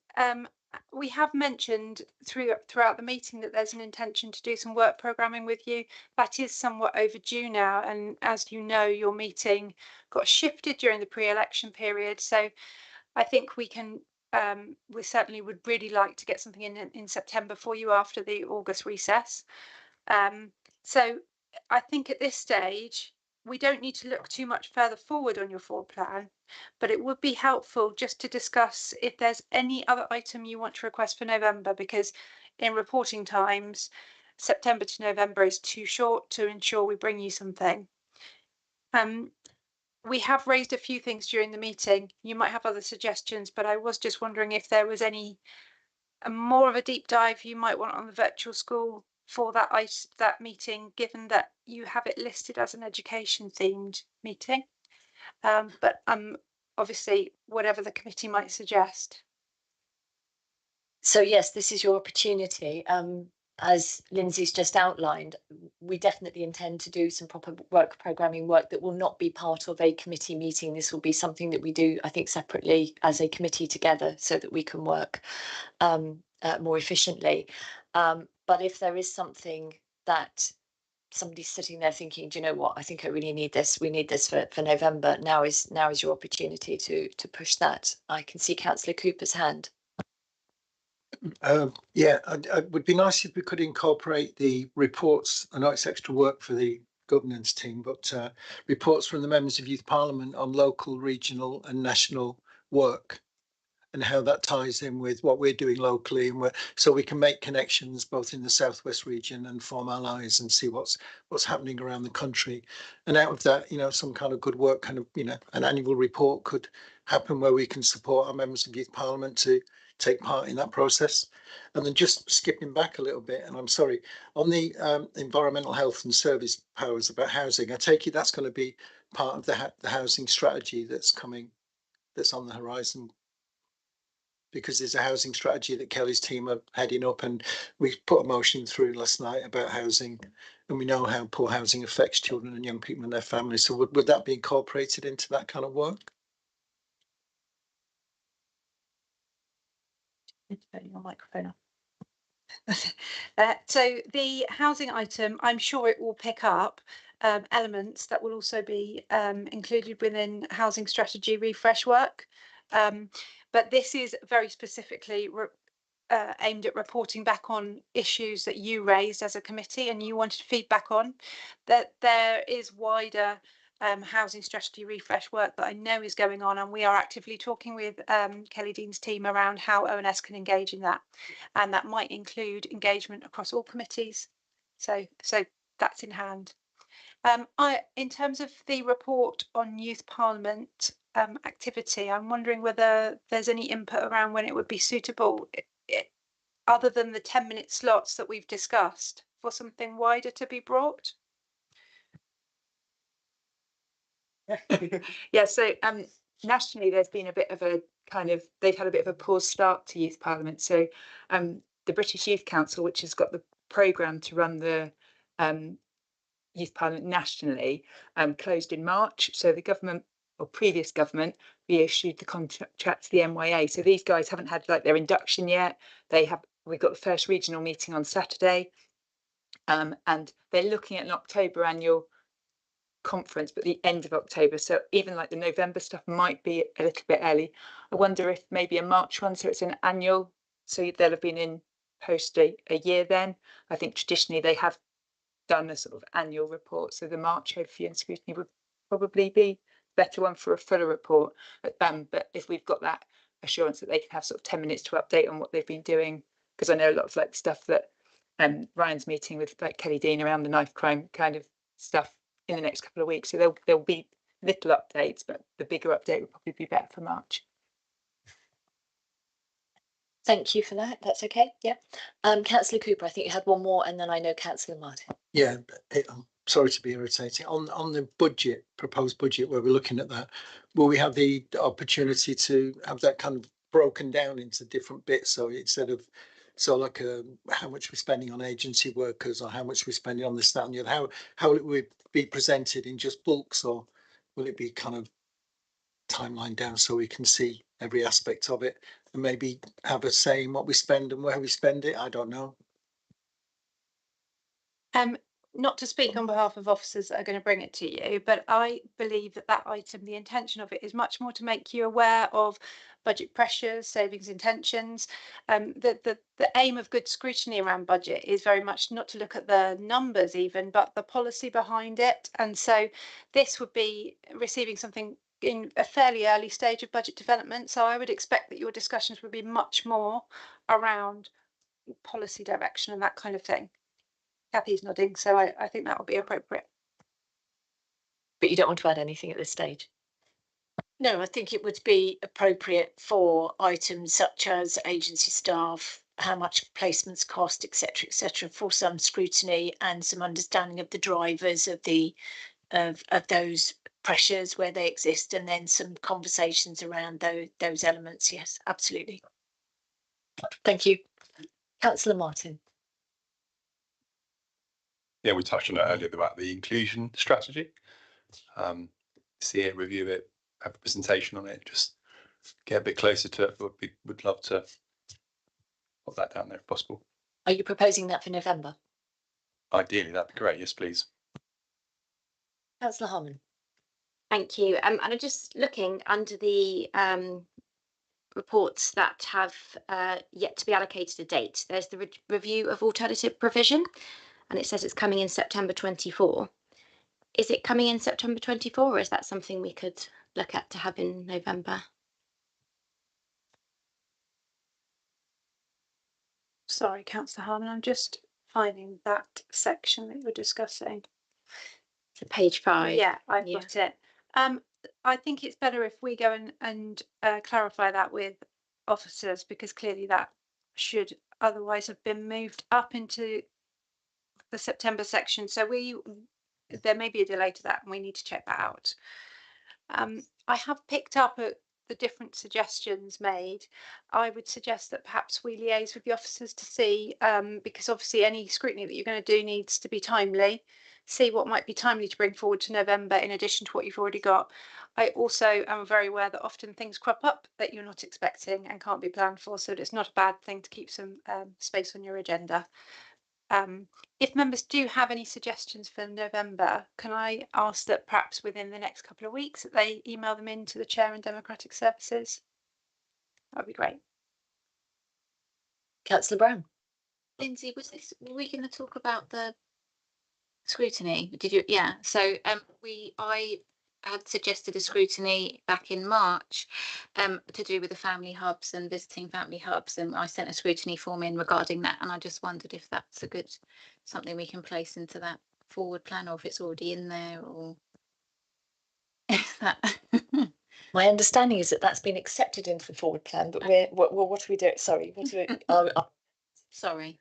S9: we have mentioned throughout the meeting that there's an intention to do some work programming with you. That is somewhat overdue now, and as you know, your meeting got shifted during the pre-election period. So I think we can, we certainly would really like to get something in September for you after the August recess. So I think at this stage, we don't need to look too much further forward on your forward plan, but it would be helpful just to discuss if there's any other item you want to request for November, because in reporting times, September to November is too short to ensure we bring you something. We have raised a few things during the meeting. You might have other suggestions, but I was just wondering if there was any more of a deep dive you might want on the virtual school for that meeting, given that you have it listed as an education themed meeting. But obviously whatever the committee might suggest.
S4: So yes, this is your opportunity. As Lindsay's just outlined, we definitely intend to do some proper programming work that will not be part of a committee meeting. This will be something that we do, I think, separately as a committee together so that we can work more efficiently. But if there is something that somebody's sitting there thinking, do you know what, I think I really need this, we need this for November, now is your opportunity to push that. I can see Councillor Cooper's hand.
S3: Yeah, it would be nice if we could incorporate the reports. I know it's extra work for the governance team, but reports from the members of Youth Parliament on local, regional and national work and how that ties in with what we're doing locally, and so we can make connections both in the Southwest region and form allies and see what's happening around the country. And out of that, some kind of good work, kind of, an annual report could happen where we can support our members of Youth Parliament to take part in that process. And then just skipping back a little bit, and I'm sorry, on the environmental health and service powers about housing, I take it that's going to be part of the housing strategy that's on the horizon, because there's a housing strategy that Kelly's team are heading up, and we put a motion through last night about housing, and we know how poor housing affects children and young people and their families. So would that be incorporated into that kind of work?
S9: Turn your microphone off. So the housing item, I'm sure it will pick up elements that will also be included within housing strategy refresh work. But this is very specifically aimed at reporting back on issues that you raised as a committee and you wanted feedback on. That there is wider housing strategy refresh work that I know is going on, and we are actively talking with Kelly Dean's team around how ONS can engage in that, and that might include engagement across all committees. So that's in hand. In terms of the report on Youth Parliament activity, I'm wondering whether there's any input around when it would be suitable, other than the 10-minute slots that we've discussed, for something wider to be brought. Yeah, so nationally there's been a bit of a they've had a bit of a poor start to Youth Parliament. So the British Youth Council, which has got the programme to run the Youth Parliament nationally, closed in March. So the government, or previous government, reissued the contract to the MYA. So these guys haven't had their induction yet. We've got the first regional meeting on Saturday, and they're looking at an October annual conference, but the end of October. So even the November stuff might be a little bit early. I wonder if maybe a March one, so it's an annual, so they'll have been in post a year then. I think traditionally they have done a sort of annual report, so the March overview and scrutiny would probably be better one for a fuller report. But if we've got that assurance that they can have sort of 10 minutes to update on what they've been doing, because I know a lot of stuff that Ryan's meeting with Kelly Dean around the knife crime kind of stuff in the next couple of weeks. So there'll be little updates, but the bigger update would probably be better for March.
S4: Thank you for that. That's okay. Yeah. Councillor Cooper, I think you had one more, and then I know Councillor Martin.
S3: Yeah, I'm sorry to be irritating. On the budget, proposed budget, where we're looking at that, will we have the opportunity to have that kind of broken down into different bits? So instead of how much we're spending on agency workers, or how much we're spending on this, that, and the other, how will it be presented in just bulks, or will it be kind of timeline down so we can see every aspect of it and maybe have a say in what we spend and where we spend it? I don't know.
S9: Not to speak on behalf of officers that are going to bring it to you, but I believe that item, the intention of it is much more to make you aware of budget pressures, savings intentions. The aim of good scrutiny around budget is very much not to look at the numbers even, but the policy behind it. And so this would be receiving something in a fairly early stage of budget development. So I would expect that your discussions would be much more around policy direction and that kind of thing. Kathy's nodding, so I think that would be appropriate.
S4: But you don't want to add anything at this stage?
S15: No, I think it would be appropriate for items such as agency staff, how much placements cost, etc., for some scrutiny and some understanding of the drivers of the of those pressures where they exist, and then some conversations around those elements. Yes, absolutely.
S4: Thank you. Councillor Martin.
S16: Yeah, we touched on it earlier about the inclusion strategy. See it, review it, have a presentation on it, just get a bit closer to it. Would love to put that down there if possible.
S4: Are you proposing that for November?
S16: Ideally, that'd be great. Yes, please.
S4: Councillor Harman.
S8: Thank you. And I'm just looking under the reports that have yet to be allocated a date. There's the review of alternative provision, and it says it's coming in September 24. Is it coming in September 24, or is that something we could look at to have in November?
S9: Sorry, Councillor Harman, I'm just finding that section that you were discussing.
S8: So page 5.
S9: Yeah, I've got it. I think it's better if we go and clarify that with officers, because clearly that should otherwise have been moved up into the September section. So there may be a delay to that, and we need to check that out. I have picked up at the different suggestions made. I would suggest that perhaps we liaise with the officers to see, because obviously any scrutiny that you're going to do needs to be timely. See what might be timely to bring forward to November in addition to what you've already got. I also am very aware that often things crop up that you're not expecting and can't be planned for, so it's not a bad thing to keep some space on your agenda. If members do have any suggestions for November, can I ask that perhaps within the next couple of weeks that they email them in to the Chair and Democratic Services? That would be great.
S4: Councillor Brown.
S8: Lindsay, were we going to talk about the scrutiny? Did you? Yeah. So I had suggested a scrutiny back in March to do with the family hubs and visiting family hubs, and I sent a scrutiny form in regarding that, and I just wondered if that's something we can place into that forward plan, or if it's already in there, or is that
S4: My understanding is that that's been accepted into the forward plan, but what are we doing? Sorry, what are we,
S8: sorry.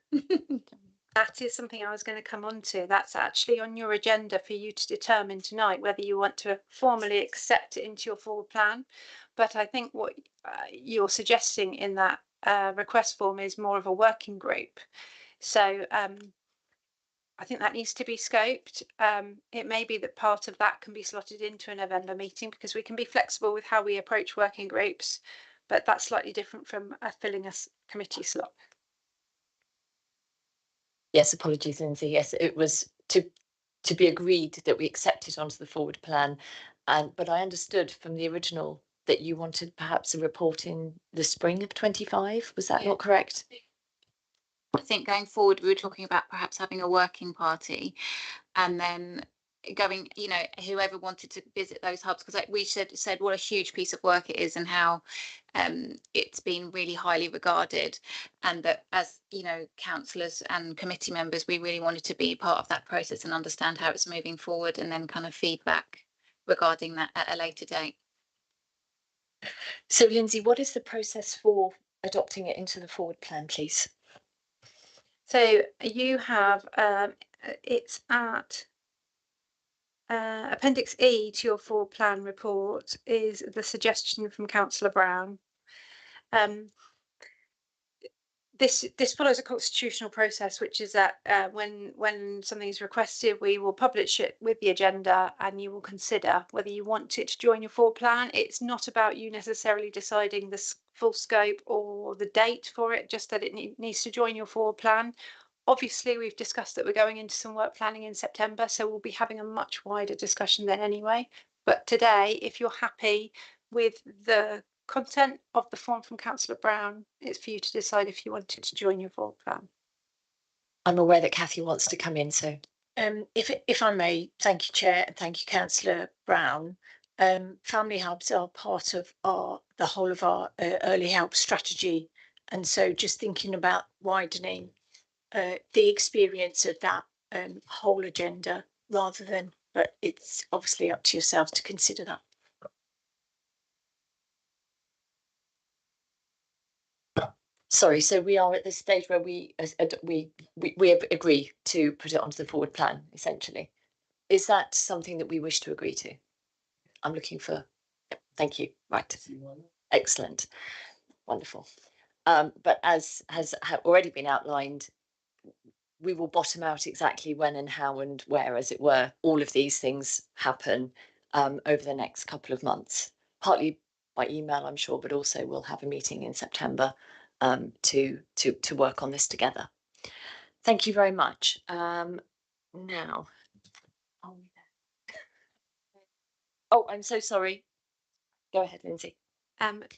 S9: That is something I was going to come on to. That's actually on your agenda for you to determine tonight whether you want to formally accept it into your forward plan. But I think what you're suggesting in that request form is more of a working group. So I think that needs to be scoped. It may be that part of that can be slotted into a November meeting, because we can be flexible with how we approach working groups, but that's slightly different from filling a committee slot.
S4: Yes, apologies, Lindsay. Yes, it was to be agreed that we accept it onto the forward plan, but I understood from the original that you wanted perhaps a report in the spring of 25. Was that not correct?
S8: I think going forward, we were talking about perhaps having a working party, and then going, whoever wanted to visit those hubs, because we said what a huge piece of work it is, and how it's been really highly regarded, and that as councillors and committee members, we really wanted to be part of that process and understand how it's moving forward, and then kind of feedback regarding that at a later date.
S4: So, Lindsay, what is the process for adopting it into the forward plan, please?
S9: So you have it's at Appendix E to your forward plan report is the suggestion from Councillor Brown. This follows a constitutional process, which is that when something is requested, we will publish it with the agenda, and you will consider whether you want it to join your forward plan. It's not about you necessarily deciding the full scope or the date for it, just that it needs to join your forward plan. Obviously, we've discussed that we're going into some work planning in September, so we'll be having a much wider discussion then anyway. But today, if you're happy with the content of the form from Councillor Brown, it's for you to decide if you wanted to join your forward plan.
S4: I'm aware that Kathy wants to come in, so
S15: if I may, thank you, Chair, and thank you, Councillor Brown. Family hubs are part of the whole of our early help strategy, and so just thinking about widening the experience of that whole agenda rather than, but it's obviously up to yourselves to consider that.
S4: Sorry, so we are at the stage where we agree to put it onto the forward plan, essentially. Is that something that we wish to agree to? I'm looking for, yep, thank you, right. Excellent, wonderful. But as has already been outlined, we will bottom out exactly when and how and where, as it were, all of these things happen over the next couple of months, partly by email, I'm sure, but also we'll have a meeting in September to work on this together. Thank you very much. Now, oh, I'm so sorry. Go ahead, Lindsay.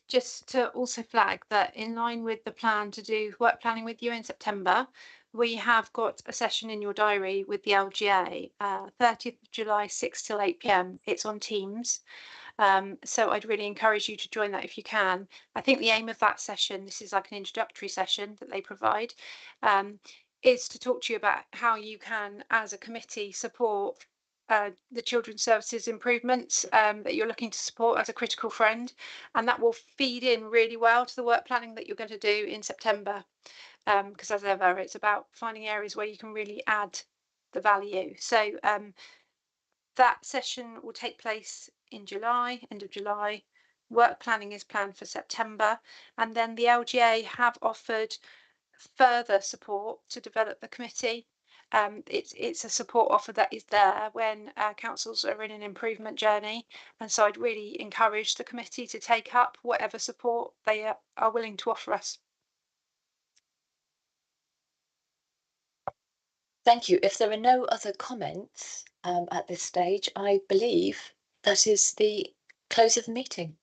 S9: Just to also flag that in line with the plan to do work planning with you in September, we have got a session in your diary with the LGA, 30th of July, 6 till 8 p.m. It's on Teams. So I'd really encourage you to join that if you can. I think the aim of that session, this is like an introductory session that they provide, is to talk to you about how you can, as a committee, support the children's services improvements that you're looking to support as a critical friend, and that will feed in really well to the work planning that you're going to do in September, because as ever, it's about finding areas where you can really add the value. So that session will take place in July, end of July. Work planning is planned for September, and then the LGA have offered further support to develop the committee. It's a support offer that is there when councils are in an improvement journey, and so I'd really encourage the committee to take up whatever support they are willing to offer us.
S4: Thank you. If there are no other comments at this stage, I believe that is the close of the meeting.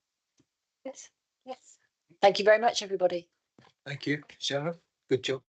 S4: Yes.
S9: Yes.
S4: Thank you very much, everybody.
S3: Thank you, Sharon. Good job.